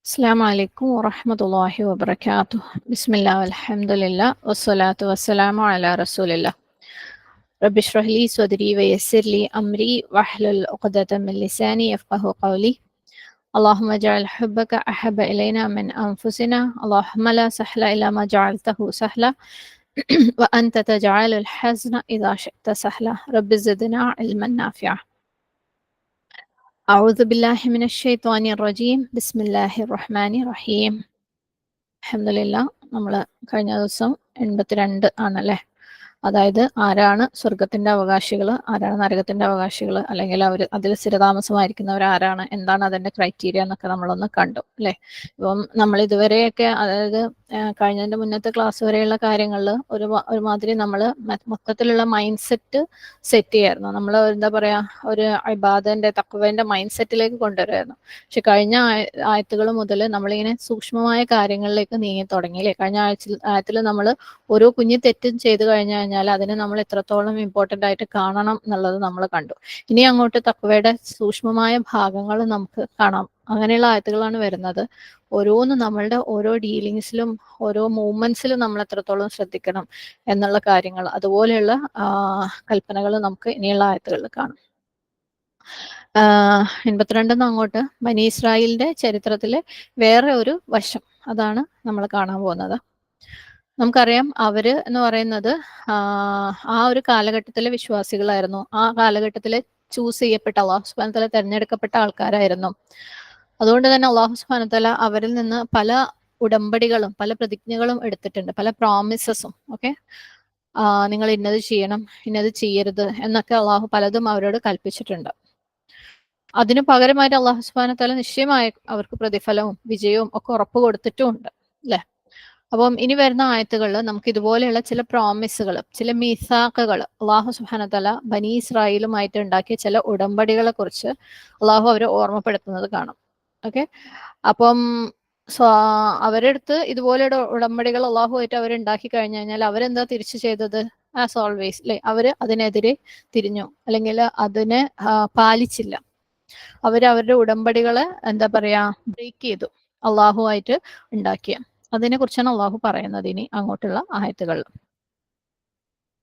السلام عليكم ورحمة الله وبركاته. بسم الله والحمد لله والصلاة والسلام على رسول الله. رب اشرح لي صدري ويسر لي أمري واحلل عقدة من لساني يفقه قولي. اللهم اجعل حبك أحب إلينا من أنفسنا. اللهم لا سهل إلا ما جعلته سهلا وأنت تجعل الحزن إذا شئت سهلا. رب زدنا علما نافعا. أعوذ بالله من الشيطان الرجيم. بسم الله الرحمن الرحيم. അൽഹംദുലില്ലാ, നമ്മൾ കഴിഞ്ഞ ദിവസം 82 ആണല്ലേ. അതായത് ആരാണ് സ്വർഗത്തിന്റെ അവകാശികൾ, ആരാണ് നരകത്തിന്റെ അവകാശികൾ, അല്ലെങ്കിൽ അവർ അതിൽ സ്ഥിരതാമസമായിരിക്കുന്നവർ ആരാണ്, എന്താണ് അതിന്റെ ക്രൈറ്റീരിയ എന്നൊക്കെ നമ്മളൊന്ന് കണ്ടു അല്ലേ. ഇപ്പം നമ്മൾ ഇതുവരെയൊക്കെ, അതായത് കഴിഞ്ഞതിന്റെ മുന്നത്തെ ക്ലാസ് വരെയുള്ള കാര്യങ്ങളിൽ ഒരുമാതിരി നമ്മൾ മൊത്തത്തിലുള്ള മൈൻഡ് സെറ്റ് സെറ്റ് ചെയ്യായിരുന്നു. നമ്മൾ എന്താ പറയാ, ഒരു ഇബാദന്റെ തഖ്വന്റെ മൈൻഡ് സെറ്റിലേക്ക് കൊണ്ടുവരുമായിരുന്നു. പക്ഷെ കഴിഞ്ഞ ആയത്തുകൾ മുതൽ നമ്മളിങ്ങനെ സൂക്ഷ്മമായ കാര്യങ്ങളിലേക്ക് നീങ്ങി തുടങ്ങി അല്ലേ. കഴിഞ്ഞ ആയത്തിൽ നമ്മൾ ഓരോ കുഞ്ഞു തെറ്റും ചെയ്തു കഴിഞ്ഞാൽ അതിനെ നമ്മൾ എത്രത്തോളം ഇമ്പോർട്ടൻ്റ് ആയിട്ട് കാണണം എന്നുള്ളത് നമ്മൾ കണ്ടു. ഇനി അങ്ങോട്ട് തഖ്വയുടെ സൂക്ഷ്മമായ ഭാഗങ്ങൾ നമുക്ക് കാണാം. അങ്ങനെയുള്ള ആയത്തുകളാണ് വരുന്നത്. ഓരോന്നും നമ്മളുടെ ഓരോ ഡീലിങ്സിലും ഓരോ മൂവ്മെന്റ്സിലും നമ്മൾ എത്രത്തോളം ശ്രദ്ധിക്കണം എന്നുള്ള കാര്യങ്ങൾ, അതുപോലെയുള്ള കൽപ്പനകൾ നമുക്ക് ഇനിയുള്ള ആയത്തുകളിൽ കാണാം. 82 അങ്ങോട്ട് ബനി ഇസ്രായേലിന്റെ ചരിത്രത്തിലെ വേറെ ഒരു വശം, അതാണ് നമ്മൾ കാണാൻ പോകുന്നത്. നമുക്കറിയാം, അവര് എന്ന് പറയുന്നത് ആ ഒരു കാലഘട്ടത്തിലെ വിശ്വാസികളായിരുന്നു. ആ കാലഘട്ടത്തിലെ ചൂസ് ചെയ്യപ്പെട്ട, അള്ളാഹു സുബ്ഹാനഹു വ തആല തെരഞ്ഞെടുക്കപ്പെട്ട ആൾക്കാരായിരുന്നു. അതുകൊണ്ട് തന്നെ അള്ളാഹു സുബ്ഹാനഹു വ തആല അവരിൽ നിന്ന് പല ഉടമ്പടികളും പല പ്രതിജ്ഞകളും എടുത്തിട്ടുണ്ട്, പല പ്രോമിസസും. ഓക്കെ, നിങ്ങൾ ഇന്നത് ചെയ്യണം, ഇന്നത് ചെയ്യരുത് എന്നൊക്കെ അള്ളാഹു പലതും അവരോട് കൽപ്പിച്ചിട്ടുണ്ട്. അതിനു പകരമായിട്ട് അള്ളാഹു സുബ്ഹാനഹു വ തആല നിശ്ചയമായി അവർക്ക് പ്രതിഫലവും വിജയവും ഒക്കെ ഉറപ്പ് കൊടുത്തിട്ടുമുണ്ട് അല്ലെ. അപ്പം ഇനി വരുന്ന ആയത്തുകളിൽ നമുക്ക് ഇതുപോലെയുള്ള ചില പ്രോമിസുകൾ, ചില മീസാക്കുകൾ, അള്ളാഹു സുബ്ഹാനഹു വ തആല ബനി ഇസ്രായേലുമായിട്ട് ഉണ്ടാക്കിയ ചില ഉടമ്പടികളെ കുറിച്ച് അള്ളാഹു അവരെ ഓർമ്മപ്പെടുത്തുന്നത് കാണാം. ഓക്കെ, അപ്പം അവരുടെ അടുത്ത് ഇതുപോലെയുള്ള ഉടമ്പടികൾ അള്ളാഹുമായിട്ട് അവരുണ്ടാക്കി കഴിഞ്ഞു കഴിഞ്ഞാൽ അവരെന്താ തിരിച്ചു ചെയ്തത്? ആസ് ഓൾവേസ് അല്ലെ, അവര് അതിനെതിരെ തിരിഞ്ഞു, അല്ലെങ്കിൽ അതിനെ പാലിച്ചില്ല. അവരുടെ ഉടമ്പടികളെ എന്താ പറയാ, ബ്രേക്ക് ചെയ്തു, അള്ളാഹുവായിട്ട് ഉണ്ടാക്കിയ. അതിനെ കുറിച്ചാണ് അള്ളാഹു പറയുന്നത് ഇനി അങ്ങോട്ടുള്ള ആയത്തുകളിൽ.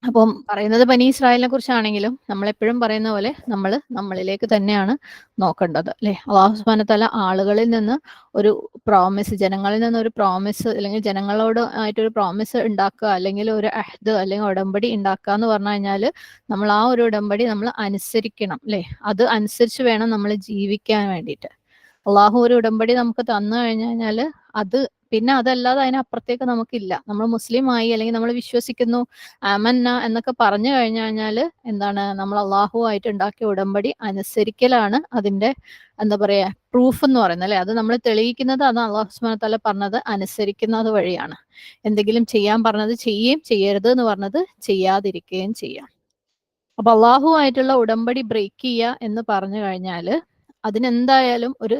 അപ്പം പറയുന്നത് ബനി ഇസ്രായേലിനെ കുറിച്ചാണെങ്കിലും നമ്മളെപ്പോഴും പറയുന്ന പോലെ നമ്മൾ നമ്മളിലേക്ക് തന്നെയാണ് നോക്കേണ്ടത് അല്ലെ. അള്ളാഹു സുബ്ഹാനഹു വ തആല ആളുകളിൽ നിന്ന് ഒരു പ്രോമിസ്, ജനങ്ങളിൽ നിന്ന് ഒരു പ്രോമിസ്, അല്ലെങ്കിൽ ജനങ്ങളോട് ആയിട്ടൊരു പ്രോമിസ് ഉണ്ടാക്കുക, അല്ലെങ്കിൽ ഒരു അഹ്ദ് അല്ലെങ്കിൽ ഉടമ്പടി ഉണ്ടാക്കുക എന്ന് പറഞ്ഞു കഴിഞ്ഞാൽ നമ്മൾ ആ ഒരു ഉടമ്പടി നമ്മൾ അനുസരിക്കണം അല്ലെ. അത് അനുസരിച്ച് വേണം നമ്മൾ ജീവിക്കാൻ വേണ്ടിയിട്ട്. അള്ളാഹു ഒരു ഉടമ്പടി നമുക്ക് തന്നു കഴിഞ്ഞു കഴിഞ്ഞാൽ അത് പിന്നെ അതല്ലാതെ അതിനപ്പുറത്തേക്ക് നമുക്കില്ല. നമ്മൾ മുസ്ലിം ആയി, അല്ലെങ്കിൽ നമ്മൾ വിശ്വസിക്കുന്നു, ആമന്ന എന്നൊക്കെ പറഞ്ഞു കഴിഞ്ഞു കഴിഞ്ഞാൽ എന്താണ്, നമ്മൾ അള്ളാഹുവായിട്ട് ഉണ്ടാക്കിയ ഉടമ്പടി അനുസരിക്കലാണ് അതിന്റെ എന്താ പറയാ പ്രൂഫ് എന്ന് പറയുന്നത് അല്ലെ. അത് നമ്മൾ തെളിയിക്കുന്നത്, അത് അള്ളാഹു സുബ്ഹാനഹു വ തആല പറഞ്ഞത് അനുസരിക്കുന്നത് വഴിയാണ്. എന്തെങ്കിലും ചെയ്യാൻ പറഞ്ഞത് ചെയ്യുകയും ചെയ്യരുത് എന്ന് പറഞ്ഞത് ചെയ്യാതിരിക്കുകയും ചെയ്യാം. അപ്പൊ അള്ളാഹുവായിട്ടുള്ള ഉടമ്പടി ബ്രേക്ക് ചെയ്യുക എന്ന് പറഞ്ഞു കഴിഞ്ഞാൽ അതിനെന്തായാലും ഒരു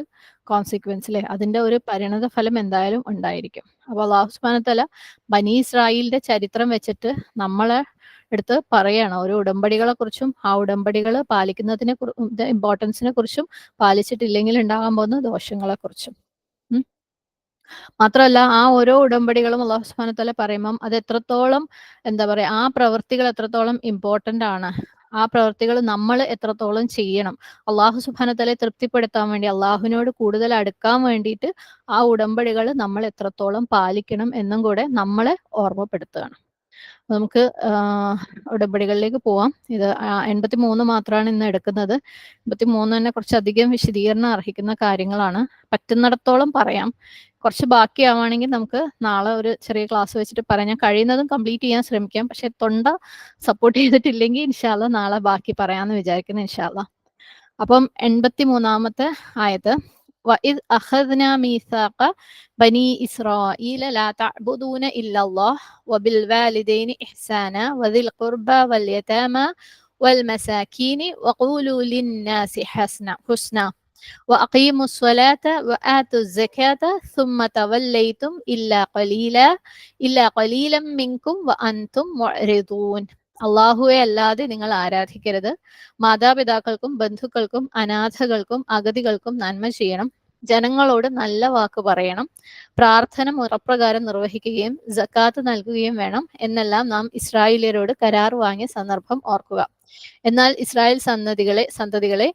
കോൺസിക്വൻസ് അല്ലെ, അതിന്റെ ഒരു പരിണത ഫലം എന്തായാലും ഉണ്ടായിരിക്കും. അപ്പൊ അള്ളാഹു സുബ്ഹാനഹു വ തആല ബനി ഇസ്രായേലിന്റെ ചരിത്രം വെച്ചിട്ട് നമ്മളെ എടുത്ത് പറയാണ് ഓരോ ഉടമ്പടികളെ കുറിച്ചും, ആ ഉടമ്പടികൾ പാലിക്കുന്നതിനെ ഇമ്പോർട്ടൻസിനെ കുറിച്ചും, പാലിച്ചിട്ടില്ലെങ്കിൽ ഉണ്ടാകാൻ പോകുന്ന ദോഷങ്ങളെ കുറിച്ചും. മാത്രമല്ല, ആ ഓരോ ഉടമ്പടികളും അള്ളാഹു സുബ്ഹാനഹു വ തആല പറയുമ്പം അത് എത്രത്തോളം എന്താ പറയാ, ആ പ്രവൃത്തികൾ എത്രത്തോളം ഇമ്പോർട്ടന്റ് ആണ്, ആ പ്രവൃത്തികൾ നമ്മൾ എത്രത്തോളം ചെയ്യണം, അള്ളാഹു സുബ്ഹാനഹു വ തആലയെ തൃപ്തിപ്പെടുത്താൻ വേണ്ടി, അള്ളാഹുവിനോട് കൂടുതൽ അടുക്കാൻ വേണ്ടിയിട്ട് ആ ഉടമ്പടികൾ നമ്മൾ എത്രത്തോളം പാലിക്കണം എന്നും കൂടെ നമ്മളെ ഓർമ്മപ്പെടുത്തുകയാണ്. നമുക്ക് ഉടമ്പടികളിലേക്ക് പോവാം. ഇത് 83 മാത്രമാണ് ഇന്ന് എടുക്കുന്നത്. 83 തന്നെ കുറച്ചധികം വിശദീകരണം അർഹിക്കുന്ന കാര്യങ്ങളാണ്. പറ്റുന്നിടത്തോളം പറയാം. കുറച്ച് ബാക്കിയാവുകയാണെങ്കിൽ നമുക്ക് നാളെ ഒരു ചെറിയ ക്ലാസ് വെച്ചിട്ട് പറയാം. ഞാൻ കഴിയുന്നതും കംപ്ലീറ്റ് ചെയ്യാൻ ശ്രമിക്കാം. പക്ഷെ തൊണ്ട സപ്പോർട്ട് ചെയ്തിട്ടില്ലെങ്കിൽ ഇൻഷാ അല്ലാഹ് നാളെ ബാക്കി പറയാമെന്ന് വിചാരിക്കുന്നു ഇൻഷാ അല്ലാഹ്. അപ്പം 83 ആയത്, وَإِذْ أَخَذْنَا مِيثَاقَ بَنِي إِسْرَائِيلَ لَا تَعْبُدُونَ إِلَّا اللَّهَ وَبِالْوَالِدَيْنِ إِحْسَانًا وَذِي الْقُرْبَى وَالْيَتَامَى وَالْمَسَاكِينِ وَقُولُوا لِلنَّاسِ حُسْنًا وَأَقِيمُوا الصَّلَاةَ وَآتُوا الزَّكَاةَ ثُمَّ تَوَلَّيْتُمْ إِلَّا قَلِيلًا مِنْكُمْ وَأَنْتُمْ مُعْرِضُونَ. അള്ളാഹുവെ അല്ലാതെ നിങ്ങൾ ആരാധിക്കരുത്. മാതാപിതാക്കൾക്കും ബന്ധുക്കൾക്കും അനാഥകൾക്കും അഗതികൾക്കും നന്മ ചെയ്യണം. ജനങ്ങളോട് നല്ല വാക്ക് പറയണം, പ്രാർത്ഥന മുറപ്രകാരം നിർവഹിക്കുകയും സക്കാത്ത് നൽകുകയും വേണം എന്നെല്ലാം നാം ഇസ്രായേലിയരോട് കരാർ വാങ്ങിയ സന്ദർഭം ഓർക്കുക. എന്നാൽ ഇസ്രായേൽ സന്തതികളെ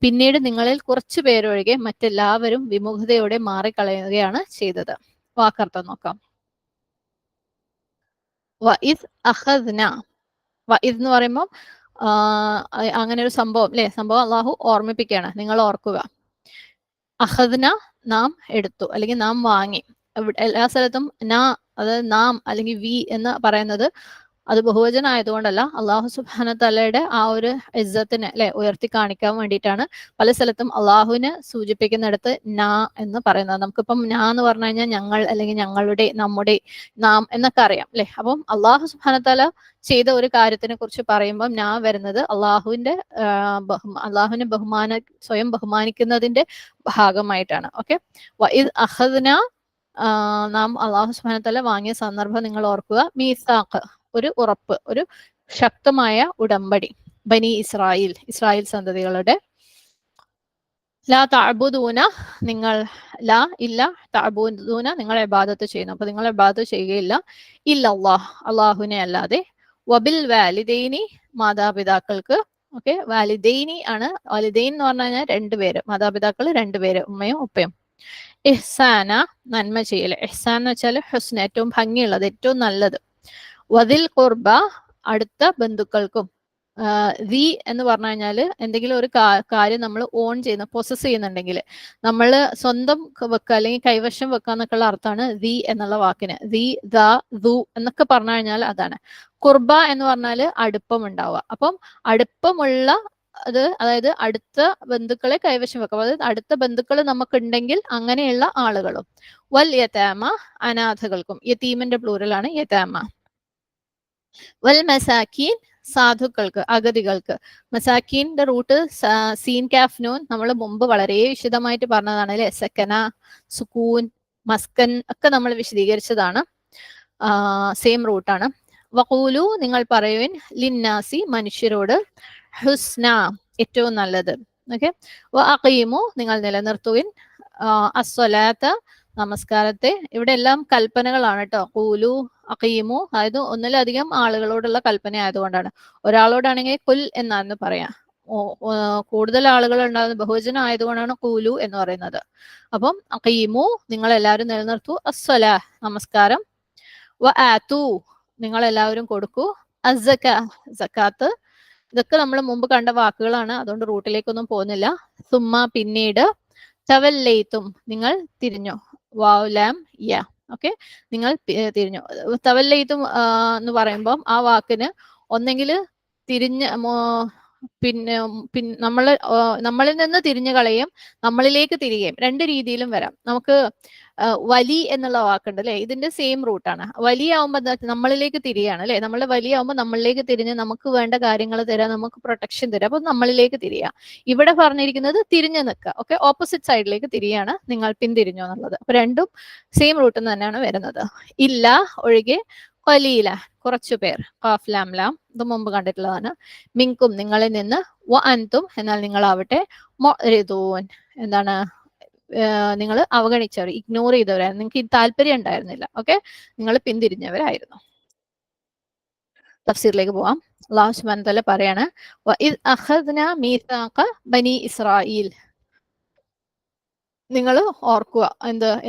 പിന്നീട് നിങ്ങളിൽ കുറച്ചു പേരൊഴികെ മറ്റെല്ലാവരും വിമുഖതയോടെ മാറിക്കളയുകയാണ് ചെയ്തത്. വാക്കർത്ഥം നോക്കാം. വഇദ് അഖദ്ന, വഇദ് എന്ന് പറയുമ്പോൾ അങ്ങനെ ഒരു സംഭവം അല്ലെ, സംഭവം അള്ളാഹു ഓർമ്മിപ്പിക്കുകയാണ്, നിങ്ങൾ ഓർക്കുക. അഖദ്ന നാം എടുത്തു അല്ലെങ്കിൽ നാം വാങ്ങി. എല്ലാ സ്ഥലത്തും അതായത് നാം അല്ലെങ്കിൽ വി എന്ന് പറയുന്നത് അത് ബഹുവചനം ആയതുകൊണ്ടല്ല, അള്ളാഹു സുബ്ഹാന തആലയുടെ ആ ഒരു ഇസ്സത്തിനെ അല്ലെ ഉയർത്തി കാണിക്കാൻ വേണ്ടിയിട്ടാണ് പല സ്ഥലത്തും അള്ളാഹുവിനെ സൂചിപ്പിക്കുന്നിടത്ത് നാ എന്ന് പറയുന്നത്. നമുക്കിപ്പം നാ എന്ന് പറഞ്ഞു കഴിഞ്ഞാൽ ഞങ്ങൾ അല്ലെങ്കിൽ ഞങ്ങളുടെ, നമ്മുടെ, നാം എന്നൊക്കെ അറിയാം അല്ലെ. അപ്പം അള്ളാഹു സുബ്ഹാന തആല ചെയ്ത ഒരു കാര്യത്തിനെ കുറിച്ച് പറയുമ്പോൾ നാ വരുന്നത് അള്ളാഹുവിന്റെ സ്വയം ബഹുമാനിക്കുന്നതിന്റെ ഭാഗമായിട്ടാണ്. ഓക്കെ, വഇദ് അഖദ്ന നാം അള്ളാഹു സുബ്ഹാനഹു വ തആല വാങ്ങിയ സന്ദർഭം നിങ്ങൾ ഓർക്കുക. മീസാഖ് ഒരു ഉറപ്പ്, ഒരു ശക്തമായ ഉടമ്പടി. ബനി ഇസ്രായേൽ സന്തതികളുടെ. ലാ തഅബുദൂന നിങ്ങൾ തഅബുദൂന നിങ്ങൾ ഇബാദത്ത് ചെയ്യുന്നു, അപ്പൊ നിങ്ങൾ ഇബാദത്ത് ചെയ്യുകയില്ല, ഇല്ലല്ലാഹ് അള്ളാഹുവിനെ അല്ലാതെ. വബിൽ വാലിദൈനി മാതാപിതാക്കൾക്ക്. ഓക്കെ, വാലിദൈനി ആണ്. വാലിദൈൻ എന്ന് പറഞ്ഞു കഴിഞ്ഞാൽ രണ്ടുപേര്, മാതാപിതാക്കൾ രണ്ടുപേര്, ഉമ്മയും ഉപ്പയും. ഇഹ്സാന നന്മ ചെയ്യൽ. ഇഹ്സാൻ എന്ന് വെച്ചാൽ ഹുസ്ന, ഏറ്റവും ഭംഗിയുള്ളത്, ഏറ്റവും നല്ലത്. വദിൽ ഖുർബ അടുത്ത ബന്ധുക്കൾക്കും. ദി എന്ന് പറഞ്ഞു കഴിഞ്ഞാൽ എന്തെങ്കിലും ഒരു കാര്യം നമ്മൾ ഓൺ ചെയ്യുന്ന, പൊസസ് ചെയ്യുന്നുണ്ടെങ്കിൽ നമ്മൾ സ്വന്തം വെക്കുക അല്ലെങ്കിൽ കൈവശം വെക്കുക എന്നൊക്കെയുള്ള അർത്ഥമാണ് ദി എന്നുള്ള വാക്കിന്. ദി, ദ, ദു എന്നൊക്കെ പറഞ്ഞു കഴിഞ്ഞാൽ അതാണ്. ഖുർബ എന്ന് പറഞ്ഞാൽ അടുപ്പം ഉണ്ടാവുക. അപ്പം അടുപ്പമുള്ള അത്, അതായത് അടുത്ത ബന്ധുക്കളെ കൈവശം വെക്കുക, അതായത് അടുത്ത ബന്ധുക്കൾ നമുക്കുണ്ടെങ്കിൽ അങ്ങനെയുള്ള ആളുകളും. വൽ യതാമ അനാഥകൾക്കും. യതീമിന്റെ പ്ലൂറലാണ് യതാമ. വൽ മസാക്കീൻ സാധുക്കൾക്ക്, അഗതികൾക്ക്. മസാക്കീന്റെ റൂട്ട് സീൻ കാഫ് നൂൻ നമ്മൾ മുമ്പ് വളരെ വിശദമായിട്ട് പറഞ്ഞതാണ് അല്ലെ. സക്കന, സുക്കൂൻ, മസ്കൻ ഒക്കെ നമ്മൾ വിശദീകരിച്ചതാണ്. സെയിം റൂട്ടാണ്. വഖൂലു നിങ്ങൾ പറയുവിൻ, ലിന്നാസി മനുഷ്യരോട്, ഹുസ്ന ഏറ്റവും നല്ലത്. ഓക്കെ, വ അഖീമു നിങ്ങൾ നിലനിർത്തുവിൻ, അസ്വലാത്ത നമസ്കാരത്തെ. ഇവിടെ എല്ലാം കൽപ്പനകളാണ് കേട്ടോ. ഖൂലു, അഖീമു, അതായത് ഒന്നിലധികം ആളുകളോടുള്ള കൽപ്പന ആയതുകൊണ്ടാണ്. ഒരാളോടാണെങ്കിൽ കുൽ എന്നാണ് പറയാം, കൂടുതൽ ആളുകൾ ഉണ്ടാകുന്ന ബഹുവചനം ആയതുകൊണ്ടാണ് ഖൂലു എന്ന് പറയുന്നത്. അപ്പം അഖീമു നിങ്ങൾ എല്ലാവരും നിലനിർത്തൂ, അസ്വലാ നമസ്കാരം, വ ആതു നിങ്ങൾ എല്ലാവരും കൊടുക്കൂ, അസ്സക സക്കാത്ത്. ഇതൊക്കെ നമ്മൾ മുമ്പ് കണ്ട വാക്കുകളാണ്, അതുകൊണ്ട് റൂട്ടിലേക്കൊന്നും പോകുന്നില്ല. സുമ്മ പിന്നീട്, തവല്ലൈത്തും നിങ്ങൾ തിരിഞ്ഞു, വാവുലാം യ. ഓക്കെ, നിങ്ങൾ തിരിഞ്ഞു. തവല്ലൈത്തും എന്ന് പറയുമ്പോൾ ആ വാക്കിന് ഒന്നെങ്കിൽ തിരിഞ്ഞ് നമ്മളിൽ നിന്ന് തിരിഞ്ഞു കളയും, നമ്മളിലേക്ക് തിരികെയും, രണ്ട് രീതിയിലും വരാം. നമുക്ക് വലി എന്നുള്ള വാക്കുണ്ട് അല്ലെ, ഇതിന്റെ സെയിം റൂട്ടാണ്. വലിയാവുമ്പോൾ നമ്മളിലേക്ക് തിരിയാണ് അല്ലെ. നമ്മൾ വലിയാവുമ്പോൾ നമ്മളിലേക്ക് തിരിഞ്ഞ് നമുക്ക് വേണ്ട കാര്യങ്ങൾ തരാം, നമുക്ക് പ്രൊട്ടക്ഷൻ തരാം, അപ്പൊ നമ്മളിലേക്ക് തിരിയാ. ഇവിടെ പറഞ്ഞിരിക്കുന്നത് തിരിഞ്ഞു നിൽക്കുക. ഓക്കെ, ഓപ്പോസിറ്റ് സൈഡിലേക്ക് തിരിയാണ്, നിങ്ങൾ പിന്തിരിഞ്ഞു എന്നുള്ളത്. അപ്പൊ രണ്ടും സെയിം റൂട്ടിൽ നിന്ന് തന്നെയാണ് വരുന്നത്. ഇല്ല ഒഴികെ, ഖലീല കുറച്ചു പേർ, ഖാഫ് ലാം ലാം ഇത് മുമ്പ് കണ്ടിട്ടുള്ളതാണ്. മിങ്കും നിങ്ങളിൽ നിന്ന്, വ അൻതും എന്നാൽ നിങ്ങളാവട്ടെ, മുഅ്രിദൂൻ എന്താണ് നിങ്ങൾ അവഗണിച്ചവർ, ഇഗ്നോർ ചെയ്തവരായിരുന്നു, നിങ്ങൾക്ക് ഈ താല്പര്യം ഉണ്ടായിരുന്നില്ല. ഓക്കെ, നിങ്ങൾ പിന്തിരിഞ്ഞവരായിരുന്നു. തഫ്സീറിലേക്ക് പോവാം. അല്ലാഹു സുബ്ഹാനഹു വ തആല പറയാണ്, വഇദ് അഖദ്ന മീസാഖ ബനി ഇസ്രായീൽ. നിങ്ങൾ ഓർക്കുക,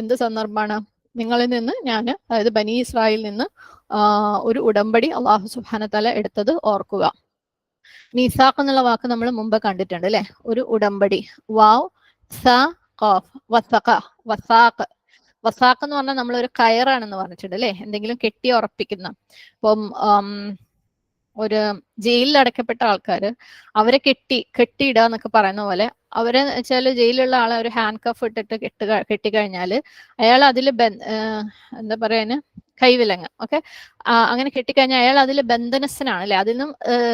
എന്ത് സന്ദർഭമാണ്? നിങ്ങളിൽ നിന്ന് ഞാൻ, അതായത് ബനി ഇസ്രായേലിൽ നിന്ന് ഒരു ഉടമ്പടി അല്ലാഹു സുബ്ഹാനഹു വ തആല എടുത്തത് ഓർക്കുക. മീസാഖ് എന്നുള്ള വാക്ക് നമ്മൾ മുമ്പ് കണ്ടിട്ടുണ്ട് അല്ലെ, ഒരു ഉടമ്പടി. വാവ് സ ഖാഫ്, വസഖ, വസാഖ്. വസാഖ് എന്ന് പറഞ്ഞാൽ നമ്മൾ ഒരു കയറാണെന്ന് പറഞ്ഞിട്ടുണ്ട് അല്ലെ, എന്തെങ്കിലും കെട്ടി ഉറപ്പിക്കുന്ന. ഇപ്പം ഒരു ജയിലിൽ അടയ്ക്കപ്പെട്ട ആൾക്കാര് അവരെ കെട്ടിയിടുക എന്നൊക്കെ പറയുന്ന പോലെ, അവരെ വെച്ചാൽ ജയിലിലുള്ള ആളെ ഒരു ഹാൻഡ് കഫ് ഇട്ടിട്ട് കെട്ടിക്കഴിഞ്ഞാല് അയാൾ അതിൽ എന്താ പറയാന്, കൈവിലങ്ങ്. ഓക്കെ, അങ്ങനെ കെട്ടിക്കഴിഞ്ഞാൽ അയാൾ അതിൽ ബന്ധനസ്ഥനാണ് അല്ലെ, അതിൽ നിന്നും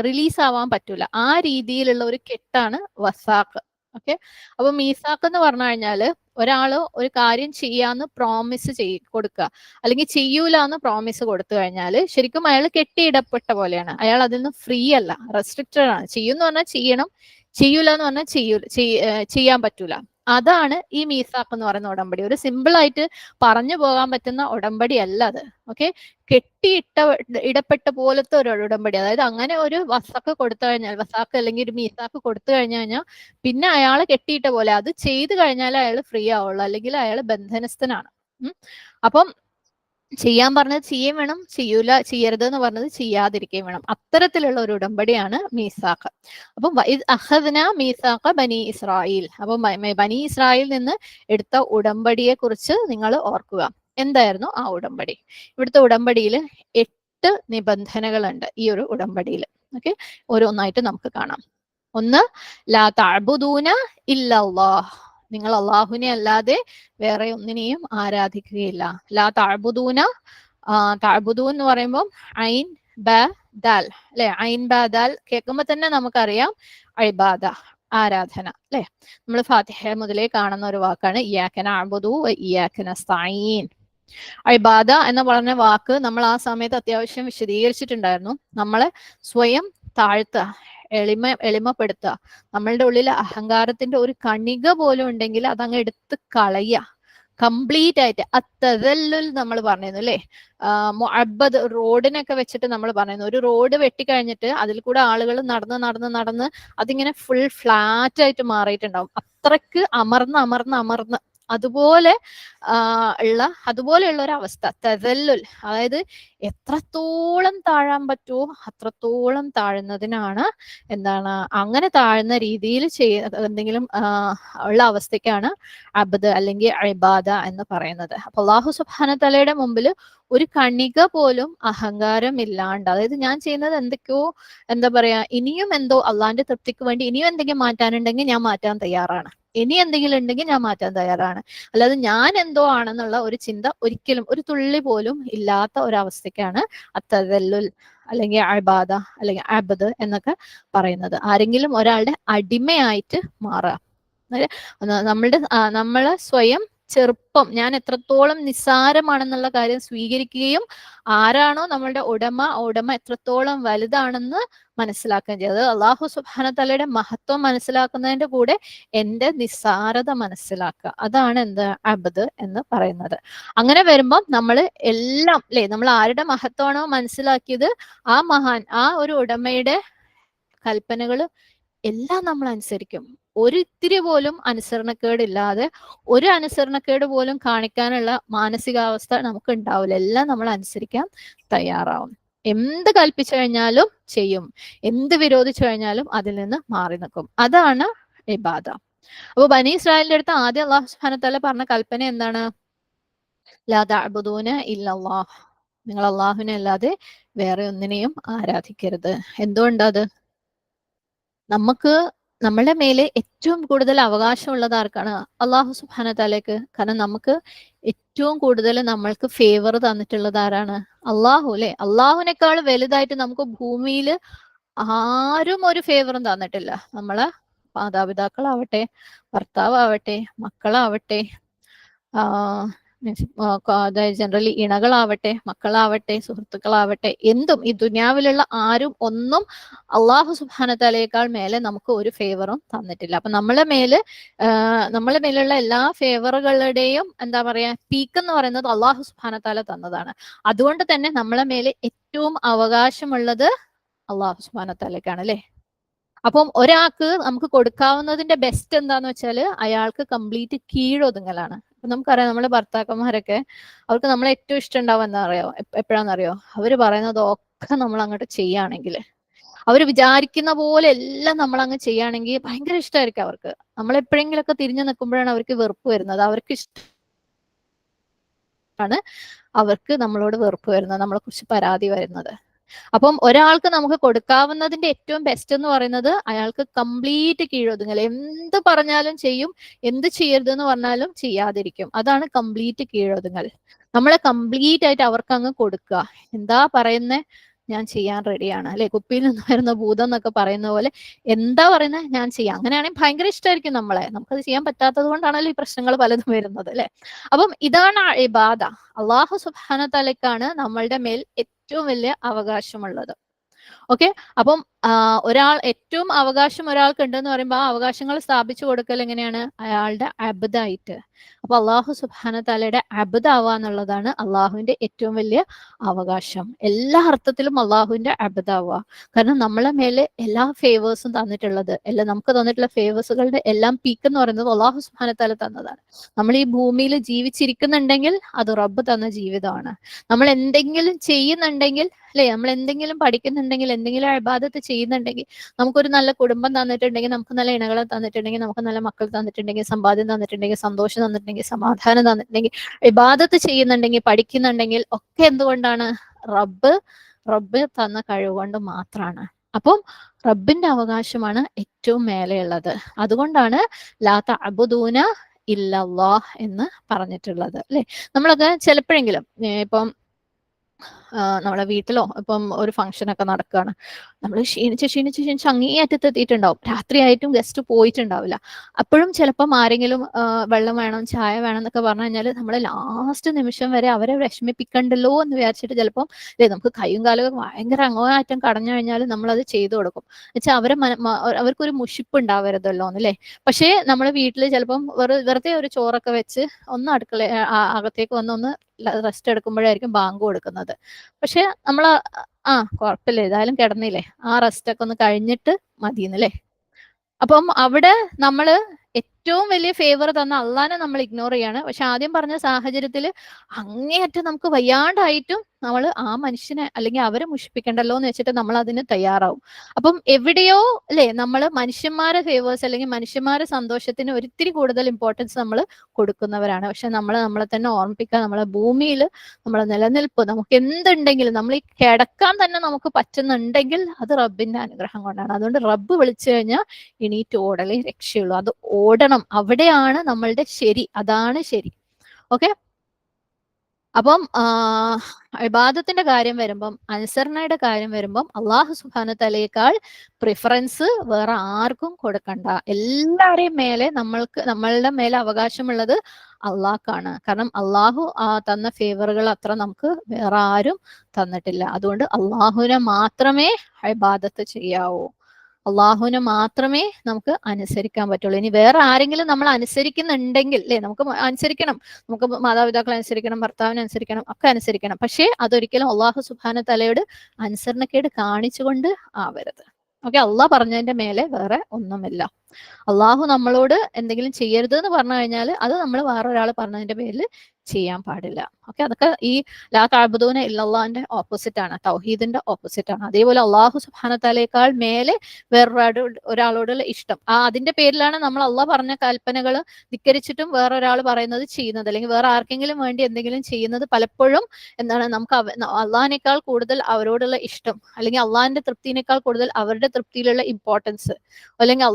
റിലീസ് ആവാൻ പറ്റൂല. ആ രീതിയിലുള്ള ഒരു കെട്ടാണ് വസാഖ്. ഓക്കെ, അപ്പൊ മീസാഖ് എന്ന് പറഞ്ഞു കഴിഞ്ഞാല് ഒരാള് ഒരു കാര്യം ചെയ്യാന്ന് പ്രോമിസ് കൊടുക്കുക, അല്ലെങ്കിൽ ചെയ്യൂല എന്ന് പ്രോമിസ് കൊടുത്തു കഴിഞ്ഞാൽ ശരിക്കും അയാൾ കെട്ടിയിടപ്പെട്ട പോലെയാണ്. അയാൾ അതിൽ നിന്ന് ഫ്രീ അല്ല, റെസ്ട്രിക്റ്റഡ് ആണ്. ചെയ്യുമെന്ന് പറഞ്ഞാൽ ചെയ്യണം, ചെയ്യൂല എന്ന് പറഞ്ഞാൽ ചെയ്യാൻ പറ്റൂല. അതാണ് ഈ മീസാഖ് എന്ന് പറയുന്ന ഉടമ്പടി. ഒരു സിമ്പിൾ ആയിട്ട് പറഞ്ഞു പോകാൻ പറ്റുന്ന ഉടമ്പടി അല്ല അത്. ഓക്കെ, ഇടപ്പെട്ട പോലത്തെ ഒരു ഉടമ്പടി. അതായത് അങ്ങനെ ഒരു വസാഖ് കൊടുത്തു കഴിഞ്ഞാൽ, വസാഖ് അല്ലെങ്കിൽ ഒരു മീസാഖ് കൊടുത്തു കഴിഞ്ഞാൽ പിന്നെ അയാളെ കെട്ടിയിട്ട പോലെ, അത് ചെയ്തു കഴിഞ്ഞാൽ അയാൾ ഫ്രീ ആവുള്ളൂ, അല്ലെങ്കിൽ അയാൾ ബന്ധനസ്ഥനാണ്. അപ്പം ചെയ്യാൻ പറഞ്ഞത് ചെയ്യുകയും വേണം, ചെയ്യരുത് എന്ന് പറഞ്ഞത് ചെയ്യാതിരിക്കുകയും വേണം. അത്തരത്തിലുള്ള ഒരു ഉടമ്പടിയാണ് മീസാഖ്. അപ്പം അഖദ്ന മീസാഖ ബനി ഇസ്രായേൽ. അപ്പം ബനി ഇസ്രായേൽ നിന്ന് എടുത്ത ഉടമ്പടിയെ കുറിച്ച് നിങ്ങൾ ഓർക്കുക. എന്തായിരുന്നു ആ ഉടമ്പടി? ഇവിടുത്തെ ഉടമ്പടിയിൽ 8 നിബന്ധനകളുണ്ട് ഈ ഒരു ഉടമ്പടിയിൽ. ഓക്കെ, ഓരോന്നായിട്ട് നമുക്ക് കാണാം. ഒന്ന്, ലാ തഅബുദൂന ഇല്ലല്ലാഹ്, നിങ്ങൾ അള്ളാഹുവിനെ അല്ലാതെ വേറെ ഒന്നിനെയും ആരാധിക്കുകയില്ല. ലാ തഅബുദൂന, തഅബുദൂ എന്ന് പറയുമ്പോൾ ഐൻ ബ ദാൽ അല്ലെ, ഐൻ ബ ദാൽ കേൾക്കുമ്പോൾ തന്നെ നമുക്കറിയാം ഇബാദ, ആരാധന അല്ലെ. നമ്മൾ ഫാത്തിഹ മുതലേ കാണുന്ന ഒരു വാക്കാണ് ഇയ്യാക നഅബുദു വ ഇയ്യാക നസ്തഈൻ. ഇബാദ എന്ന് പറഞ്ഞ വാക്ക് നമ്മൾ ആ സമയത്ത് അത്യാവശ്യം വിശദീകരിച്ചിട്ടുണ്ടായിരുന്നു. നമ്മളെ സ്വയം താഴ്ത്തുക, എളിമപ്പെടുത്തുക. നമ്മളുടെ ഉള്ളിൽ അഹങ്കാരത്തിന്റെ ഒരു കണിക പോലും ഉണ്ടെങ്കിൽ അതങ്ങ് എടുത്ത് കളയുക കംപ്ലീറ്റ് ആയിട്ട്. അത്തദല്ലുൽ നമ്മൾ പറഞ്ഞിരുന്നു അല്ലെ, മുഅബ്ബദ് റോഡിനൊക്കെ വെച്ചിട്ട് നമ്മൾ പറയുന്നു, ഒരു റോഡ് വെട്ടിക്കഴിഞ്ഞിട്ട് അതിൽ കൂടെ ആളുകൾ നടന്ന് നടന്ന് നടന്ന് അതിങ്ങനെ ഫുൾ ഫ്ലാറ്റ് ആയിട്ട് മാറിയിട്ടുണ്ടാവും. അത്രക്ക് അമർന്ന് അതുപോലെ അതുപോലെയുള്ള ഒരു അവസ്ഥ തദല്ലുൽ. അതായത് എത്രത്തോളം താഴാൻ പറ്റുമോ അത്രത്തോളം താഴുന്നതിനാണ് എന്താണ്, അങ്ങനെ താഴ്ന്ന രീതിയിൽ എന്തെങ്കിലും ഉള്ള അവസ്ഥയ്ക്കാണ് അബ്ദ് അല്ലെങ്കിൽ ഇബാദ എന്ന് പറയുന്നത്. അപ്പൊ അല്ലാഹു സുബ്ഹാനഹു തആലയുടെ മുമ്പിൽ ഒരു കണിക പോലും അഹങ്കാരം ഇല്ലാണ്ട്, അതായത് ഞാൻ ചെയ്യുന്നത് എന്തൊക്കെയോ എന്താ പറയാ, ഇനിയും എന്തോ അള്ളാന്റെ തൃപ്തിക്ക് വേണ്ടി ഇനിയും എന്തെങ്കിലും മാറ്റാനുണ്ടെങ്കിൽ ഞാൻ മാറ്റാൻ തയ്യാറാണ്, ഇനി എന്തെങ്കിലും ഉണ്ടെങ്കിൽ ഞാൻ മാറ്റാൻ തയ്യാറാണ്. അല്ലാതെ ഞാൻ എന്തോ ആണെന്നുള്ള ഒരു ചിന്ത ഒരിക്കലും ഒരു തുള്ളി പോലും ഇല്ലാത്ത ഒരവസ്ഥയ്ക്കാണ് അത്തദല്ലുൽ അല്ലെങ്കിൽ ഇബാദ അല്ലെങ്കിൽ അബ്ദ് എന്നൊക്കെ പറയുന്നത്. ആരെങ്കിലും ഒരാളുടെ അടിമയായിട്ട് മാറുക, നമ്മളെ സ്വയം ചെറുപ്പം, ഞാൻ എത്രത്തോളം നിസ്സാരമാണെന്നുള്ള കാര്യം സ്വീകരിക്കുകയും ആരാണോ നമ്മളുടെ ഉടമ എത്രത്തോളം വലുതാണെന്ന് മനസ്സിലാക്കുകയും ചെയ്തത്. അള്ളാഹു സുബ്ഹാനഹു തആലയുടെ മഹത്വം മനസ്സിലാക്കുന്നതിന്റെ കൂടെ എന്റെ നിസ്സാരത മനസ്സിലാക്കുക, അതാണ് എന്ത് അബ്ദ് എന്ന് പറയുന്നത്. അങ്ങനെ വരുമ്പോൾ നമ്മൾ എല്ലാം അല്ലെ, നമ്മൾ ആരുടെ മഹത്വമാണോ മനസ്സിലാക്കിയത് ആ ഒരു ഉടമയുടെ കൽപ്പനകൾ എല്ലാം നമ്മൾ അനുസരിക്കും. ഒരിത്തിരി പോലും അനുസരണക്കേടില്ലാതെ, ഒരു അനുസരണക്കേട് പോലും കാണിക്കാനുള്ള മാനസികാവസ്ഥ നമുക്ക് ഉണ്ടാവില്ല. എല്ലാം നമ്മൾ അനുസരിക്കാൻ തയ്യാറാവും. എന്ത് കൽപ്പിച്ചു കഴിഞ്ഞാലും ചെയ്യും, എന്ത് വിരോധിച്ചു കഴിഞ്ഞാലും അതിൽ നിന്ന് മാറി നിൽക്കും. അതാണ് ഇബാദ. അപ്പൊ ബനി ഇസ്രായേലിന്റെ അടുത്ത് ആദ്യം അല്ലാഹു സുബ്ഹാനഹു വ തആല പറഞ്ഞ കൽപ്പന എന്താണ്? ലാ തഅബുദൂന ഇല്ലല്ലാഹ്, നിങ്ങൾ അള്ളാഹുവിനെ അല്ലാതെ വേറെ ഒന്നിനെയും ആരാധിക്കരുത്. എന്തുകൊണ്ടത്? നമ്മളുടെ മേലെ ഏറ്റവും കൂടുതൽ അവകാശമുള്ളത് ആർക്കാണ്? അള്ളാഹു സുബ്ഹാനഹു തആലയ്ക്ക്. കാരണം നമുക്ക് ഏറ്റവും കൂടുതൽ നമ്മൾക്ക് ഫേവർ തന്നിട്ടുള്ളത് ആരാണ്? അള്ളാഹു അല്ലെ. അള്ളാഹുവിനേക്കാൾ വലുതായിട്ട് നമുക്ക് ഭൂമിയിൽ ആരും ഒരു ഫേവറും തന്നിട്ടില്ല. നമ്മളെ മാതാപിതാക്കളാവട്ടെ, ഭർത്താവട്ടെ, മക്കളാവട്ടെ, അതായത് ജനറലി ഇണകളാവട്ടെ, മക്കളാവട്ടെ, സുഹൃത്തുക്കളാവട്ടെ, എന്തും ഈ ദുനിയാവിലുള്ള ആരും ഒന്നും അള്ളാഹു സുബ്ഹാനഹു തആലയേക്കാൾ മേലെ നമുക്ക് ഒരു ഫേവറും തന്നിട്ടില്ല. അപ്പൊ നമ്മളെ മേലുള്ള എല്ലാ ഫേവറുകളുടെയും എന്താ പറയാ പീക്ക് എന്ന് പറയുന്നത് അള്ളാഹു സുബ്ഹാനഹു തആല തന്നതാണ്. അതുകൊണ്ട് തന്നെ നമ്മളെ മേലെ ഏറ്റവും അവകാശമുള്ളത് അള്ളാഹു സുബ്ഹാനഹു തആലയ്ക്കാണ് അല്ലെ. അപ്പം ഒരാൾക്ക് നമുക്ക് കൊടുക്കാവുന്നതിന്റെ ബെസ്റ്റ് എന്താന്ന് വെച്ചാല് അയാൾക്ക് കംപ്ലീറ്റ് കീഴൊതുങ്ങലാണ്. അപ്പൊ നമുക്കറിയാം, നമ്മളെ ഭർത്താക്കന്മാരൊക്കെ അവർക്ക് നമ്മളെ ഏറ്റവും ഇഷ്ടം ഉണ്ടാവുക എന്താ അറിയോ, എപ്പോഴാണെന്നറിയോ? അവര് പറയുന്നതൊക്കെ നമ്മൾ അങ്ങോട്ട് ചെയ്യുകയാണെങ്കിൽ, അവര് വിചാരിക്കുന്ന പോലെ എല്ലാം നമ്മൾ അങ്ങ് ചെയ്യുകയാണെങ്കിൽ ഭയങ്കര ഇഷ്ടമായിരിക്കും അവർക്ക്. നമ്മൾ എപ്പോഴെങ്കിലൊക്കെ തിരിഞ്ഞു നിൽക്കുമ്പോഴാണ് അവർക്ക് വെറുപ്പ് വരുന്നത്. അവർക്ക് ഇഷ്ടമാണ് അവർക്ക് നമ്മളോട് വെറുപ്പ് വരുന്നത്, നമ്മളെ കുറിച്ച് പരാതി വരുന്നത്. അപ്പം ഒരാൾക്ക് നമുക്ക് കൊടുക്കാവുന്നതിന്റെ ഏറ്റവും ബെസ്റ്റ് എന്ന് പറയുന്നത് അയാൾക്ക് കംപ്ലീറ്റ് കീഴൊതുങ്ങൽ. എന്ത് പറഞ്ഞാലും ചെയ്യും, എന്ത് ചെയ്യരുത് എന്ന് പറഞ്ഞാലും ചെയ്യാതിരിക്കും. അതാണ് കംപ്ലീറ്റ് കീഴൊതുങ്ങൽ. നമ്മളെ കംപ്ലീറ്റ് ആയിട്ട് അവർക്ക് അങ്ങ് കൊടുക്കുക. എന്താ പറയുന്നേ ഞാൻ ചെയ്യാൻ റെഡിയാണ് അല്ലെ, കുപ്പിയിൽ നിന്ന് വരുന്ന ഭൂതം എന്നൊക്കെ പറയുന്ന പോലെ എന്താ പറയുന്നത് ഞാൻ ചെയ്യാം. അങ്ങനെയാണെങ്കിൽ ഭയങ്കര ഇഷ്ടമായിരിക്കും നമ്മളെ. നമുക്കത് ചെയ്യാൻ പറ്റാത്തത് കൊണ്ടാണല്ലോ ഈ പ്രശ്നങ്ങൾ പലതും വരുന്നത് അല്ലെ. അപ്പം ഇതാണ് ഇബാദ. അള്ളാഹു സുബ്ഹാനഹു തആലയ്ക്കാണ് നമ്മളുടെ മേൽ ഏറ്റവും വലിയ അവകാശമുള്ളത്. ഓക്കെ, അപ്പം ഒരാൾ ഏറ്റവും അവകാശം ഒരാൾക്ക് ഉണ്ടെന്ന് പറയുമ്പോൾ ആ അവകാശങ്ങൾ സ്ഥാപിച്ചു കൊടുക്കൽ എങ്ങനെയാണ്? അയാളുടെ അബ്ദായിട്ട്. അപ്പൊ അള്ളാഹു സുബ്ഹാന തആലയുടെ അബ്ദാവുക എന്നുള്ളതാണ് അള്ളാഹുവിന്റെ ഏറ്റവും വലിയ അവകാശം. എല്ലാ അർത്ഥത്തിലും അള്ളാഹുവിന്റെ അബ്ദാവുക. കാരണം നമ്മളെ മേലെ എല്ലാ ഫേവേഴ്സും തന്നിട്ടുള്ളത്, എല്ലാം നമുക്ക് തന്നിട്ടുള്ള ഫേവേഴ്സുകളുടെ എല്ലാം പീക്ക് എന്ന് പറയുന്നത് അള്ളാഹു സുബ്ഹാന തആല തന്നതാണ്. നമ്മൾ ഈ ഭൂമിയിൽ ജീവിച്ചിരിക്കുന്നുണ്ടെങ്കിൽ അത് റബ്ബ് തന്ന ജീവിതമാണ്. നമ്മൾ എന്തെങ്കിലും ചെയ്യുന്നുണ്ടെങ്കിൽ, അല്ലെ, നമ്മൾ എന്തെങ്കിലും പഠിക്കുന്നുണ്ടെങ്കിൽ, എന്തെങ്കിലും ഇബാദത്ത് ചെയ്യുന്നുണ്ടെങ്കിൽ, നമുക്കൊരു നല്ല കുടുംബം തന്നിട്ടുണ്ടെങ്കിൽ, നമുക്ക് നല്ല ഇണകളെ തന്നിട്ടുണ്ടെങ്കിൽ, നമുക്ക് നല്ല മക്കൾ തന്നിട്ടുണ്ടെങ്കിൽ, സമ്പാദ്യം തന്നിട്ടുണ്ടെങ്കിൽ, സന്തോഷം തന്നിട്ടുണ്ടെങ്കിൽ, സമാധാനം തന്നിട്ടുണ്ടെങ്കിൽ, ഇബാദത്ത് ചെയ്യുന്നുണ്ടെങ്കിൽ, പഠിക്കുന്നുണ്ടെങ്കിൽ ഒക്കെ എന്തുകൊണ്ടാണ്? റബ്ബ് തന്ന കഴിവ് കൊണ്ട് മാത്രമാണ്. അപ്പം റബ്ബിന്റെ അവകാശമാണ് ഏറ്റവും മേലെയുള്ളത്. അതുകൊണ്ടാണ് ലാ തഅബുദൂന ഇല്ലല്ലാഹ് എന്ന് പറഞ്ഞിട്ടുള്ളത്, അല്ലെ. നമ്മളൊക്കെ ചിലപ്പോഴെങ്കിലും ഇപ്പം നമ്മളെ വീട്ടിലോ ഇപ്പം ഒരു ഫംഗ്ഷനൊക്കെ നടക്കുകയാണ്, നമ്മൾ ക്ഷീണിച്ച് അങ്ങേയറ്റത്ത് എത്തിയിട്ടുണ്ടാവും, രാത്രിയായിട്ടും ഗസ്റ്റ് പോയിട്ടുണ്ടാവില്ല. അപ്പോഴും ചിലപ്പം ആരെങ്കിലും വെള്ളം വേണം, ചായ വേണം എന്നൊക്കെ പറഞ്ഞു കഴിഞ്ഞാൽ നമ്മൾ ലാസ്റ്റ് നിമിഷം വരെ അവരെ വിഷമിപ്പിക്കണ്ടല്ലോ എന്ന് വിചാരിച്ചിട്ട് ചിലപ്പം നമുക്ക് കൈയും കാലും ഭയങ്കര അങ്ങോയറ്റം കടഞ്ഞു കഴിഞ്ഞാൽ നമ്മളത് ചെയ്തു കൊടുക്കും. വെച്ചാൽ അവർക്കൊരു മുഷിപ്പ് ഉണ്ടാവരുതല്ലോ എന്നല്ലേ. പക്ഷേ നമ്മളെ വീട്ടിൽ ചിലപ്പം വെറുതെ ഒരു ചോറൊക്കെ വെച്ച് ഒന്ന് അടുക്കള അകത്തേക്ക് ഒന്ന് റെസ്റ്റ് എടുക്കുമ്പോഴായിരിക്കും ബാങ്ക് കൊടുക്കുന്നത്. പക്ഷെ നമ്മൾ കുഴപ്പമില്ല, ഏതായാലും കിടന്നില്ലേ, ആ റെസ്റ്റ് ഒക്കെ ഒന്ന് കഴിഞ്ഞിട്ട് മതിയെന്നല്ലേ. അപ്പം അവിടെ നമ്മള് ഏറ്റവും വലിയ ഫേവർ തന്ന അള്ളാനെ നമ്മൾ ഇഗ്നോർ ചെയ്യാണ്. പക്ഷെ ആദ്യം പറഞ്ഞ സാഹചര്യത്തിൽ അങ്ങേയറ്റം നമുക്ക് വയ്യാണ്ടായിട്ടും നമ്മൾ ആ മനുഷ്യനെ അല്ലെങ്കിൽ അവരെ മുഷിപ്പിക്കണ്ടല്ലോ എന്ന് വെച്ചിട്ട് നമ്മൾ അതിന് തയ്യാറാവും. അപ്പം എവിടെയോ, അല്ലെ, നമ്മൾ മനുഷ്യന്മാരെ ഫേവേഴ്സ് അല്ലെങ്കിൽ മനുഷ്യന്മാരെ സന്തോഷത്തിന് ഒരിത്തിരി കൂടുതൽ ഇമ്പോർട്ടൻസ് നമ്മൾ കൊടുക്കുന്നവരാണ്. പക്ഷെ നമ്മളെ തന്നെ ഓർമ്മിപ്പിക്കുക, നമ്മളെ ഭൂമിയിൽ നമ്മളെ നിലനിൽപ്പ്, നമുക്ക് എന്തുണ്ടെങ്കിലും നമ്മൾ ഈ കിടക്കാൻ തന്നെ നമുക്ക് പറ്റുന്നുണ്ടെങ്കിൽ അത് റബ്ബിന്റെ അനുഗ്രഹം കൊണ്ടാണ്. അതുകൊണ്ട് റബ്ബ് വിളിച്ചു കഴിഞ്ഞാൽ എണീറ്റ് ഓടലേ രക്ഷയുള്ളൂ. അത് ഓടണം, അവിടെയാണ് നമ്മളുടെ ശരി, അതാണ് ശരി. ഓക്കെ. അപ്പം ഇബാദത്തിന്റെ കാര്യം വരുമ്പം, അനുസരണയുടെ കാര്യം വരുമ്പം അള്ളാഹു സുബ്ഹാനഹു തആലയേക്കാൾ പ്രിഫറൻസ് വേറെ ആർക്കും കൊടുക്കണ്ട. എല്ലാവരെയും മേലെ നമ്മളുടെ മേലെ അവകാശമുള്ളത് അള്ളാഹ്ക്കാണ്. കാരണം അള്ളാഹു തന്ന ഫേവറുകൾ അത്ര നമുക്ക് വേറെ ആരും തന്നിട്ടില്ല. അതുകൊണ്ട് അള്ളാഹുവിനെ മാത്രമേ ഇബാദത്ത് ചെയ്യാവൂ, അള്ളാഹുവിനെ മാത്രമേ നമുക്ക് അനുസരിക്കാൻ പറ്റുള്ളൂ. ഇനി വേറെ ആരെങ്കിലും നമ്മൾ അനുസരിക്കുന്നുണ്ടെങ്കിൽ, അല്ലെ, നമുക്ക് അനുസരിക്കണം, നമുക്ക് മാതാപിതാക്കളെ അനുസരിക്കണം, ഭർത്താവിനെ അനുസരിക്കണം, ഒക്കെ അനുസരിക്കണം. പക്ഷേ അതൊരിക്കലും അള്ളാഹു സുബ്ഹാനഹു തആലയോട് അനുസരണക്കേട് കാണിച്ചുകൊണ്ട് ആവരുത്. ഓക്കെ. അള്ളാഹ് പറഞ്ഞതിന്റെ മേലെ വേറെ ഒന്നുമില്ല. അള്ളാഹു നമ്മളോട് എന്തെങ്കിലും ചെയ്യരുത് എന്ന് പറഞ്ഞു കഴിഞ്ഞാൽ അത് നമ്മൾ വേറെ ഒരാൾ പറഞ്ഞതിന്റെ പേരിൽ ചെയ്യാൻ പാടില്ല. ഓക്കെ. അതൊക്കെ ഈ ലാ തഅബുദൂന ഇല്ലല്ലാഹിന്റെ ഓപ്പോസിറ്റ് ആണ്, തൗഹീദിന്റെ ഓപ്പോസിറ്റ് ആണ്. അതേപോലെ അള്ളാഹു സുബ്ഹാനഹു തആലയേക്കാൾ മേലെ ഒരാളോടുള്ള ഇഷ്ടം, അതിന്റെ പേരിലാണ് നമ്മൾ അള്ളാഹ് പറഞ്ഞ കൽപ്പനകൾ ധിക്കരിച്ചിട്ടും വേറൊരാൾ പറയുന്നത് ചെയ്യുന്നത്, അല്ലെങ്കിൽ വേറെ ആർക്കെങ്കിലും വേണ്ടി എന്തെങ്കിലും ചെയ്യുന്നത് പലപ്പോഴും എന്താണ്, നമുക്ക് അള്ളാഹിനേക്കാൾ കൂടുതൽ അവരോടുള്ള ഇഷ്ടം, അല്ലെങ്കിൽ അള്ളാഹിന്റെ തൃപ്തിനേക്കാൾ കൂടുതൽ അവരുടെ തൃപ്തിയിലുള്ള ഇമ്പോർട്ടൻസ്, അല്ലെങ്കിൽ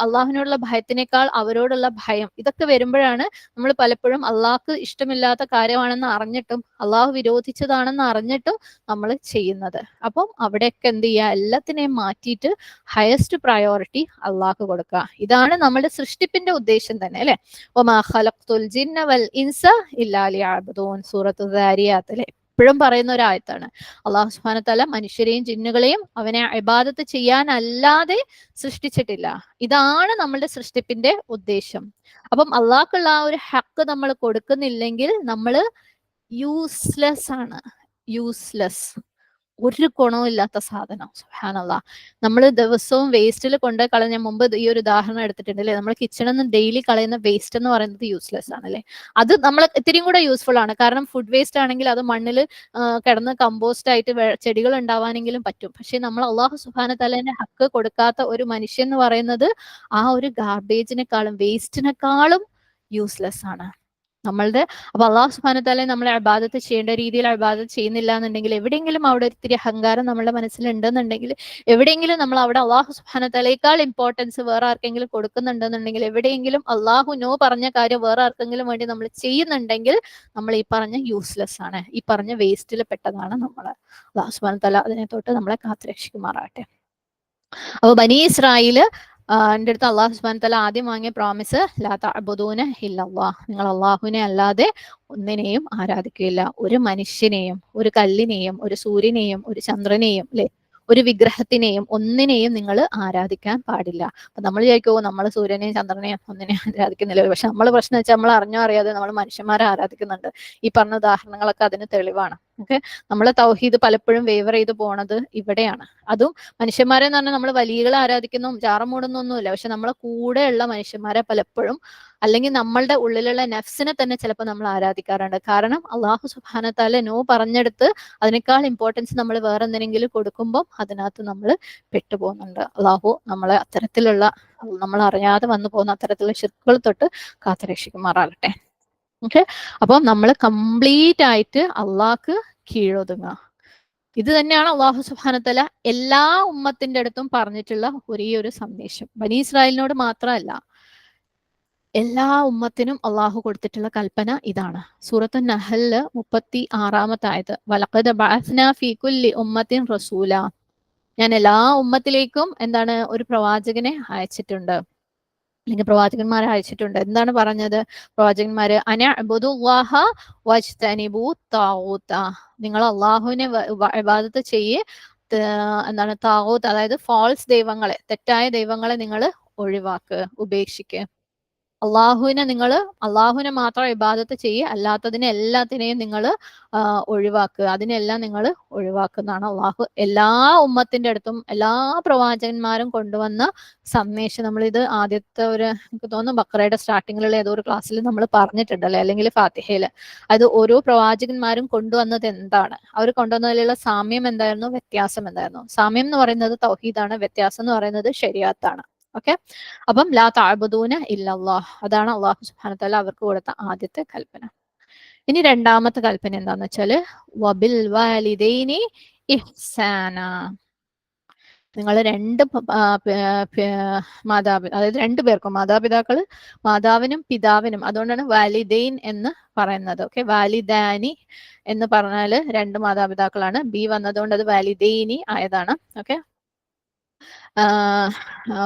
അള്ളാഹുവിനോടുള്ള ഭയത്തിനേക്കാൾ അവരോടുള്ള ഭയം, ഇതൊക്കെ വരുമ്പോഴാണ് നമ്മൾ പലപ്പോഴും അള്ളാഹ്ക്ക് ഇഷ്ടമില്ലാത്ത കാര്യമാണെന്ന് അറിഞ്ഞിട്ടും അള്ളാഹു വിരോധിച്ചതാണെന്ന് അറിഞ്ഞിട്ടും നമ്മൾ ചെയ്യുന്നത്. അപ്പം അവിടെയൊക്കെ എന്ത് ചെയ്യുക, എല്ലാത്തിനെയും മാറ്റിയിട്ട് ഹയസ്റ്റ് പ്രയോറിറ്റി അള്ളാഹ്ക്ക് കൊടുക്കുക. ഇതാണ് നമ്മുടെ സൃഷ്ടിപ്പിന്റെ ഉദ്ദേശം തന്നെ, അല്ലെ. വമാ ഖലഖ്തുൽ ജിന്ന വൽ ഇൻസ ഇല്ലാ ലിയഅ്ബുദൂൻ, സൂറത്തു ദാരിയാത്ത്, അല്ലെ, എപ്പോഴും പറയുന്ന ഒരു ആയത്താണ്. അള്ളാഹു സുബ്ഹാനഹു തആല മനുഷ്യരെയും ജിന്നുകളെയും അവനെ ഇബാദത്ത് ചെയ്യാനല്ലാതെ സൃഷ്ടിച്ചിട്ടില്ല. ഇതാണ് നമ്മളുടെ സൃഷ്ടിപ്പിന്റെ ഉദ്ദേശം. അപ്പം അള്ളാഹ്ക്കുള്ള ആ ഒരു ഹക്ക് നമ്മൾ കൊടുക്കുന്നില്ലെങ്കിൽ നമ്മൾ യൂസ്ലെസ് ആണ്. യൂസ്ലെസ്, ഒരു ഗുണവും ഇല്ലാത്ത സാധനം. സുബ്ഹാനല്ലാഹ്. നമ്മൾ ദിവസവും വേസ്റ്റിൽ കൊണ്ട് കളഞ്ഞ, മുമ്പ് ഈ ഒരു ഉദാഹരണം എടുത്തിട്ടുണ്ട്, അല്ലെ. നമ്മൾ കിച്ചണിൽ നിന്ന് ഡെയിലി കളയുന്ന വേസ്റ്റ് എന്ന് പറയുന്നത് യൂസ്ലെസ് ആണ്, അല്ലെ. അത് നമ്മൾ ഇത്തിരിയും കൂടെ യൂസ്ഫുൾ ആണ്. കാരണം ഫുഡ് വേസ്റ്റ് ആണെങ്കിൽ അത് മണ്ണിൽ കിടന്ന് കമ്പോസ്റ്റ് ആയിട്ട് ചെടികൾ ഉണ്ടാവാനെങ്കിലും പറ്റും. പക്ഷെ നമ്മൾ അള്ളാഹു സുബ്ഹാനഹു തആലേന്റെ ഹക്ക് കൊടുക്കാത്ത ഒരു മനുഷ്യൻ എന്ന് പറയുന്നത് ആ ഒരു ഗാർബേജിനെക്കാളും വേസ്റ്റിനെക്കാളും യൂസ്ലെസ് ആണ് നമ്മളുടെ. അപ്പൊ അള്ളാഹു സുബ്ഹാനഹു തആല നമ്മളെ ഇബാദത്ത് ചെയ്യേണ്ട രീതിയിൽ ഇബാദത്ത് ചെയ്യുന്നില്ല എന്നുണ്ടെങ്കിൽ, എവിടെയെങ്കിലും അവിടെ ഒത്തിരി അഹങ്കാരം നമ്മുടെ മനസ്സിൽ ഉണ്ടെന്നുണ്ടെങ്കിൽ, എവിടെയെങ്കിലും നമ്മൾ അവിടെ അള്ളാഹു സുബ്ഹാനഹു തആലയേക്കാൾ ഇമ്പോർട്ടൻസ് വേറെ ആർക്കെങ്കിലും കൊടുക്കുന്നുണ്ടെന്നുണ്ടെങ്കിൽ, എവിടെയെങ്കിലും അള്ളാഹു നോ പറഞ്ഞ കാര്യം വേറെ ആർക്കെങ്കിലും വേണ്ടി നമ്മൾ ചെയ്യുന്നുണ്ടെങ്കിൽ, നമ്മൾ ഈ പറഞ്ഞ യൂസ്ലെസ് ആണ്, ഈ പറഞ്ഞ വേസ്റ്റിൽ പെട്ടതാണ് നമ്മൾ. അള്ളാഹു സുബ്ഹാനഹു തആല അതിനെ തൊട്ട് നമ്മളെ കാത്തുരക്ഷിക്കുമാറാകട്ടെ. അപ്പൊ ബനി ഇസ്രായേല് എൻ്റെ അടുത്ത് അള്ളാഹു സുബ്ഹാനഹു തആല ആദ്യം വാങ്ങിയ പ്രോമിസ് ലാ തഅബുദൂന ഇല്ലല്ലാഹ്, നിങ്ങൾ അള്ളാഹുവിനെ അല്ലാതെ ഒന്നിനെയും ആരാധിക്കുകയില്ല. ഒരു മനുഷ്യനെയും, ഒരു കല്ലിനെയും, ഒരു സൂര്യനെയും, ഒരു ചന്ദ്രനെയും, അല്ലെ, ഒരു വിഗ്രഹത്തിനെയും ഒന്നിനെയും നിങ്ങൾ ആരാധിക്കാൻ പാടില്ല. അപ്പൊ നമ്മൾ വിചാരിക്കുമോ നമ്മൾ സൂര്യനെയും ചന്ദ്രനെയും ഒന്നിനെയും ആരാധിക്കുന്നില്ല. പക്ഷെ നമ്മൾ പ്രശ്നം വെച്ചാൽ നമ്മൾ അറിഞ്ഞോ അറിയാതെ നമ്മൾ മനുഷ്യന്മാരെ ആരാധിക്കുന്നുണ്ട്. ഈ പറഞ്ഞ ഉദാഹരണങ്ങളൊക്കെ അതിന് തെളിവാണ്. ഓക്കെ, നമ്മളെ തൗഹീദ് പലപ്പോഴും വേവർ ചെയ്ത് പോണത് ഇവിടെയാണ്. അതും മനുഷ്യന്മാരെ എന്ന് പറഞ്ഞാൽ നമ്മൾ വലിയകളെ ആരാധിക്കുന്നു ജാറം മൂടുന്നൊന്നുമില്ല. പക്ഷെ നമ്മളെ കൂടെയുള്ള മനുഷ്യന്മാരെ പലപ്പോഴും, അല്ലെങ്കിൽ നമ്മളുടെ ഉള്ളിലുള്ള നഫ്സിനെ തന്നെ ചിലപ്പോൾ നമ്മൾ ആരാധിക്കാറുണ്ട്. കാരണം അള്ളാഹു സുബ്ഹാനഹു തആല നോ പറഞ്ഞെടുത്ത് അതിനേക്കാൾ ഇമ്പോർട്ടൻസ് നമ്മൾ വേറെ എന്തിനെങ്കിലും കൊടുക്കുമ്പോൾ അതിനകത്ത് നമ്മൾ പെട്ടുപോകുന്നുണ്ട്. അള്ളാഹു നമ്മളെ അത്തരത്തിലുള്ള, നമ്മൾ അറിയാതെ വന്നു പോകുന്ന അത്തരത്തിലുള്ള ശിർക്കുകൾ തൊട്ട് കാത്തുരക്ഷിക്കുമാറാകട്ടെ. ഓക്കെ, അപ്പം നമ്മൾ കംപ്ലീറ്റ് ആയിട്ട് അള്ളാഹ്ക്ക് കീഴൊതുങ്ങുക. ഇത് തന്നെയാണ് അള്ളാഹു സുബ്ഹാനഹു തആല എല്ലാ ഉമ്മത്തിന്റെ അടുത്തും പറഞ്ഞിട്ടുള്ള ഒരേ ഒരു സന്ദേശം. ബനി ഇസ്രായേലിനോട് മാത്രമല്ല, എല്ലാ ഉമ്മത്തിനും അള്ളാഹു കൊടുത്തിട്ടുള്ള കൽപ്പന ഇതാണ്. സൂറത്തു നഹലില് 36-ാമത്തെ ആയത്, വലഖദ് ബഅസ്നാ ഫീ കുല്ലി ഉമ്മത്തിൻ റസൂല, ഞാൻ എല്ലാ ഉമ്മത്തിലേക്കും എന്താണ് ഒരു പ്രവാചകനെ അയച്ചിട്ടുണ്ട്, അല്ലെങ്കിൽ പ്രവാചകന്മാരെ അയച്ചിട്ടുണ്ട്. എന്താണ് പറഞ്ഞത് പ്രവാചകന്മാര്? അനഅ്ബുദുല്ലാഹ വജ്തനിബു താഗൂത, നിങ്ങൾ അള്ളാഹുവിനെ ഇബാദത്ത് ചെയ്യ്, എന്താണ് താഗൂത്ത്, അതായത് ഫാൾസ് ദൈവങ്ങളെ, തെറ്റായ ദൈവങ്ങളെ നിങ്ങൾ ഒഴിവാക്ക്, ഉപേക്ഷിക്ക്. അള്ളാഹുവിനെ മാത്രം ഇബാദത്ത് ചെയ്യുക, അല്ലാത്തതിനെ എല്ലാത്തിനെയും നിങ്ങൾ ഒഴിവാക്കുക, അതിനെല്ലാം നിങ്ങൾ ഒഴിവാക്കുന്നതാണ് അള്ളാഹു എല്ലാ ഉമ്മത്തിന്റെ അടുത്തും എല്ലാ പ്രവാചകന്മാരും കൊണ്ടുവന്ന സന്ദേശം. നമ്മളിത് ആദ്യത്തെ എനിക്ക് തോന്നുന്നു ബക്കറയുടെ സ്റ്റാർട്ടിങ്ങിലുള്ള ഏതോ ഒരു ക്ലാസ്സിൽ നമ്മൾ പറഞ്ഞിട്ടുണ്ടല്ലേ, അല്ലെങ്കിൽ ഫാത്തിഹയില്. അത് ഓരോ പ്രവാചകന്മാരും കൊണ്ടുവന്നത് എന്താണ്, അവർ കൊണ്ടുവന്നതിലുള്ള സാമ്യം എന്തായിരുന്നു, വ്യത്യാസം എന്തായിരുന്നു? സാമ്യം എന്ന് പറയുന്നത് തൗഹീദാണ്, വ്യത്യാസം എന്ന് പറയുന്നത് ശരിയാത്താണ്. ഓക്കെ, അപ്പം ലാ തഅബുദൂന ഇല്ലല്ലാഹ്, അതാണ് അള്ളാഹു സുബ്ഹാനഹു തആല അവർക്ക് കൊടുത്ത ആദ്യത്തെ കൽപ്പന. ഇനി രണ്ടാമത്തെ കൽപ്പന എന്താന്ന് വെച്ചാല് വബിൽ വാലിദൈനി ഇഹ്സാന, നിങ്ങൾ അതായത് രണ്ടു പേർക്കും, മാതാപിതാക്കള്, മാതാവിനും പിതാവിനും, അതുകൊണ്ടാണ് വാലിദൈൻ എന്ന് പറയുന്നത്. ഓക്കെ, വാലിദാനി എന്ന് പറഞ്ഞാല് രണ്ട് മാതാപിതാക്കളാണ്, ബി വന്നതുകൊണ്ട് അത് വാലിദൈനി ആയതാണ്. ഓക്കെ,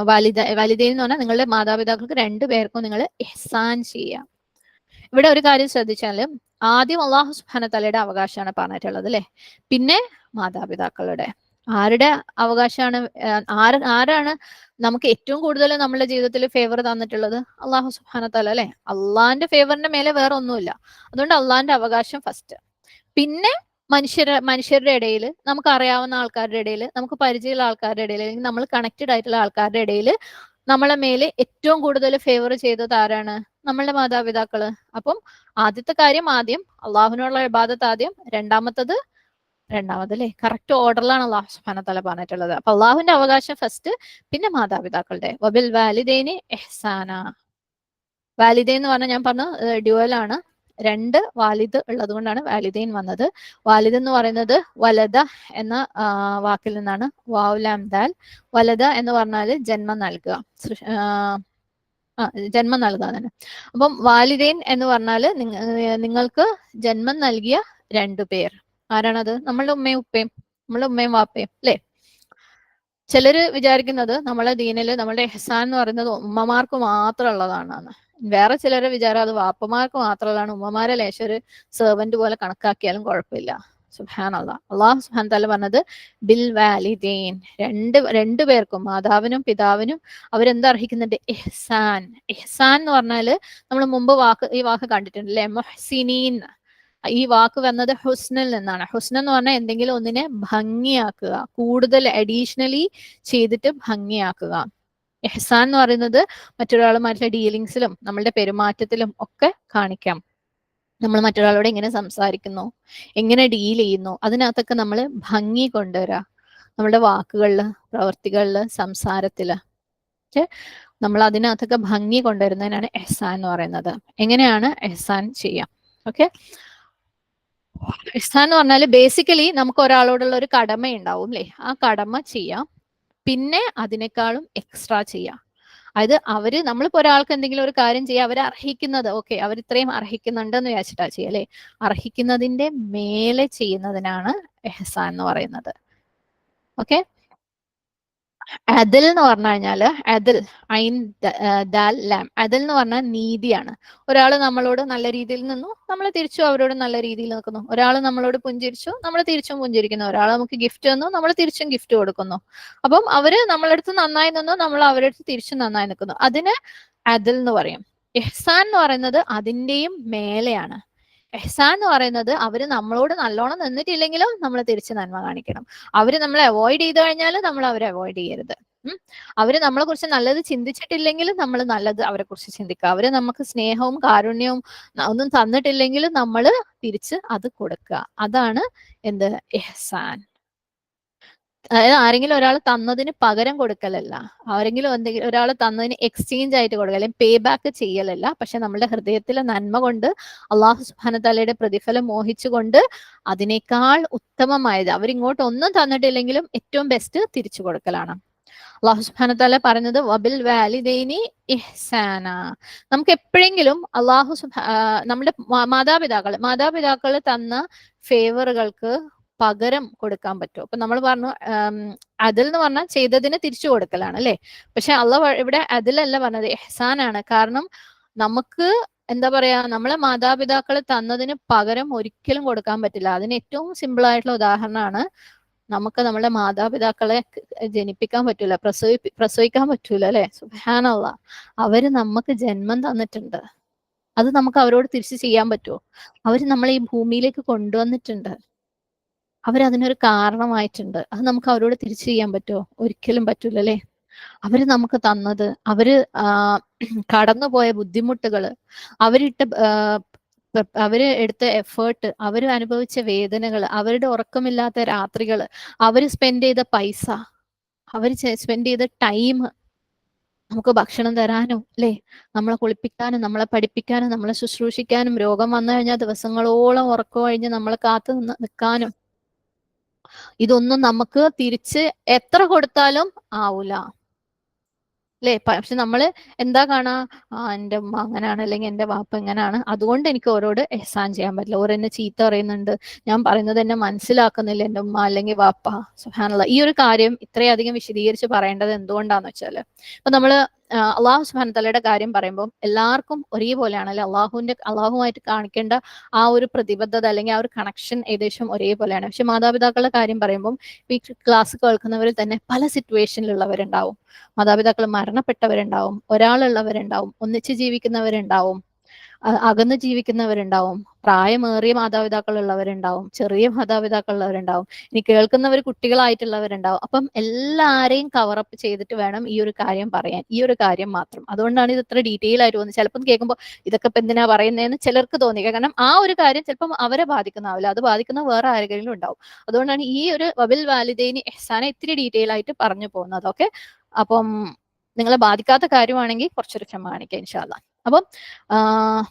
വാലിദൈൻ എന്ന് പറഞ്ഞാൽ നിങ്ങളുടെ മാതാപിതാക്കൾക്ക് രണ്ടു പേർക്കും നിങ്ങൾ ഇഹ്സാൻ ചെയ്യാം. ഇവിടെ ഒരു കാര്യം ശ്രദ്ധിച്ചാല്, ആദ്യം അള്ളാഹു സുബ്ഹാനഹു തആലയുടെ അവകാശമാണ് പറഞ്ഞിട്ടുള്ളത് അല്ലെ, പിന്നെ മാതാപിതാക്കളുടെ. ആരുടെ അവകാശമാണ്? ആരാണ് നമുക്ക് ഏറ്റവും കൂടുതൽ നമ്മുടെ ജീവിതത്തിൽ ഫേവർ തന്നിട്ടുള്ളത്? അള്ളാഹു സുബ്ഹാനഹു തആല അല്ലെ. അള്ളാഹിന്റെ ഫേവറിന്റെ മേലെ വേറെ ഒന്നുമില്ല. അതുകൊണ്ട് അള്ളാഹിന്റെ അവകാശം ഫസ്റ്റ്. പിന്നെ മനുഷ്യരുടെ ഇടയിൽ, നമുക്ക് അറിയാവുന്ന ആൾക്കാരുടെ ഇടയിൽ, നമുക്ക് പരിചയമുള്ള ആൾക്കാരുടെ ഇടയിൽ, അല്ലെങ്കിൽ നമ്മൾ കണക്റ്റഡ് ആയിട്ടുള്ള ആൾക്കാരുടെ ഇടയിൽ നമ്മളെ മേലെ ഏറ്റവും കൂടുതൽ ഫേവർ ചെയ്തത് ആരാണ്? നമ്മളുടെ മാതാപിതാക്കള്. അപ്പം ആദ്യത്തെ കാര്യം ആദ്യം, അള്ളാഹുവിനുള്ള ഇബാദത്ത് ആദ്യം, രണ്ടാമത് അല്ലേ, കറക്റ്റ് ഓർഡറിലാണ് അള്ളാഹു സുബ്ഹാനഹു തആല പറഞ്ഞിട്ടുള്ളത്. അപ്പൊ അള്ളാഹുവിന്റെ അവകാശം ഫസ്റ്റ്, പിന്നെ മാതാപിതാക്കളുടെ. വബിൽ വാലിദൈനി ഇഹ്സാന. വാലിദൈൻ എന്ന് പറഞ്ഞാൽ ഞാൻ പറഞ്ഞു ഡ്യുവലാണ്, രണ്ട് വാലിദ് ഉള്ളത് കൊണ്ടാണ് വാലിദൈൻ വന്നത്. വാലിദ് എന്ന് പറയുന്നത് വലദ എന്ന വാക്കിൽ നിന്നാണ്, വാവുലാം ദാൽ. വലദ എന്ന് പറഞ്ഞാൽ ജന്മം നൽകുക, ജന്മം നൽകുക തന്നെ. അപ്പം വാലിദൈൻ എന്ന് പറഞ്ഞാല് നിങ്ങൾക്ക് ജന്മം നൽകിയ രണ്ടു പേർ. ആരാണത്? നമ്മളുടെ ഉമ്മയും ഉപ്പയും, നമ്മളുടെ ഉമ്മയും വാപ്പയും അല്ലെ. ചിലര് വിചാരിക്കുന്നത് നമ്മളെ ദീനില് നമ്മളുടെ ഇഹ്സാൻ എന്ന് പറയുന്നത് ഉമ്മമാർക്ക് മാത്രം ഉള്ളതാണെന്ന്. വേറെ ചിലരെ വിചാരം അത് വാപ്പമാർക്ക് മാത്രമുള്ളതാണ്, ഉമ്മമാരെ ലേശൊരു സെർവന്റ് പോലെ കണക്കാക്കിയാലും കുഴപ്പമില്ല. സുബ്ഹാനല്ലാഹ്, അള്ളാഹു സുബ്ഹാനഹു തആല പറഞ്ഞത് ബിൽ വാലിദൈൻ, രണ്ടു പേർക്കും, മാതാവിനും പിതാവിനും അവരെന്താ അർഹിക്കുന്നുണ്ട്? ഇഹ്സാൻ. ഇഹ്സാൻ എന്ന് പറഞ്ഞാല് നമ്മൾ മുമ്പ് ഈ വാക്ക് കണ്ടിട്ടുണ്ട് അല്ലെ, മുഹ്സിനീൻ. ഈ വാക്ക് വന്നത് ഹുസ്നിൽ നിന്നാണ്. ഹുസ്ന എന്ന് പറഞ്ഞാൽ എന്തെങ്കിലും ഒന്നിനെ ഭംഗിയാക്കുക, കൂടുതൽ അഡീഷണലി ചെയ്തിട്ട് ഭംഗിയാക്കുക. ഇഹ്സാൻ എന്ന് പറയുന്നത് മറ്റൊരാളുമായിട്ടുള്ള ഡീലിങ്സിലും നമ്മളുടെ പെരുമാറ്റത്തിലും ഒക്കെ കാണിക്കാം. നമ്മൾ മറ്റൊരാളോട് എങ്ങനെ സംസാരിക്കുന്നു, എങ്ങനെ ഡീൽ ചെയ്യുന്നു, അതിനകത്തൊക്കെ നമ്മൾ ഭംഗി കൊണ്ടുവരിക. നമ്മുടെ വാക്കുകളില്, പ്രവൃത്തികളില്, സംസാരത്തില് നമ്മൾ അതിനകത്തൊക്കെ ഭംഗി കൊണ്ടുവരുന്നതിനാണ് ഇഹ്സാൻ എന്ന് പറയുന്നത്. എങ്ങനെയാണ് ഇഹ്സാൻ ചെയ്യാം? ഓക്കെ, ഇഹ്സാൻ എന്ന് പറഞ്ഞാൽ ബേസിക്കലി നമുക്ക് ഒരാളോടുള്ള ഒരു കടമ ഉണ്ടാവും അല്ലെ, ആ കടമ ചെയ്യാം, പിന്നെ അതിനേക്കാളും എക്സ്ട്രാ ചെയ്യാം. അതായത് നമ്മളിപ്പോ ഒരാൾക്ക് എന്തെങ്കിലും ഒരു കാര്യം ചെയ്യാം, അവർ അർഹിക്കുന്നത്, ഓക്കെ, അവർ ഇത്രയും അർഹിക്കുന്നുണ്ടെന്ന് വിചാരിച്ചിട്ടാ ചെയ്യുക അല്ലെ. അർഹിക്കുന്നതിന്റെ മേലെ ചെയ്യുന്നതിനാണ് ഇഹ്സാൻ എന്ന് പറയുന്നത്. ഓക്കെ, അതിൽ എന്ന് പറഞ്ഞു കഴിഞ്ഞാല് അതിൽ ഐൻ ദാൽ ലാം, അതിൽ എന്ന് പറഞ്ഞാൽ നീതിയാണ്. ഒരാൾ നമ്മളോട് നല്ല രീതിയിൽ നിന്നു, നമ്മൾ തിരിച്ചു അവരോട് നല്ല രീതിയിൽ നിൽക്കുന്നു. ഒരാൾ നമ്മളോട് പുഞ്ചിരിച്ചു, നമ്മൾ തിരിച്ചും പുഞ്ചിരിക്കുന്നു. ഒരാൾ നമുക്ക് ഗിഫ്റ്റ് തന്നു, നമ്മൾ തിരിച്ചും ഗിഫ്റ്റ് കൊടുക്കുന്നു. അപ്പം അവര് നമ്മളടുത്ത് നന്നായി നിന്നു, നമ്മൾ അവരുടെ അടുത്ത് തിരിച്ചും നന്നായി നിൽക്കുന്നു. അതിന് അതിൽ എന്ന് പറയും. ഇഹ്സാൻ എന്ന് പറയുന്നത് അതിന്റെയും മേലെയാണ്. എഹ്സാൻ എന്ന് പറയുന്നത് അവര് നമ്മളോട് നല്ലോണം നിന്നിട്ടില്ലെങ്കിലും നമ്മൾ തിരിച്ച് നന്മ കാണിക്കണം. അവര് നമ്മളെ അവോയ്ഡ് ചെയ്ത് കഴിഞ്ഞാൽ നമ്മൾ അവരെ അവോയ്ഡ് ചെയ്യരുത്. അവര് നമ്മളെ കുറിച്ച് നല്ലത് ചിന്തിച്ചിട്ടില്ലെങ്കിലും നമ്മൾ നല്ലത് അവരെ കുറിച്ച് ചിന്തിക്കുക. അവര് നമുക്ക് സ്നേഹവും കാരുണ്യവും ഒന്നും തന്നിട്ടില്ലെങ്കിലും നമ്മൾ തിരിച്ച് അത് കൊടുക്കുക. അതാണ് എന്ത്? ഇഹ്സാൻ. അതായത് ആരെങ്കിലും ഒരാൾ തന്നതിന് പകരം കൊടുക്കലല്ല, ആരെങ്കിലും എന്തെങ്കിലും ഒരാൾ തന്നതിന് എക്സ്ചേഞ്ച് ആയിട്ട് കൊടുക്കുക, അല്ലെങ്കിൽ പേ ബാക്ക് ചെയ്യലല്ല. പക്ഷെ നമ്മുടെ ഹൃദയത്തിലെ നന്മ കൊണ്ട് അള്ളാഹു സുബ്ഹാനഹു തആലയുടെ പ്രതിഫലം മോഹിച്ചുകൊണ്ട് അതിനേക്കാൾ ഉത്തമമായത്, അവരിങ്ങോട്ട് ഒന്നും തന്നിട്ടില്ലെങ്കിലും ഏറ്റവും ബെസ്റ്റ് തിരിച്ചു കൊടുക്കലാണ്. അള്ളാഹു സുബ്ഹാനഹു തആല പറഞ്ഞത് വബിൽ വാലിദൈനി ഇഹ്സാന. നമുക്ക് എപ്പോഴെങ്കിലും നമ്മുടെ മാതാപിതാക്കൾ തന്ന ഫേവറുകൾക്ക് പകരം കൊടുക്കാൻ പറ്റും. അപ്പൊ നമ്മൾ പറഞ്ഞു അതിൽ എന്ന് പറഞ്ഞാൽ ചെയ്തതിന് തിരിച്ചു കൊടുക്കലാണ് അല്ലെ. പക്ഷെ അള്ളാഹ് ഇവിടെ അതിലല്ല പറഞ്ഞത്, ഇഹ്സാനാണ്. കാരണം നമുക്ക് എന്താ പറയാ, നമ്മളെ മാതാപിതാക്കൾ തന്നതിന് പകരം ഒരിക്കലും കൊടുക്കാൻ പറ്റില്ല. അതിന് ഏറ്റവും സിമ്പിൾ ആയിട്ടുള്ള ഉദാഹരണമാണ്, നമുക്ക് നമ്മുടെ മാതാപിതാക്കളെ ജനിപ്പിക്കാൻ പറ്റൂല, പ്രസവിക്കാൻ പറ്റൂല അല്ലെ. സുബ്ഹാനല്ലാഹ്, അവര് നമുക്ക് ജന്മം തന്നിട്ടുണ്ട്. അത് നമുക്ക് അവരോട് തിരിച്ചു ചെയ്യാൻ പറ്റുമോ? അവര് നമ്മളെ ഈ ഭൂമിയിലേക്ക് കൊണ്ടുവന്നിട്ടുണ്ട്, അവരതിനൊരു കാരണമായിട്ടുണ്ട്. അത് നമുക്ക് അവരോട് തിരിച്ചു ചെയ്യാൻ പറ്റുമോ? ഒരിക്കലും പറ്റൂല അല്ലെ. അവര് നമുക്ക് തന്നത്, അവര് കടന്നുപോയ ബുദ്ധിമുട്ടുകള്, അവരിട്ട അവര് എടുത്ത എഫേർട്ട്, അവര് അനുഭവിച്ച വേദനകൾ, അവരുടെ ഉറക്കമില്ലാത്ത രാത്രികള്, അവര് സ്പെൻഡ് ചെയ്ത പൈസ, അവര് സ്പെൻഡ് ചെയ്ത ടൈം, നമുക്ക് ഭക്ഷണം തരാനും അല്ലെ, നമ്മളെ കുളിപ്പിക്കാനും നമ്മളെ പഠിപ്പിക്കാനും നമ്മളെ ശുശ്രൂഷിക്കാനും, രോഗം വന്നു കഴിഞ്ഞാൽ ദിവസങ്ങളോളം ഉറക്കം കഴിഞ്ഞ് നമ്മളെ കാത്തു നിൽക്കാനും, ഇതൊന്നും നമുക്ക് തിരിച്ച് എത്ര കൊടുത്താലും ആവൂല അല്ലെ. പക്ഷെ നമ്മള് എന്താ കാണാ, എന്റെ ഉമ്മ അങ്ങനെയാണ്, അല്ലെങ്കിൽ എന്റെ വാപ്പ ഇങ്ങനെയാണ്, അതുകൊണ്ട് എനിക്ക് ഓരോട് എഹ്സാൻ ചെയ്യാൻ പറ്റില്ല. ഓരെന്നെ ചീത്ത പറയുന്നുണ്ട്, ഞാൻ പറയുന്നത് എന്നെ മനസ്സിലാക്കുന്നില്ല എന്റെ ഉമ്മ അല്ലെങ്കിൽ വാപ്പ. സുബ്ഹാനല്ലാഹ്, ഈ ഒരു കാര്യം ഇത്രയധികം വിശദീകരിച്ച് പറയേണ്ടത് എന്തുകൊണ്ടാന്ന് വെച്ചാല്, ഇപ്പൊ നമ്മള് അള്ളാഹു സുബ്ഹാനഹു തആലയുടെ കാര്യം പറയുമ്പോൾ എല്ലാവർക്കും ഒരേപോലെയാണ് അല്ലെ. അള്ളാഹുമായിട്ട് കാണിക്കേണ്ട ആ ഒരു പ്രതിബദ്ധത അല്ലെങ്കിൽ ആ ഒരു കണക്ഷൻ ഏകദേശം ഒരേപോലെയാണ്. പക്ഷെ മാതാപിതാക്കളുടെ കാര്യം പറയുമ്പോൾ ഈ ക്ലാസ് കേൾക്കുന്നവരിൽ തന്നെ പല സിറ്റുവേഷനിലുള്ളവരുണ്ടാവും. മാതാപിതാക്കൾ മരണപ്പെട്ടവരുണ്ടാവും, ഒരാളുള്ളവരുണ്ടാവും, ഒന്നിച്ച് ജീവിക്കുന്നവരുണ്ടാവും, അകന്ന് ജീവിക്കുന്നവരുണ്ടാവും, പ്രായമേറിയ മാതാപിതാക്കൾ ഉള്ളവരുണ്ടാവും, ചെറിയ മാതാപിതാക്കൾ ഉള്ളവരുണ്ടാവും, ഇനി കേൾക്കുന്നവർ കുട്ടികളായിട്ടുള്ളവരുണ്ടാവും. അപ്പം എല്ലാരെയും കവറപ്പ് ചെയ്തിട്ട് വേണം ഈ ഒരു കാര്യം പറയാൻ, ഈ ഒരു കാര്യം മാത്രം. അതുകൊണ്ടാണ് ഇത് ഇത്ര ഡീറ്റെയിൽ ആയിട്ട് തോന്നുന്നത്. ചിലപ്പം കേൾക്കുമ്പോൾ ഇതൊക്കെ ഇപ്പൊ എന്തിനാ പറയുന്നതെന്ന് ചിലർക്ക് തോന്നി, കാരണം ആ ഒരു കാര്യം ചിലപ്പം അവരെ ബാധിക്കുന്നാവില്ല, അത് ബാധിക്കുന്ന വേറെ ആരെങ്കിലും ഉണ്ടാവും. അതുകൊണ്ടാണ് ഈ ഒരു വബിൽ വാലിദൈനി ഇഹ്സാനെ ഇത്തിരി ഡീറ്റെയിൽ ആയിട്ട് പറഞ്ഞു പോകുന്നത്. ഓക്കെ, അപ്പം നിങ്ങളെ ബാധിക്കാത്ത കാര്യമാണെങ്കിൽ കുറച്ചൊരു ക്ഷമ കാണിക്കുക ഇൻഷാ അല്ലാഹ്. അപ്പം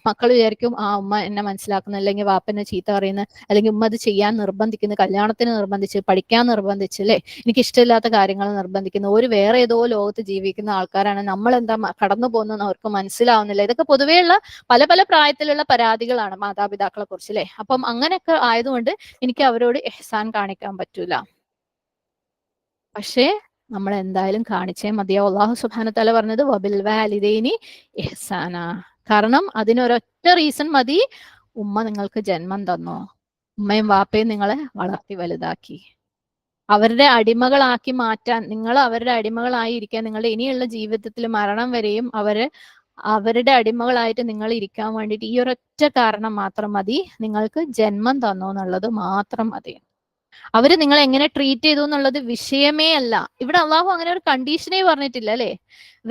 മക്കൾ വിചാരിക്കും, ഉമ്മ എന്നെ മനസ്സിലാക്കുന്ന, അല്ലെങ്കിൽ വാപ്പ എന്നെ ചീത്ത പറയുന്ന, അല്ലെങ്കിൽ ഉമ്മ അത് ചെയ്യാൻ നിർബന്ധിക്കുന്നു, കല്യാണത്തിന് നിർബന്ധിച്ച്, പഠിക്കാൻ നിർബന്ധിച്ച് അല്ലെ, എനിക്ക് ഇഷ്ടമില്ലാത്ത കാര്യങ്ങൾ നിർബന്ധിക്കുന്നു, ഒരു വേറെ ഏതോ ലോകത്ത് ജീവിക്കുന്ന ആൾക്കാരാണ്, നമ്മൾ എന്താ കടന്നു പോകുന്നതെന്ന് അവർക്ക് മനസ്സിലാവുന്നില്ല. ഇതൊക്കെ പൊതുവെയുള്ള പല പല പ്രായത്തിലുള്ള പരാതികളാണ് മാതാപിതാക്കളെ കുറിച്ച് അല്ലെ. അപ്പം അങ്ങനെയൊക്കെ ആയതുകൊണ്ട് എനിക്ക് അവരോട് ഇഹ്സാൻ കാണിക്കാൻ പറ്റൂല. പക്ഷേ നമ്മൾ എന്തായാലും കാണിച്ചേ മതിയാവും. അല്ലാഹു സുബ്ഹാനഹു തആല പറഞ്ഞത് വബിൽ വാലിദൈനി ഇഹ്സാന. കാരണം അതിനൊരൊറ്റ റീസൺ മതി, ഉമ്മ നിങ്ങൾക്ക് ജന്മം തന്നു, ഉമ്മയും വാപ്പയും നിങ്ങളെ വളർത്തി വലുതാക്കി, അവരുടെ അടിമകളാക്കി മാറ്റാൻ, നിങ്ങൾ അവരുടെ അടിമകളായി ഇരിക്കാൻ, നിങ്ങളുടെ ഇനിയുള്ള ജീവിതത്തിൽ മരണം വരെയും അവരുടെ അടിമകളായിട്ട് നിങ്ങൾ ഇരിക്കാൻ വേണ്ടിയിട്ട് ഈ ഒരൊറ്റ കാരണം മാത്രം മതി, നിങ്ങൾക്ക് ജന്മം തന്നു എന്നുള്ളത് മാത്രം മതി. അവര് നിങ്ങളെ എങ്ങനെ ട്രീറ്റ് ചെയ്തു എന്നുള്ളത് വിഷയമേ അല്ല. ഇവിടെ അള്ളാഹു അങ്ങനെ ഒരു കണ്ടീഷനേ പറഞ്ഞിട്ടില്ല അല്ലെ.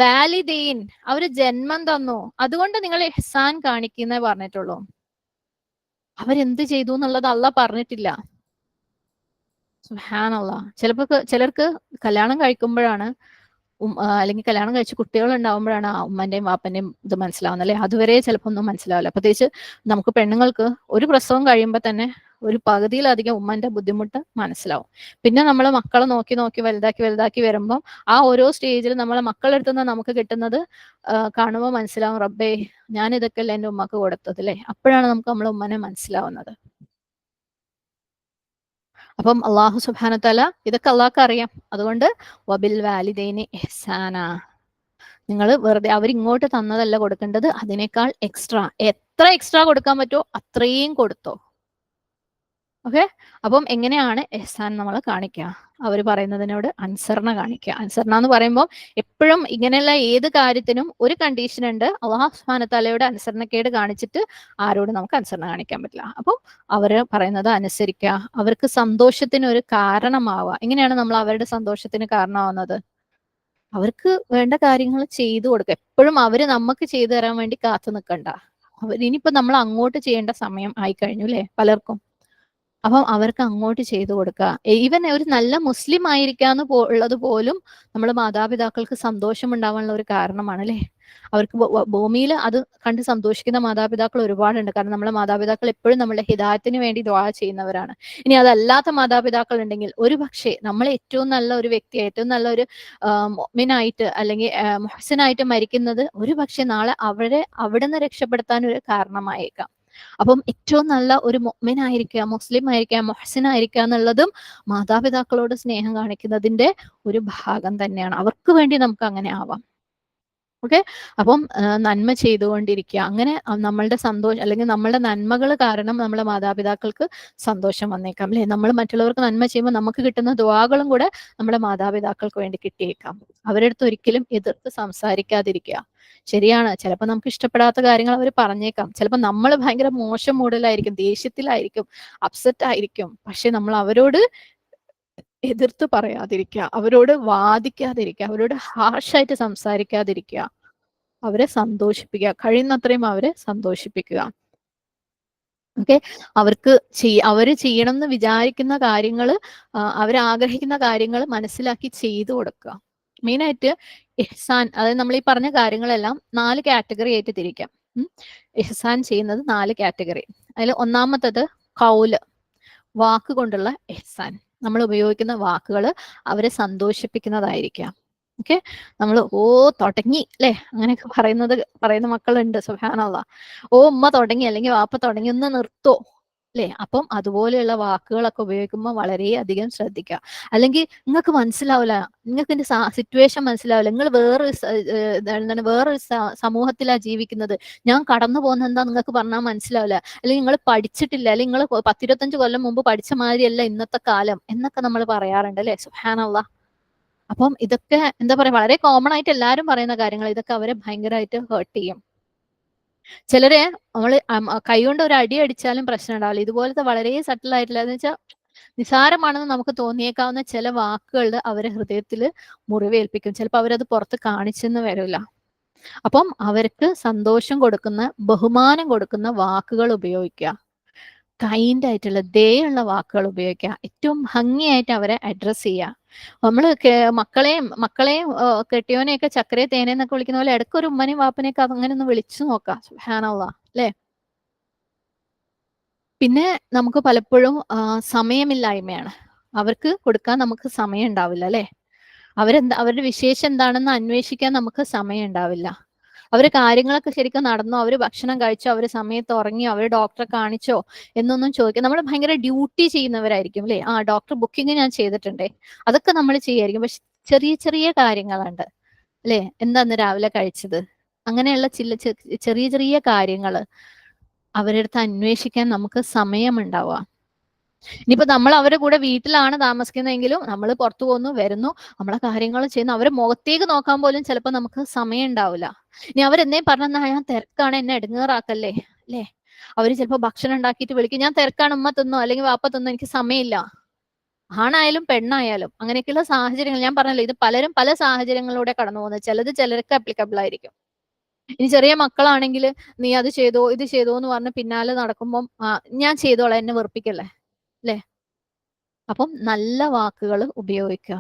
വാലിദൈൻ, അവര് ജന്മം തന്നു, അതുകൊണ്ട് നിങ്ങൾ ഇഹ്സാൻ കാണിക്കുന്നേ പറഞ്ഞിട്ടുള്ളൂ. അവരെന്ത് ചെയ്തു എന്നുള്ളത് അള്ളാഹ് പറഞ്ഞിട്ടില്ല. സുബ്ഹാനല്ലാഹ്. ചിലർക്ക് കല്യാണം കഴിക്കുമ്പോഴാണ് അല്ലെങ്കിൽ കല്യാണം കഴിച്ച് കുട്ടികൾ ഉണ്ടാവുമ്പോഴാണ് ഉമ്മന്റെയും വാപ്പന്റെയും ഇത് മനസ്സിലാവുന്നത് അല്ലെ. അതുവരെ ചിലപ്പോൾ ഒന്നും മനസ്സിലാവില്ല. പ്രത്യേകിച്ച് നമുക്ക് പെണ്ണുങ്ങൾക്ക് ഒരു പ്രസവം കഴിയുമ്പോൾ തന്നെ ഒരു പകുതിയിലധികം ഉമ്മന്റെ ബുദ്ധിമുട്ട് മനസ്സിലാവും. പിന്നെ നമ്മൾ മക്കളെ നോക്കി നോക്കി വലുതാക്കി വലുതാക്കി വരുമ്പോൾ ആ ഓരോ സ്റ്റേജിൽ നമ്മളെ മക്കളുടെ അടുത്ത് നിന്ന് നമുക്ക് കിട്ടുന്നത് കാണുമ്പോൾ മനസ്സിലാവും, റബ്ബേ ഞാൻ ഇതൊക്കെ അല്ലേ എന്റെ ഉമ്മക്ക് കൊടുത്തത് അല്ലെ. അപ്പോഴാണ് നമുക്ക് നമ്മളെ ഉമ്മനെ മനസ്സിലാവുന്നത്. അപ്പം അള്ളാഹു സുബ്ഹാനഹു വ തആല ഇതൊക്കെ അള്ളാഹ്ക്ക് അറിയാം. അതുകൊണ്ട് വബിൽ വാലിദൈനി ഇഹ്സാന, നിങ്ങൾ വെറുതെ അവരിങ്ങോട്ട് തന്നതല്ല കൊടുക്കേണ്ടത്, അതിനേക്കാൾ എക്സ്ട്രാ, എത്ര എക്സ്ട്രാ കൊടുക്കാൻ പറ്റുമോ അത്രയും കൊടുത്തോ. ഓക്കെ. അപ്പം എങ്ങനെയാണ് എഹ്സാൻ നമ്മൾ കാണിക്കുക? അവർ പറയുന്നതിനോട് അനുസരണ കാണിക്കുക. അനുസരണ എന്ന് പറയുമ്പോൾ എപ്പോഴും ഇങ്ങനെയുള്ള ഏത് കാര്യത്തിനും ഒരു കണ്ടീഷൻ ഉണ്ട്. അള്ളാഹു സുബ്ഹാനഹു തആലയുടെ അനുസരണക്കേട് കാണിച്ചിട്ട് ആരോടും നമുക്ക് അനുസരണ കാണിക്കാൻ പറ്റില്ല. അപ്പം അവർ പറയുന്നത് അനുസരിക്കുക, അവർക്ക് സന്തോഷത്തിന് ഒരു കാരണമാവുക. എങ്ങനെയാണ് നമ്മൾ അവരുടെ സന്തോഷത്തിന് കാരണമാവുന്നത്? അവർക്ക് വേണ്ട കാര്യങ്ങൾ ചെയ്തു കൊടുക്കുക. എപ്പോഴും അവര് നമുക്ക് ചെയ്തു തരാൻ വേണ്ടി കാത്തു നിൽക്കണ്ട. ഇനിയിപ്പോ നമ്മൾ അങ്ങോട്ട് ചെയ്യേണ്ട സമയം ആയിക്കഴിഞ്ഞു അല്ലെ പലർക്കും. അപ്പം അവർക്ക് അങ്ങോട്ട് ചെയ്തു കൊടുക്കുക. ഈവൻ ഒരു നല്ല മുസ്ലിം ആയിരിക്കാന്ന് ഉള്ളത് പോലും നമ്മുടെ മാതാപിതാക്കൾക്ക് സന്തോഷം ഉണ്ടാവാനുള്ള ഒരു കാരണമാണ് അല്ലെ. അവർക്ക് ഭൂമിയിൽ അത് കണ്ട് സന്തോഷിക്കുന്ന മാതാപിതാക്കൾ ഒരുപാടുണ്ട്. കാരണം നമ്മുടെ മാതാപിതാക്കൾ എപ്പോഴും നമ്മുടെ ഹിദായത്തിന് വേണ്ടി ദുആ ചെയ്യുന്നവരാണ്. ഇനി അതല്ലാത്ത മാതാപിതാക്കൾ ഉണ്ടെങ്കിൽ ഒരു പക്ഷേ നമ്മൾ ഏറ്റവും നല്ല ഒരു വ്യക്തി, ഏറ്റവും നല്ല ഒരു മുഅ്മിനായിട്ട് അല്ലെങ്കിൽ മുഹ്സിനായിട്ട് മരിക്കുന്നത് ഒരു പക്ഷേ നാളെ അവരെ അവിടുന്ന് രക്ഷപ്പെടുത്താൻ ഒരു കാരണമായേക്കാം. അപ്പം ഏറ്റവും നല്ല ഒരു മുഅ്മിനായിരിക്കുക, മുസ്ലിം ആയിരിക്കുക, മുഹ്സിനായിരിക്കുക എന്നുള്ളതും മാതാപിതാക്കളോട് സ്നേഹം കാണിക്കുന്നതിന്റെ ഒരു ഭാഗം തന്നെയാണ്. അവർക്ക് വേണ്ടി നമുക്ക് അങ്ങനെ ആവാം. ഓക്കെ. അപ്പം നന്മ ചെയ്തുകൊണ്ടിരിക്കുക. അങ്ങനെ നമ്മളുടെ സന്തോഷം അല്ലെങ്കിൽ നമ്മളുടെ നന്മകൾ കാരണം നമ്മുടെ മാതാപിതാക്കൾക്ക് സന്തോഷം വന്നേക്കാം അല്ലെ. നമ്മൾ മറ്റുള്ളവർക്ക് നന്മ ചെയ്യുമ്പോൾ നമുക്ക് കിട്ടുന്ന ദുആകളും കൂടെ നമ്മുടെ മാതാപിതാക്കൾക്ക് വേണ്ടി കിട്ടിയേക്കാം. അവരുടെ അടുത്ത് ഒരിക്കലും എതിർത്ത് സംസാരിക്കാതിരിക്കുക. ശരിയാണ്, ചിലപ്പോൾ നമുക്ക് ഇഷ്ടപ്പെടാത്ത കാര്യങ്ങൾ അവർ പറഞ്ഞേക്കാം. ചിലപ്പോൾ നമ്മൾ ഭയങ്കര മോശം മൂഡിലായിരിക്കും, ദേഷ്യത്തിലായിരിക്കും, അപ്സെറ്റ് ആയിരിക്കും. പക്ഷെ നമ്മൾ അവരോട് എതിർത്ത് പറയാതിരിക്കുക, അവരോട് വാദിക്കാതിരിക്കുക, അവരോട് ഹാർഷായിട്ട് സംസാരിക്കാതിരിക്കുക, അവരെ സന്തോഷിപ്പിക്കുക, കഴിയുന്നത്രയും അവരെ സന്തോഷിപ്പിക്കുക. ഓക്കെ. അവർക്ക് അവര് ചെയ്യണം എന്ന് വിചാരിക്കുന്ന കാര്യങ്ങൾ, അവരാഗ്രഹിക്കുന്ന കാര്യങ്ങൾ മനസ്സിലാക്കി ചെയ്തു കൊടുക്കുക. മെയിനായിട്ട് ഇഹ്സാൻ, അതായത് നമ്മൾ ഈ പറഞ്ഞ കാര്യങ്ങളെല്ലാം 4 കാറ്റഗറി ആയിട്ട് തിരിക്കാം. ഇഹ്സാൻ ചെയ്യുന്നത് 4 കാറ്റഗറി. അതിൽ ഒന്നാമത്തത് ഖൗല്, വാക്കുകൊണ്ടുള്ള ഇഹ്സാൻ. നമ്മൾ ഉപയോഗിക്കുന്ന വാക്കുകൾ അവരെ സന്തോഷിപ്പിക്കുന്നതായിരിക്കാം. ഓക്കെ. നമ്മൾ തുടങ്ങി അല്ലെ അങ്ങനെയൊക്കെ പറയുന്ന മക്കളുണ്ട്. സുബ്ഹാനല്ലാഹ്. ഉമ്മ തുടങ്ങി അല്ലെങ്കിൽ വാപ്പ തുടങ്ങി, ഒന്ന് നിർത്തോ അല്ലെ. അപ്പം അതുപോലെയുള്ള വാക്കുകളൊക്കെ ഉപയോഗിക്കുമ്പോൾ വളരെയധികം ശ്രദ്ധിക്കുക. അല്ലെങ്കിൽ നിങ്ങൾക്ക് മനസ്സിലാവില്ല, നിങ്ങൾക്ക് എന്റെ സിറ്റുവേഷൻ മനസ്സിലാവില്ല, നിങ്ങൾ വേറൊരു സമൂഹത്തിലാ ജീവിക്കുന്നത്, ഞാൻ കടന്നു പോകുന്നത് എന്താ നിങ്ങൾക്ക് പറഞ്ഞാൽ മനസ്സിലാവില്ല, അല്ലെങ്കിൽ നിങ്ങൾ പഠിച്ചിട്ടില്ല, അല്ലെങ്കിൽ നിങ്ങൾ 10-25 കൊല്ലം മുമ്പ് പഠിച്ച മാതിരിയല്ല ഇന്നത്തെ കാലം എന്നൊക്കെ നമ്മൾ പറയാറുണ്ട് അല്ലെ. സുബ്ഹാനല്ലാഹ്. അപ്പം ഇതൊക്കെ എന്താ പറയാ, വളരെ കോമൺ ആയിട്ട് എല്ലാവരും പറയുന്ന കാര്യങ്ങൾ. ഇതൊക്കെ അവരെ ഭയങ്കരമായിട്ട് ഹേർട്ട് ചെയ്യും. ചിലരെ നമ്മള് കൈകൊണ്ട് ഒരു അടി അടിച്ചാലും പ്രശ്നം ഉണ്ടാവില്ല. ഇതുപോലത്തെ വളരെ സട്ടിൽ ആയിട്ടില്ല എന്ന് വെച്ചാൽ നിസാരമാണെന്ന് നമുക്ക് തോന്നിയേക്കാവുന്ന ചില വാക്കുകൾ അവരെ ഹൃദയത്തിൽ മുറിവേൽപ്പിക്കും. ചിലപ്പോൾ അവരത് പുറത്ത് കാണിച്ചെന്ന് വരില്ല. അപ്പം അവർക്ക് സന്തോഷം കൊടുക്കുന്ന, ബഹുമാനം കൊടുക്കുന്ന വാക്കുകൾ ഉപയോഗിക്കുക. കൈൻഡ് ആയിട്ടുള്ള ദയുള്ള വാക്കുകൾ ഉപയോഗിക്കുക. ഏറ്റവും ഭംഗിയായിട്ട് അവരെ അഡ്രസ് ചെയ്യുക. നമ്മള് മക്കളെയും കെട്ടിയോനെയൊക്കെ ചക്കരയെ തേനെന്നൊക്കെ വിളിക്കുന്ന പോലെ ഇടയ്ക്ക് ഒരു ഉമ്മനെയും വാപ്പനെയൊക്കെ അങ്ങനെ ഒന്ന് വിളിച്ചു നോക്കാം. സുബ്ഹാനല്ലാഹ് അല്ലെ. പിന്നെ നമുക്ക് പലപ്പോഴും സമയമില്ലായ്മയാണ്. അവർക്ക് കൊടുക്കാൻ നമുക്ക് സമയം ഉണ്ടാവില്ല അല്ലെ. അവരുടെ വിശേഷം എന്താണെന്ന് അന്വേഷിക്കാൻ നമുക്ക് സമയം ഉണ്ടാവില്ല. അവര് കാര്യങ്ങളൊക്കെ ശരിക്കും നടന്നോ, അവര് ഭക്ഷണം കഴിച്ചോ, അവര് സമയത്ത് ഉറങ്ങിയോ, അവര് ഡോക്ടറെ കാണിച്ചോ എന്നൊന്നും ചോദിക്കാം. നമ്മൾ ഭയങ്കര ഡ്യൂട്ടി ചെയ്യുന്നവരായിരിക്കും അല്ലെ. ഡോക്ടർ ബുക്കിംഗ് ഞാൻ ചെയ്തിട്ടുണ്ടേ, അതൊക്കെ നമ്മൾ ചെയ്യായിരിക്കും. പക്ഷെ ചെറിയ ചെറിയ കാര്യങ്ങളുണ്ട് അല്ലെ. എന്താന്ന് രാവിലെ കഴിച്ചത്, അങ്ങനെയുള്ള ചെറിയ ചെറിയ കാര്യങ്ങൾ അവരുടെ അടുത്ത് അന്വേഷിക്കാൻ നമുക്ക് സമയമുണ്ടാവുക. ഇനിയിപ്പോ നമ്മൾ അവരുടെ കൂടെ വീട്ടിലാണ് താമസിക്കുന്നതെങ്കിലും നമ്മൾ പുറത്തു പോകുന്നു, വരുന്നു, നമ്മളെ കാര്യങ്ങൾ ചെയ്യുന്നു, അവരെ മുഖത്തേക്ക് നോക്കാൻ പോലും ചിലപ്പോൾ നമുക്ക് സമയം ഉണ്ടാവില്ല. ഇനി അവരെന്നേ പറഞ്ഞാ ഞാൻ തിരക്കാണ്, എന്നെ എടുങ്ങേറാക്കല്ലേ അല്ലേ. അവര് ചിലപ്പോൾ ഭക്ഷണം ഉണ്ടാക്കിയിട്ട് വിളിക്കും, ഞാൻ തിരക്കാണ്, ഉമ്മ തിന്നോ അല്ലെങ്കിൽ വാപ്പ തിന്നോ, എനിക്ക് സമയമില്ല. ആണായാലും പെണ്ണായാലും അങ്ങനെയൊക്കെയുള്ള സാഹചര്യങ്ങൾ ഞാൻ പറഞ്ഞല്ലോ, ഇത് പലരും പല സാഹചര്യങ്ങളിലൂടെ കടന്നു പോകുന്നത്. ചിലത് ചിലർക്ക് അപ്ലിക്കബിൾ ആയിരിക്കും. ഇനി ചെറിയ മക്കളാണെങ്കിൽ നീ അത് ചെയ്തോ ഇത് ചെയ്തോ എന്ന് പറഞ്ഞ് പിന്നാലെ നടക്കുമ്പം ഞാൻ ചെയ്തോളാം, എന്നെ വെറുപ്പിക്കല്ലേ അല്ലെ. അപ്പം നല്ല വാക്കുകൾ ഉപയോഗിക്കുക.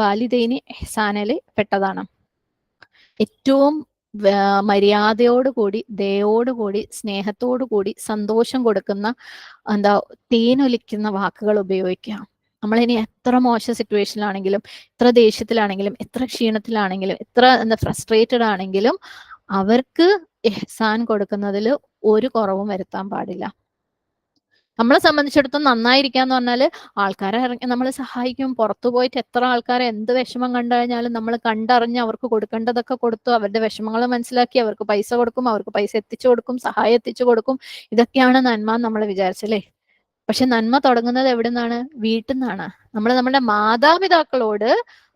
വാലിദൈനി ഇഹ്സാനില് പെട്ടതാണ്. ഏറ്റവും മര്യാദയോടുകൂടി, ദയോടുകൂടി, സ്നേഹത്തോടുകൂടി, സന്തോഷം കൊടുക്കുന്ന, തേനൊലിക്കുന്ന വാക്കുകൾ ഉപയോഗിക്കുക. നമ്മളിനി എത്ര മോശം സിറ്റുവേഷനിലാണെങ്കിലും, എത്ര ദേഷ്യത്തിലാണെങ്കിലും, എത്ര ക്ഷീണത്തിലാണെങ്കിലും, എത്ര ഫ്രസ്ട്രേറ്റഡ് ആണെങ്കിലും അവർക്ക് ഇഹ്സാൻ കൊടുക്കുന്നതിൽ ഒരു കുറവും വരുത്താൻ പാടില്ല. നമ്മളെ സംബന്ധിച്ചിടത്തോളം നന്നായിരിക്കാന്ന് പറഞ്ഞാല് ആൾക്കാരെ ഇറങ്ങി നമ്മൾ സഹായിക്കും. പുറത്തു പോയിട്ട് എത്ര ആൾക്കാരെ എന്ത് വിഷമം കണ്ടു കഴിഞ്ഞാലും നമ്മൾ കണ്ടറിഞ്ഞ് അവർക്ക് കൊടുക്കേണ്ടതൊക്കെ കൊടുത്തു, അവരുടെ വിഷമങ്ങൾ മനസ്സിലാക്കി അവർക്ക് പൈസ കൊടുക്കും, അവർക്ക് പൈസ എത്തിച്ചു കൊടുക്കും, സഹായം എത്തിച്ചു കൊടുക്കും. ഇതൊക്കെയാണ് നന്മ നമ്മൾ വിചാരിച്ചല്ലേ. പക്ഷെ നന്മ തുടങ്ങുന്നത് എവിടെ നിന്നാണ്? വീട്ടിൽ നിന്നാണ്. നമ്മൾ നമ്മുടെ മാതാപിതാക്കളോട്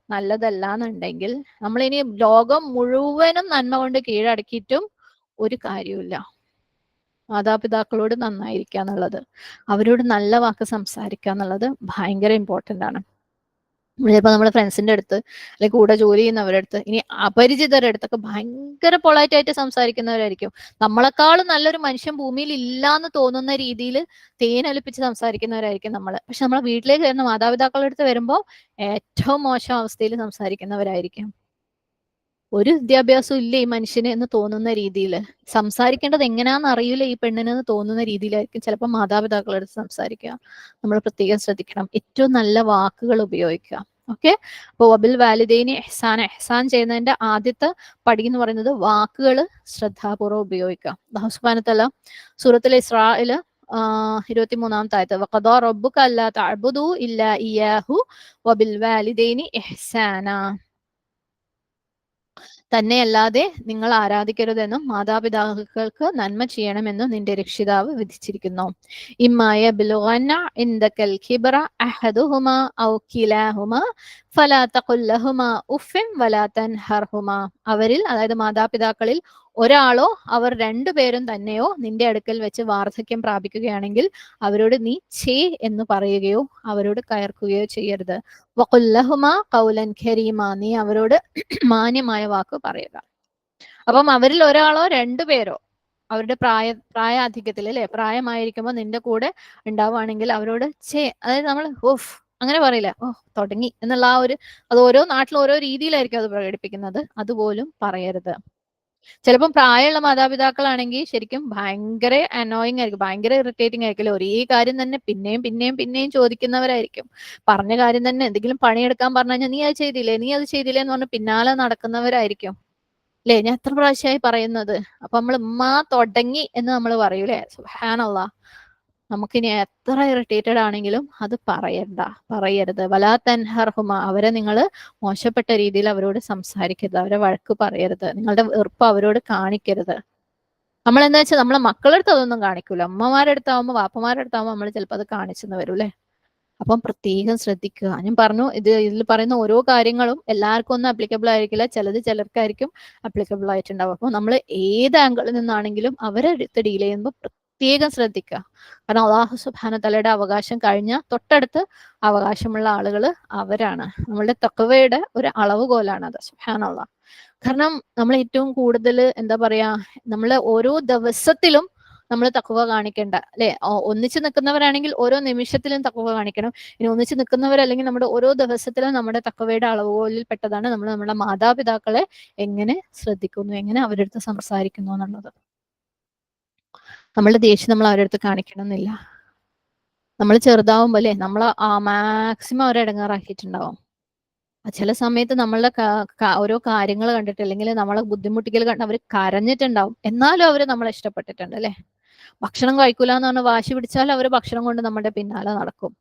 നല്ലതല്ല എന്നുണ്ടെങ്കിൽ നമ്മളിനി ലോകം മുഴുവനും നന്മ കൊണ്ട് കീഴടക്കിയിട്ടും ഒരു കാര്യമില്ല. മാതാപിതാക്കളോട് നന്നായിരിക്കുക എന്നുള്ളത്, അവരോട് നല്ല വാക്ക് സംസാരിക്കുക എന്നുള്ളത് ഭയങ്കര ഇമ്പോർട്ടൻ്റ് ആണ്. ചിലപ്പോൾ നമ്മുടെ ഫ്രണ്ട്സിന്റെ അടുത്ത് അല്ലെങ്കിൽ കൂടെ ജോലി ചെയ്യുന്നവരുടെ അടുത്ത്, ഇനി അപരിചിതരുടെ അടുത്തൊക്കെ ഭയങ്കര പൊളൈറ്റ് ആയിട്ട് സംസാരിക്കുന്നവരായിരിക്കും. നമ്മളെക്കാളും നല്ലൊരു മനുഷ്യൻ ഭൂമിയിൽ ഇല്ലാന്ന് തോന്നുന്ന രീതിയിൽ തേനൊലിപ്പിച്ച് സംസാരിക്കുന്നവരായിരിക്കും നമ്മൾ. പക്ഷെ നമ്മളെ വീട്ടിലേക്ക് വരുന്ന മാതാപിതാക്കളുടെ അടുത്ത് വരുമ്പോൾ ഏറ്റവും മോശം അവസ്ഥയിൽ സംസാരിക്കുന്നവരായിരിക്കും. ഒരു വിദ്യാഭ്യാസവും ഇല്ല ഈ മനുഷ്യന് എന്ന് തോന്നുന്ന രീതിയിൽ, സംസാരിക്കേണ്ടത് എങ്ങനെയാണെന്ന് അറിയില്ല ഈ പെണ്ണിനെന്ന് തോന്നുന്ന രീതിയിലായിരിക്കും ചിലപ്പോൾ മാതാപിതാക്കളുടെ അടുത്ത് സംസാരിക്കുക. നമ്മൾ പ്രത്യേകം ശ്രദ്ധിക്കണം. ഏറ്റവും നല്ല വാക്കുകൾ ഉപയോഗിക്കുക. ഓക്കെ. അപ്പോൾ വബിൽ വാലിദൈനി എഹ്സാൻ, എഹ്സാൻ ചെയ്യുന്നതിന്റെ ആദ്യത്തെ പടി എന്ന് പറയുന്നത് വാക്കുകൾ ശ്രദ്ധാപൂർവ്വം ഉപയോഗിക്കുക. അല്ലാഹു സുബ്ഹാനഹു വ തആല സൂറത്തുൽ ഇസ്രായിൽ 23-ാമത്തെ ആയത്ത്, വഖദാ റബ്ബുക അല്ലാ തഅ്ബുദു ഇല്ലാ ഇയ്യാഹു വബിൽ വാലിദൈനി ഇഹ്സാന, തന്നെയല്ലാതെ നിങ്ങൾ ആരാധിക്കരുതെന്നും മാതാപിതാക്കൾക്ക് നന്മ ചെയ്യണമെന്നും നിന്റെ രക്ഷിതാവ് വിധിച്ചിരിക്കുന്നു. ഇമ്മായ ബിലുഗന്ന ഇൻദകൽ കിബ്റ അഹദുഹുമ ഔ കിലാഹുമ ഫലാ തഖുൽ ലഹുമ ഉഫ്ഫിൻ വലാ തൻഹർഹുമ, അവരിൽ അതായത് മാതാപിതാക്കളിൽ ഒരാളോ അവർ രണ്ടുപേരും തന്നെയോ നിന്റെ അടുക്കൽ വെച്ച് വാർദ്ധക്യം പ്രാപിക്കുകയാണെങ്കിൽ അവരോട് നീ ഛേ എന്ന് പറയുകയോ അവരോട് കയർക്കുകയോ ചെയ്യരുത്. വഖുൽ ലഹുമ ഖൗലൻ കരീമ, നീ അവരോട് മാന്യമായ വാക്ക് പറയുക. അപ്പം അവരിൽ ഒരാളോ രണ്ടുപേരോ അവരുടെ പ്രായാധിക്യത്തിൽ അല്ലെ, പ്രായമായിരിക്കുമ്പോൾ നിന്റെ കൂടെ ഉണ്ടാവുകയാണെങ്കിൽ അവരോട് ഛേ, അതായത് നമ്മൾ ഓഫ് അങ്ങനെ പറയില്ല, ഓ തുടങ്ങി എന്നുള്ള ആ ഒരു, അത് ഓരോ നാട്ടിലും ഓരോ രീതിയിലായിരിക്കും അത് പ്രകടിപ്പിക്കുന്നത്, അതുപോലും പറയരുത്. ചിലപ്പം പ്രായമുള്ള മാതാപിതാക്കളാണെങ്കിൽ ശരിക്കും ഭയങ്കര അനോയിങ് ആയിരിക്കും, ഭയങ്കര ഇറിറ്റേറ്റിംഗ് ആയിരിക്കും. ഒരേ കാര്യം തന്നെ പിന്നെയും പിന്നെയും പിന്നെയും ചോദിക്കുന്നവരായിരിക്കും. പറഞ്ഞ കാര്യം തന്നെ എന്തെങ്കിലും പണിയെടുക്കാൻ പറഞ്ഞു കഴിഞ്ഞാൽ നീ അത് ചെയ്തില്ലേ, നീ അത് ചെയ്തില്ലേ എന്ന് പറഞ്ഞ് പിന്നാലെ നടക്കുന്നവരായിരിക്കും. അല്ലേ, ഞാൻ എത്ര പ്രാവശ്യമായി പറയുന്നത്. അപ്പൊ നമ്മൾ ഉമ്മ തുടങ്ങി എന്ന് നമ്മൾ പറയൂലേ, സുബ്ഹാനല്ലാഹ്. നമുക്കിനി എത്ര ഇറിറ്റേറ്റഡ് ആണെങ്കിലും അത് പറയരുത്. വലാ തൻഹർഹുമ, അവരെ നിങ്ങൾ മോശപ്പെട്ട രീതിയിൽ അവരോട് സംസാരിക്കരുത്, അവരെ വഴക്ക് പറയരുത്, നിങ്ങളുടെ വെറുപ്പ് അവരോട് കാണിക്കരുത്. നമ്മൾ എന്താ വെച്ചാൽ നമ്മളെ മക്കളുടെ അടുത്ത് അതൊന്നും കാണിക്കൂല, അമ്മമാരുടെ അടുത്താവുമ്പോൾ വാപ്പമാരുടെ അടുത്താവുമ്പോൾ നമ്മൾ ചിലപ്പോൾ അത് കാണിച്ചെന്ന് വരും അല്ലേ. അപ്പം പ്രത്യേകം ശ്രദ്ധിക്കുക. ഞാൻ പറഞ്ഞു, ഇതിൽ പറയുന്ന ഓരോ കാര്യങ്ങളും എല്ലാവർക്കും ഒന്നും അപ്ലിക്കബിൾ ആയിരിക്കില്ല, ചിലത് ചിലർക്കായിരിക്കും അപ്ലിക്കബിൾ ആയിട്ടുണ്ടാവും. അപ്പോൾ നമ്മൾ ഏത് ആംഗിളിൽ നിന്നാണെങ്കിലും അവരെ അടുത്ത് ഡീൽ ചെയ്യുമ്പോൾ പ്രത്യേകം ശ്രദ്ധിക്കുക. കാരണം അല്ലാഹു സുബ്ഹാനഹു തആലയുടെ അവകാശം കഴിഞ്ഞ തൊട്ടടുത്ത് അവകാശമുള്ള ആളുകൾ അവരാണ്. നമ്മളുടെ തഖ്വയുടെ ഒരു അളവുകോലാണത്. സുബ്ഹാനല്ലാഹ്. കാരണം നമ്മൾ ഏറ്റവും കൂടുതൽ എന്താ പറയാ, നമ്മൾ ഓരോ ദിവസത്തിലും നമ്മൾ തഖ്വ കാണിക്കേണ്ട അല്ലെ. ഒന്നിച്ച് നിൽക്കുന്നവരാണെങ്കിൽ ഓരോ നിമിഷത്തിലും തഖ്വ കാണിക്കണം. ഇനി ഒന്നിച്ച് നിൽക്കുന്നവരല്ലെങ്കിൽ നമ്മുടെ ഓരോ ദിവസത്തിലും നമ്മുടെ തഖ്വയുടെ അളവുകോലിൽ പെട്ടതാണ് നമ്മൾ നമ്മുടെ മാതാപിതാക്കളെ എങ്ങനെ ശ്രദ്ധിക്കുന്നു, എങ്ങനെ അവരുടെ അടുത്ത് സംസാരിക്കുന്നു എന്നുള്ളത്. നമ്മളുടെ ദേഷ്യം നമ്മൾ അവരുടെ അടുത്ത് കാണിക്കണം എന്നില്ല. നമ്മൾ ചെറുതാവുമ്പോൾ അല്ലേ നമ്മൾ മാക്സിമം അവരെ ഇടങ്ങാറാക്കിയിട്ടുണ്ടാവും. ചില സമയത്ത് നമ്മളുടെ ഓരോ കാര്യങ്ങൾ കണ്ടിട്ട് അല്ലെങ്കിൽ നമ്മളെ ബുദ്ധിമുട്ടിക്കൽ കണ്ട് അവർ കരഞ്ഞിട്ടുണ്ടാവും, എന്നാലും അവർ നമ്മളെ ഇഷ്ടപ്പെട്ടിട്ടുണ്ട് അല്ലെ. ഭക്ഷണം കഴിക്കൂല എന്ന് പറഞ്ഞ് വാശി പിടിച്ചാലും അവർ ഭക്ഷണം കൊണ്ട് നമ്മുടെ പിന്നാലെ നടക്കും.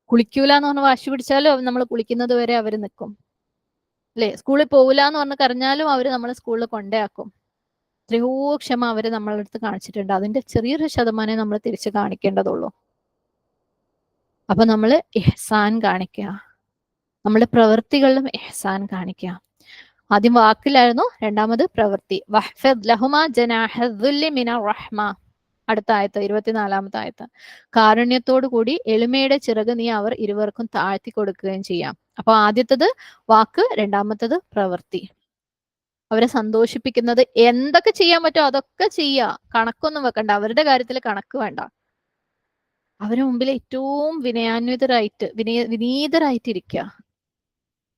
കുളിക്കൂല എന്ന് പറഞ്ഞ് വാശി പിടിച്ചാലും നമ്മൾ കുളിക്കുന്നത് വരെ അവർ നിൽക്കും അല്ലെ. സ്കൂളിൽ പോകില്ല എന്ന് പറഞ്ഞ് കരഞ്ഞാലും അവർ നമ്മളെ സ്കൂളിൽ കൊണ്ടേയാക്കും. എത്രയോ ക്ഷമ അവർ നമ്മളുടെ അടുത്ത് കാണിച്ചിട്ടുണ്ട്. അതിന്റെ ചെറിയൊരു ശതമാനം നമ്മൾ തിരിച്ച് കാണിക്കേണ്ടതുള്ളൂ. അപ്പൊ നമ്മൾ ഇഹ്സാൻ കാണിക്കുക, നമ്മുടെ പ്രവൃത്തികളിലും ഇഹ്സാൻ കാണിക്കുക. ആദ്യം വാക്കിലായിരുന്നു, രണ്ടാമത് പ്രവൃത്തി. വഹ്ഫിദ് ലഹുമാ ജനാഹ ദുല്ലി മിനർ റഹ്മ, അടുത്ത ആയത്ത് 24-ാമത്തെ ആയത്ത്. കാരുണ്യത്തോടു കൂടി എളിമയുടെ ചിറക് നീ അവർ ഇരുവർക്കും താഴ്ത്തി കൊടുക്കുകയും ചെയ്യാം. അപ്പൊ ആദ്യത്തത് വാക്ക്, രണ്ടാമത്തത് പ്രവൃത്തി. അവരെ സന്തോഷിപ്പിക്കുന്നത് എന്തൊക്കെ ചെയ്യാൻ പറ്റുമോ അതൊക്കെ ചെയ്യുക. കണക്കൊന്നും വെക്കണ്ട, അവരുടെ കാര്യത്തിൽ കണക്ക് വേണ്ട. അവരുടെ മുമ്പിൽ ഏറ്റവും വിനീതരായിട്ടിരിക്കുക.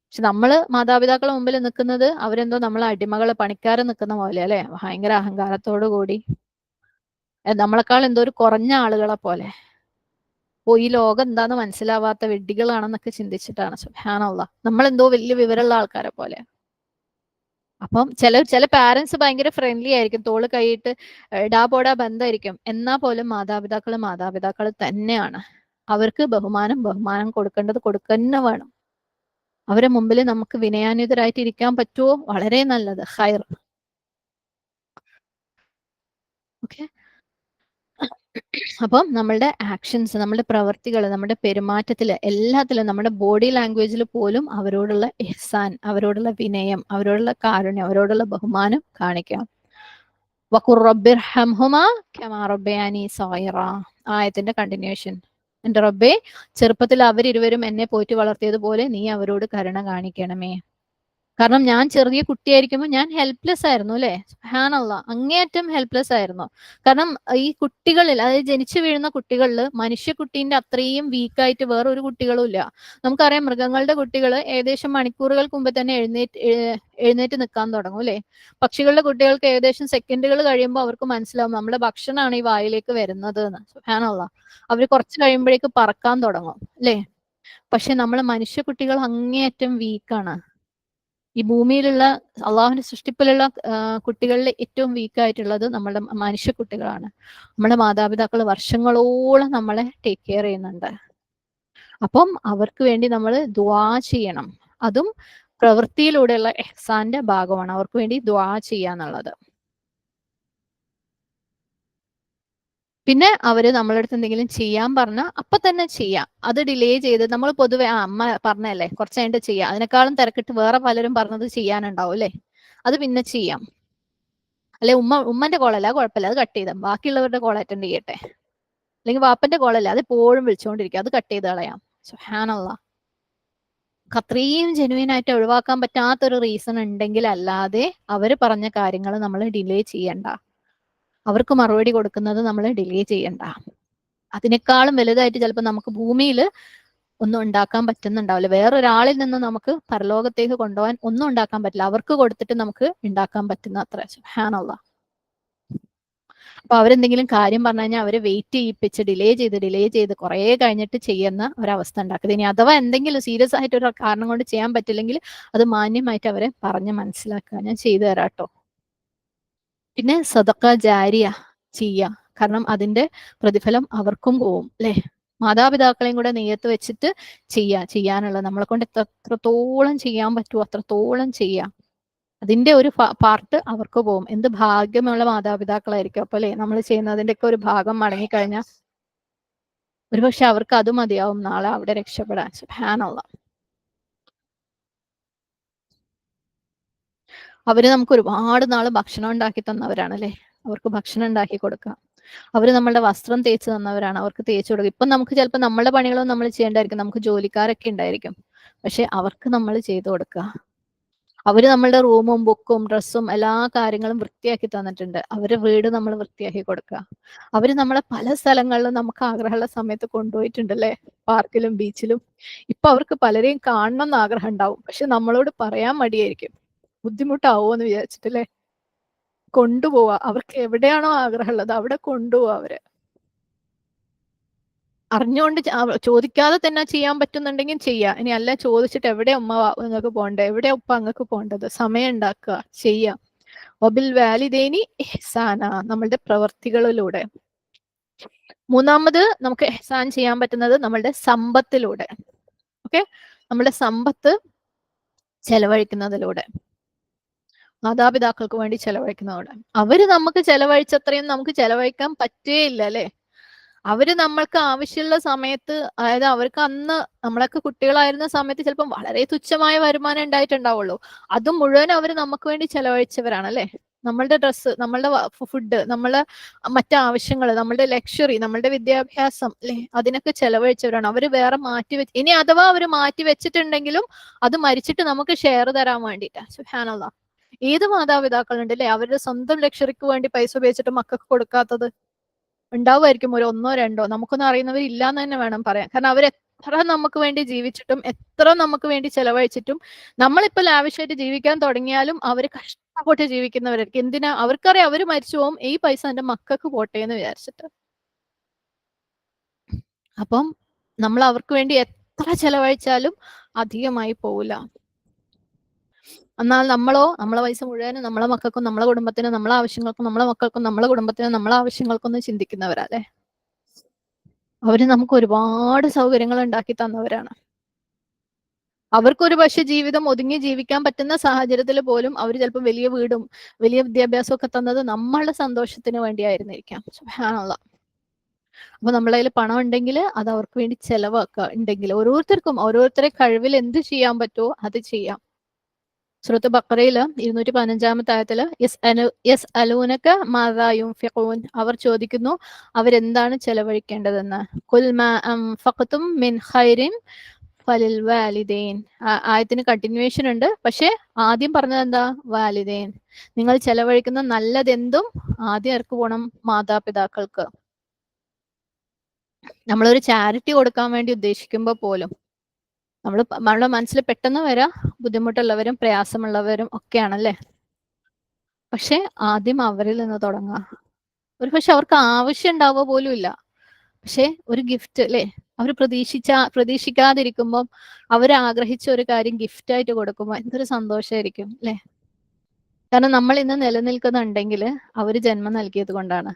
പക്ഷെ നമ്മള് മാതാപിതാക്കളുടെ മുമ്പിൽ നിൽക്കുന്നത് അവരെന്തോ നമ്മളെ അടിമകള് പണിക്കാരെ നിൽക്കുന്ന പോലെ അല്ലെ, ഭയങ്കര അഹങ്കാരത്തോടു കൂടി നമ്മളെക്കാൾ എന്തോ ഒരു കുറഞ്ഞ ആളുകളെ പോലെ. ഓ, ഈ ലോകം എന്താന്ന് മനസ്സിലാവാത്ത വിഡ്ഢികളാണെന്നൊക്കെ ചിന്തിച്ചിട്ടാണ്. സുബ്ഹാനല്ലാഹ്, നമ്മളെന്തോ വലിയ വിവരമുള്ള ആൾക്കാരെ പോലെ. അപ്പം ചില പാരന്റ്സ് ഭയങ്കര ഫ്രണ്ട്ലി ആയിരിക്കും, തോള് കൈയിട്ട് ഡാപോടാ ബന്ധമായിരിക്കും. എന്നാൽ പോലും മാതാപിതാക്കൾ തന്നെയാണ്. അവർക്ക് ബഹുമാനം കൊടുക്കേണ്ടത് കൊടുക്കന്നെ വേണം. അവരെ മുമ്പിൽ നമുക്ക് വിനയാന്വിതരായിട്ട് ഇരിക്കാൻ പറ്റുമോ? വളരെ നല്ലത്, ഹൈർ. ഓക്കെ. അപ്പം നമ്മളുടെ ആക്ഷൻസ്, നമ്മുടെ പ്രവർത്തികൾ, നമ്മുടെ പെരുമാറ്റത്തിൽ, എല്ലാത്തിലും, നമ്മുടെ ബോഡി ലാംഗ്വേജിൽ പോലും അവരോടുള്ള ഇഹ്സാൻ, അവരോടുള്ള വിനയം, അവരോടുള്ള കാരുണ്യം, അവരോടുള്ള ബഹുമാനം കാണിക്കാം. വഖുർ റബ്ബിർഹംഹുമാ കമാ റബ്ബയാനി സഗീറ. ആയത്തിന്റെ കണ്ടിന്യൂഷൻ. എന്റെ റബ്ബേ, ചെറുപ്പത്തിൽ അവരിരുവരും എന്നെ പോറ്റി വളർത്തിയതുപോലെ നീ അവരോട് കരുണ കാണിക്കണമേ. കാരണം ഞാൻ ചെറിയ കുട്ടിയായിരിക്കുമ്പോൾ ഞാൻ ഹെൽപ്ലെസ് ആയിരുന്നു, അല്ലെ? സുബ്ഹാനല്ലാഹ്, അങ്ങേയറ്റം ഹെൽപ്ലെസ് ആയിരുന്നു. കാരണം ഈ കുട്ടികളിൽ, അതായത് ജനിച്ചു വീഴുന്ന കുട്ടികളിൽ മനുഷ്യക്കുട്ടീന്റെ അത്രയും വീക്കായിട്ട് വേറൊരു കുട്ടികളും ഇല്ല. നമുക്കറിയാം, മൃഗങ്ങളുടെ കുട്ടികൾ ഏകദേശം മണിക്കൂറുകൾക്ക് മുമ്പ് തന്നെ എഴുന്നേറ്റ് നിൽക്കാൻ തുടങ്ങും, അല്ലെ? പക്ഷികളുടെ കുട്ടികൾക്ക് ഏകദേശം സെക്കൻഡുകൾ കഴിയുമ്പോൾ അവർക്ക് മനസ്സിലാവും നമ്മുടെ ഭക്ഷണമാണ് ഈ വായിലേക്ക് വരുന്നത് എന്ന്. സുബ്ഹാനല്ലാഹ്, അവർ കുറച്ച് കഴിയുമ്പോഴേക്ക് പറക്കാൻ തുടങ്ങും, അല്ലെ? പക്ഷെ നമ്മൾ മനുഷ്യക്കുട്ടികൾ അങ്ങേയറ്റം വീക്കാണ്. ഈ ഭൂമിയിലുള്ള അള്ളാഹുവിന്റെ സൃഷ്ടിപ്പിലുള്ള കുട്ടികളിൽ ഏറ്റവും വീക്കായിട്ടുള്ളത് നമ്മുടെ മനുഷ്യക്കുട്ടികളാണ്. നമ്മുടെ മാതാപിതാക്കൾ വർഷങ്ങളോളം നമ്മളെ ടേക്ക് കെയർ ചെയ്യുന്നുണ്ട്. അപ്പം അവർക്ക് വേണ്ടി നമ്മൾ ദുആ ചെയ്യണം. അതും പ്രവൃത്തിയിലൂടെയുള്ള ഇഹ്സാന്റെ ഭാഗമാണ്, അവർക്ക് വേണ്ടി ദുആ ചെയ്യാന്നുള്ളത്. പിന്നെ അവര് നമ്മളെ അടുത്ത് എന്തെങ്കിലും ചെയ്യാൻ പറഞ്ഞാൽ അപ്പൊ തന്നെ ചെയ്യാം. അത് ഡിലേ ചെയ്ത് നമ്മൾ പൊതുവെ അമ്മ പറഞ്ഞല്ലേ കുറച്ച് കഴിഞ്ഞിട്ട് ചെയ്യാം, അതിനേക്കാളും തിരക്കിട്ട് വേറെ പലരും പറഞ്ഞത് ചെയ്യാനുണ്ടാവും, അല്ലെ? അത് പിന്നെ ചെയ്യാം. അല്ലെ ഉമ്മന്റെ കോളല്ല, കുഴപ്പമില്ല, അത് കട്ട് ചെയ്താം, ബാക്കിയുള്ളവരുടെ കോൾ അറ്റൻഡ് ചെയ്യട്ടെ. അല്ലെങ്കിൽ വാപ്പന്റെ കോളല്ലേ, അത് എപ്പോഴും വിളിച്ചുകൊണ്ടിരിക്കുക, അത് കട്ട് ചെയ്ത് കളയാം. സുബ്ഹാനല്ലാഹ്, അത്രയും ജെനുവിൻ ആയിട്ട് ഒഴിവാക്കാൻ പറ്റാത്തൊരു റീസൺ ഉണ്ടെങ്കിൽ അല്ലാതെ അവര് പറഞ്ഞ കാര്യങ്ങൾ നമ്മൾ ഡിലേ ചെയ്യണ്ട. അവർക്ക് മറുപടി കൊടുക്കുന്നത് നമ്മൾ ഡിലേ ചെയ്യണ്ട. അതിനേക്കാളും വലുതായിട്ട് ചിലപ്പോൾ നമുക്ക് ഭൂമിയിൽ ഒന്നും ഉണ്ടാക്കാൻ പറ്റുന്നുണ്ടാവില്ല. വേറൊരാളിൽ നിന്ന് നമുക്ക് പരലോകത്തേക്ക് കൊണ്ടുപോകാൻ ഒന്നും ഉണ്ടാക്കാൻ പറ്റില്ല. അവർക്ക് കൊടുത്തിട്ട് നമുക്ക് ഉണ്ടാക്കാൻ പറ്റുന്ന അത്ര. സുബ്ഹാനല്ലാഹ്. അപ്പൊ അവരെന്തെങ്കിലും കാര്യം പറഞ്ഞു കഴിഞ്ഞാൽ അവരെ വെയിറ്റ് ചെയ്യിപ്പിച്ച് ഡിലേ ചെയ്ത് കുറെ കഴിഞ്ഞിട്ട് ചെയ്യുന്ന ഒരവസ്ഥ ഉണ്ടാക്കുന്നത്. ഇനി അഥവാ എന്തെങ്കിലും സീരിയസ് ആയിട്ട് ഒരു കാരണം കൊണ്ട് ചെയ്യാൻ പറ്റില്ലെങ്കിൽ അത് മാന്യമായിട്ട് അവരെ പറഞ്ഞ് മനസ്സിലാക്കുക, ഞാൻ ചെയ്തു തരാട്ടോ. പിന്നെ സദഖ ജാരിയ ചെയ്യുക. കാരണം അതിന്റെ പ്രതിഫലം അവർക്കും പോവും, അല്ലെ? മാതാപിതാക്കളെയും കൂടെ നെയ്യത്ത് വെച്ചിട്ട് ചെയ്യാനുള്ള, നമ്മളെ കൊണ്ട് എത്രത്തോളം ചെയ്യാൻ പറ്റുമോ അത്രത്തോളം ചെയ്യാം. അതിന്റെ ഒരു പാർട്ട് അവർക്ക് പോകും. എന്ത് ഭാഗ്യമുള്ള മാതാപിതാക്കളായിരിക്കും അപ്പൊ, അല്ലെ? നമ്മൾ ചെയ്യുന്നതിന്റെ ഒക്കെ ഒരു ഭാഗം മടങ്ങിക്കഴിഞ്ഞാൽ ഒരുപക്ഷെ അവർക്ക് അത് മതിയാവും നാളെ അവിടെ രക്ഷപ്പെടാൻ. സുബ്ഹാനല്ലാഹ്. അവര് നമുക്ക് ഒരുപാട് നാള് ഭക്ഷണം ഉണ്ടാക്കി തന്നവരാണ്, അല്ലെ? അവർക്ക് ഭക്ഷണം ഉണ്ടാക്കി കൊടുക്കുക. അവര് നമ്മളുടെ വസ്ത്രം തേച്ച് തന്നവരാണ്, അവർക്ക് തേച്ച് കൊടുക്കുക. ഇപ്പൊ നമുക്ക് ചിലപ്പോൾ നമ്മളുടെ പണികളൊന്നും നമ്മൾ ചെയ്യേണ്ടായിരിക്കും, നമുക്ക് ജോലിക്കാരൊക്കെ ഉണ്ടായിരിക്കും. പക്ഷെ അവർക്ക് നമ്മൾ ചെയ്തു കൊടുക്കുക. അവര് നമ്മളുടെ റൂമും ബുക്കും ഡ്രസ്സും എല്ലാ കാര്യങ്ങളും വൃത്തിയാക്കി തന്നിട്ടുണ്ട്. അവരുടെ വീട് നമ്മൾ വൃത്തിയാക്കി കൊടുക്കുക. അവര് നമ്മളെ പല സ്ഥലങ്ങളിലും നമുക്ക് ആഗ്രഹമുള്ള സമയത്ത് കൊണ്ടുപോയിട്ടുണ്ട്, അല്ലെ? പാർക്കിലും ബീച്ചിലും. ഇപ്പൊ അവർക്ക് പലരെയും കാണണം എന്ന് ആഗ്രഹം ഉണ്ടാവും, പക്ഷെ നമ്മളോട് പറയാൻ മടിയായിരിക്കും, ബുദ്ധിമുട്ടാവോ എന്ന് വിചാരിച്ചിട്ടല്ലേ. കൊണ്ടുപോവാ, അവർക്ക് എവിടെയാണോ ആഗ്രഹമുള്ളത് അവിടെ കൊണ്ടുപോവാ അവര്. അറിഞ്ഞുകൊണ്ട് ചോദിക്കാതെ തന്നെ ചെയ്യാൻ പറ്റുന്നുണ്ടെങ്കിൽ ചെയ്യാം. ഇനി അല്ല ചോദിച്ചിട്ട് എവിടെ ഉമ്മ നിങ്ങൾക്ക് പോണ്ടേ, എവിടെ ഉപ്പ അങ്ങക്ക് പോണ്ടത്, സമയം ഉണ്ടാക്കുക, ചെയ്യാം. വബിൽ വാലിദൈനി ഇഹ്സാന, നമ്മളുടെ പ്രവർത്തികളിലൂടെ. മൂന്നാമത് നമുക്ക് ഇഹ്സാൻ ചെയ്യാൻ പറ്റുന്നത് നമ്മളുടെ സമ്പത്തിലൂടെ. ഓക്കെ, നമ്മളുടെ സമ്പത്ത് ചെലവഴിക്കുന്നതിലൂടെ, മാതാപിതാക്കൾക്ക് വേണ്ടി ചെലവഴിക്കുന്നതോടെ. അവര് നമുക്ക് ചെലവഴിച്ചത്രയും നമുക്ക് ചെലവഴിക്കാൻ പറ്റുകയില്ല, അല്ലെ? അവര് നമ്മൾക്ക് ആവശ്യമുള്ള സമയത്ത്, അതായത് അവർക്ക് അന്ന് നമ്മളൊക്കെ കുട്ടികളായിരുന്ന സമയത്ത് ചിലപ്പം വളരെ തുച്ഛമായ വരുമാനം ഉണ്ടായിട്ടുണ്ടാവുള്ളൂ. അതും മുഴുവൻ അവര് നമുക്ക് വേണ്ടി ചെലവഴിച്ചവരാണ്, അല്ലെ? നമ്മളുടെ ഡ്രസ്സ്, നമ്മളുടെ ഫുഡ്, നമ്മളെ മറ്റാവശ്യങ്ങൾ, നമ്മളുടെ ലക്ഷറി, നമ്മളുടെ വിദ്യാഭ്യാസം, അല്ലെ? അതിനൊക്കെ ചെലവഴിച്ചവരാണ്. അവര് വേറെ ഇനി അഥവാ അവര് മാറ്റി വെച്ചിട്ടുണ്ടെങ്കിലും അത് മരിച്ചിട്ട് നമുക്ക് ഷെയർ തരാൻ വേണ്ടിയിട്ടാ. സുബ്ഹാനല്ലാഹ്. ഏത് മാതാപിതാക്കളുണ്ട്, അല്ലെ? അവരുടെ സ്വന്തം ലക്ഷറിക്ക് വേണ്ടി പൈസ ഉപയോഗിച്ചിട്ട് മക്കൾക്ക് കൊടുക്കാത്തത്? ഉണ്ടാവുമായിരിക്കും, ഒരു ഒന്നോ രണ്ടോ, നമുക്കൊന്നും അറിയുന്നവർ ഇല്ലാന്ന് തന്നെ വേണം പറയാൻ. കാരണം അവരെത്ര നമുക്ക് വേണ്ടി ജീവിച്ചിട്ടും എത്ര നമുക്ക് വേണ്ടി ചെലവഴിച്ചിട്ടും നമ്മളിപ്പോ ലാവിഷായിട്ട് ജീവിക്കാൻ തുടങ്ങിയാലും അവര് കഷ്ടപ്പെട്ട് ജീവിക്കുന്നവരായിരിക്കും. എന്തിനാ? അവർക്കറിയാം അവര് മരിച്ചു പോകും, ഈ പൈസ എന്റെ മക്കൾക്ക് പോട്ടെ എന്ന് വിചാരിച്ചിട്ട്. അപ്പം നമ്മൾ അവർക്ക് വേണ്ടി എത്ര ചെലവഴിച്ചാലും അധികമായി പോവില്ല. എന്നാൽ നമ്മളോ നമ്മളെ പൈസ മുഴുവനും നമ്മളെ മക്കൾക്കും നമ്മളെ കുടുംബത്തിനും നമ്മളെ ആവശ്യങ്ങൾക്കും നമ്മളെ മക്കൾക്കും നമ്മളെ കുടുംബത്തിനും നമ്മളെ ആവശ്യങ്ങൾക്കൊന്നും ചിന്തിക്കുന്നവരാ അല്ലെ. അവര് നമുക്ക് ഒരുപാട് സൗകര്യങ്ങൾ ഉണ്ടാക്കി തന്നവരാണ്. അവർക്കൊരു പക്ഷെ ജീവിതം ഒതുങ്ങി ജീവിക്കാൻ പറ്റുന്ന സാഹചര്യത്തിൽ പോലും അവർ ചിലപ്പോൾ വലിയ വീടും വലിയ വിദ്യാഭ്യാസവും ഒക്കെ തന്നത് നമ്മളുടെ സന്തോഷത്തിന് വേണ്ടിയായിരുന്നിരിക്കാം. സുബ്ഹാനല്ലാഹ്. അപ്പൊ നമ്മളെ കയ്യിൽ പണം ഉണ്ടെങ്കിൽ അത് അവർക്ക് വേണ്ടി ചെലവാക്കുക. ഉണ്ടെങ്കിൽ ഓരോരുത്തർക്കും ഓരോരുത്തരെ കഴിവിൽ എന്ത് ചെയ്യാൻ പറ്റുമോ അത് ചെയ്യാം. സൂറത്ത് ബഖറയിൽ 215-ാമത്തെ ആയത്തില് യസ് അലൂനക മാദാ യുൻഫിഖൂൻ, അവർ ചോദിക്കുന്നു അവരെന്താണ് ചെലവഴിക്കേണ്ടതെന്ന്. ഖുൽ മാ അൻഫഖ്തും മിൻ ഖൈറിൻ ഫലിൽ വാലിദൈൻ. ആയത്തിന് കണ്ടിന്യൂവേഷൻ ഉണ്ട്, പക്ഷെ ആദ്യം പറഞ്ഞത് എന്താ? വാലിദൈൻ. നിങ്ങൾ ചെലവഴിക്കുന്ന നല്ലതെന്തും ആദ്യം ആർക്ക് പോണം? മാതാപിതാക്കൾക്ക്. നമ്മളൊരു ചാരിറ്റി കൊടുക്കാൻ വേണ്ടി ഉദ്ദേശിക്കുമ്പോൾ പോലും നമ്മുടെ മനസ്സിൽ പെട്ടെന്ന് വരാ ബുദ്ധിമുട്ടുള്ളവരും പ്രയാസമുള്ളവരും ഒക്കെയാണല്ലേ. പക്ഷെ ആദ്യം അവരിൽ നിന്ന് തുടങ്ങുക. ഒരു പക്ഷെ അവർക്ക് ആവശ്യം ഉണ്ടാവുക പോലും ഇല്ല, പക്ഷെ ഒരു ഗിഫ്റ്റ് അല്ലേ, അവർ പ്രതീക്ഷിക്കാതിരിക്കുമ്പോൾ അവരാഗ്രഹിച്ച ഒരു കാര്യം ഗിഫ്റ്റ് ആയിട്ട് കൊടുക്കുമ്പോൾ എന്തൊരു സന്തോഷമായിരിക്കും അല്ലെ. കാരണം നമ്മൾ ഇന്ന് നിലനിൽക്കുന്നുണ്ടെങ്കിൽ അവർ ജന്മം നൽകിയത് കൊണ്ടാണ്,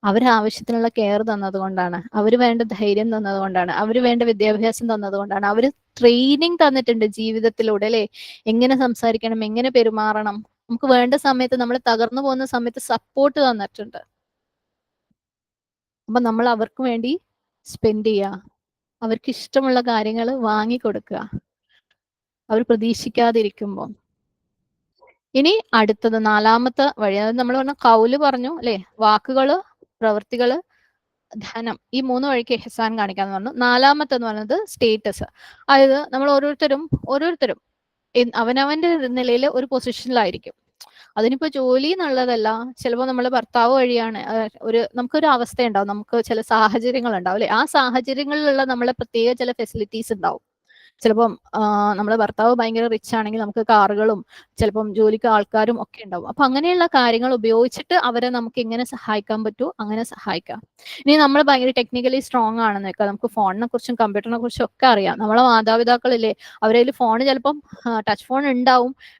അവരാവശ്യത്തിനുള്ള കെയർ തന്നത് കൊണ്ടാണ്, അവർ വേണ്ട ധൈര്യം തന്നത് കൊണ്ടാണ്, അവർ വേണ്ട വിദ്യാഭ്യാസം തന്നത് കൊണ്ടാണ്, അവർ ട്രെയിനിങ് തന്നിട്ടുണ്ട് ജീവിതത്തിലൂടെ അല്ലെ. എങ്ങനെ സംസാരിക്കണം, എങ്ങനെ പെരുമാറണം, നമുക്ക് വേണ്ട സമയത്ത് നമ്മൾ തകർന്നു പോകുന്ന സമയത്ത് സപ്പോർട്ട് തന്നിട്ടുണ്ട്. അപ്പൊ നമ്മൾ അവർക്ക് വേണ്ടി സ്പെൻഡ് ചെയ്യുക, അവർക്ക് ഇഷ്ടമുള്ള കാര്യങ്ങൾ വാങ്ങിക്കൊടുക്കുക, അവർ പ്രതീക്ഷിക്കാതിരിക്കുമ്പോൾ. ഇനി അടുത്തത് 4-ാമത്തെ വഴി, അതായത് നമ്മൾ പറഞ്ഞ കൗല് പറഞ്ഞു അല്ലെ, വാക്കുകള്, പ്രവൃത്തികള്, ധനം, ഈ 3 വഴിക്ക് ഇഹ്സാൻ കാണിക്കാന്ന് പറഞ്ഞു. 4-ാമത്തെന്ന് പറയുന്നത് സ്റ്റേറ്റസ്. അതായത് നമ്മൾ ഓരോരുത്തരും അവനവന്റെ നിലയിൽ ഒരു പൊസിഷനിലായിരിക്കും. അതിനിപ്പോ ജോലി എന്നുള്ളതല്ല, ചിലപ്പോൾ നമ്മളെ ഭർത്താവ് വഴിയാണ് നമുക്കൊരു അവസ്ഥ ഉണ്ടാവും, നമുക്ക് ചില സാഹചര്യങ്ങൾ ഉണ്ടാവും അല്ലെ. ആ സാഹചര്യങ്ങളിലുള്ള നമ്മളെ പ്രത്യേക ചില ഫെസിലിറ്റീസ് ഉണ്ടാവും. ചിലപ്പം നമ്മുടെ ഭർത്താവ് ഭയങ്കര റിച്ച് ആണെങ്കിൽ നമുക്ക് കാറുകളും ചിലപ്പം ജോലിക്ക് ആൾക്കാരും ഒക്കെ ഉണ്ടാവും. അപ്പൊ അങ്ങനെയുള്ള കാര്യങ്ങൾ ഉപയോഗിച്ചിട്ട് അവരെ നമുക്ക് എങ്ങനെ സഹായിക്കാൻ പറ്റുമോ അങ്ങനെ സഹായിക്കാം. ഇനി നമ്മൾ ഭയങ്കര ടെക്നിക്കലി സ്ട്രോങ് ആണെന്ന് വെക്കാം, നമുക്ക് ഫോണിനെ കുറിച്ചും കമ്പ്യൂട്ടറിനെ കുറിച്ചും ഒക്കെ അറിയാം. നമ്മളെ മാതാപിതാക്കളില്ലേ, അവരതിൽ ഫോൺ ചിലപ്പം ടച്ച് ഫോൺ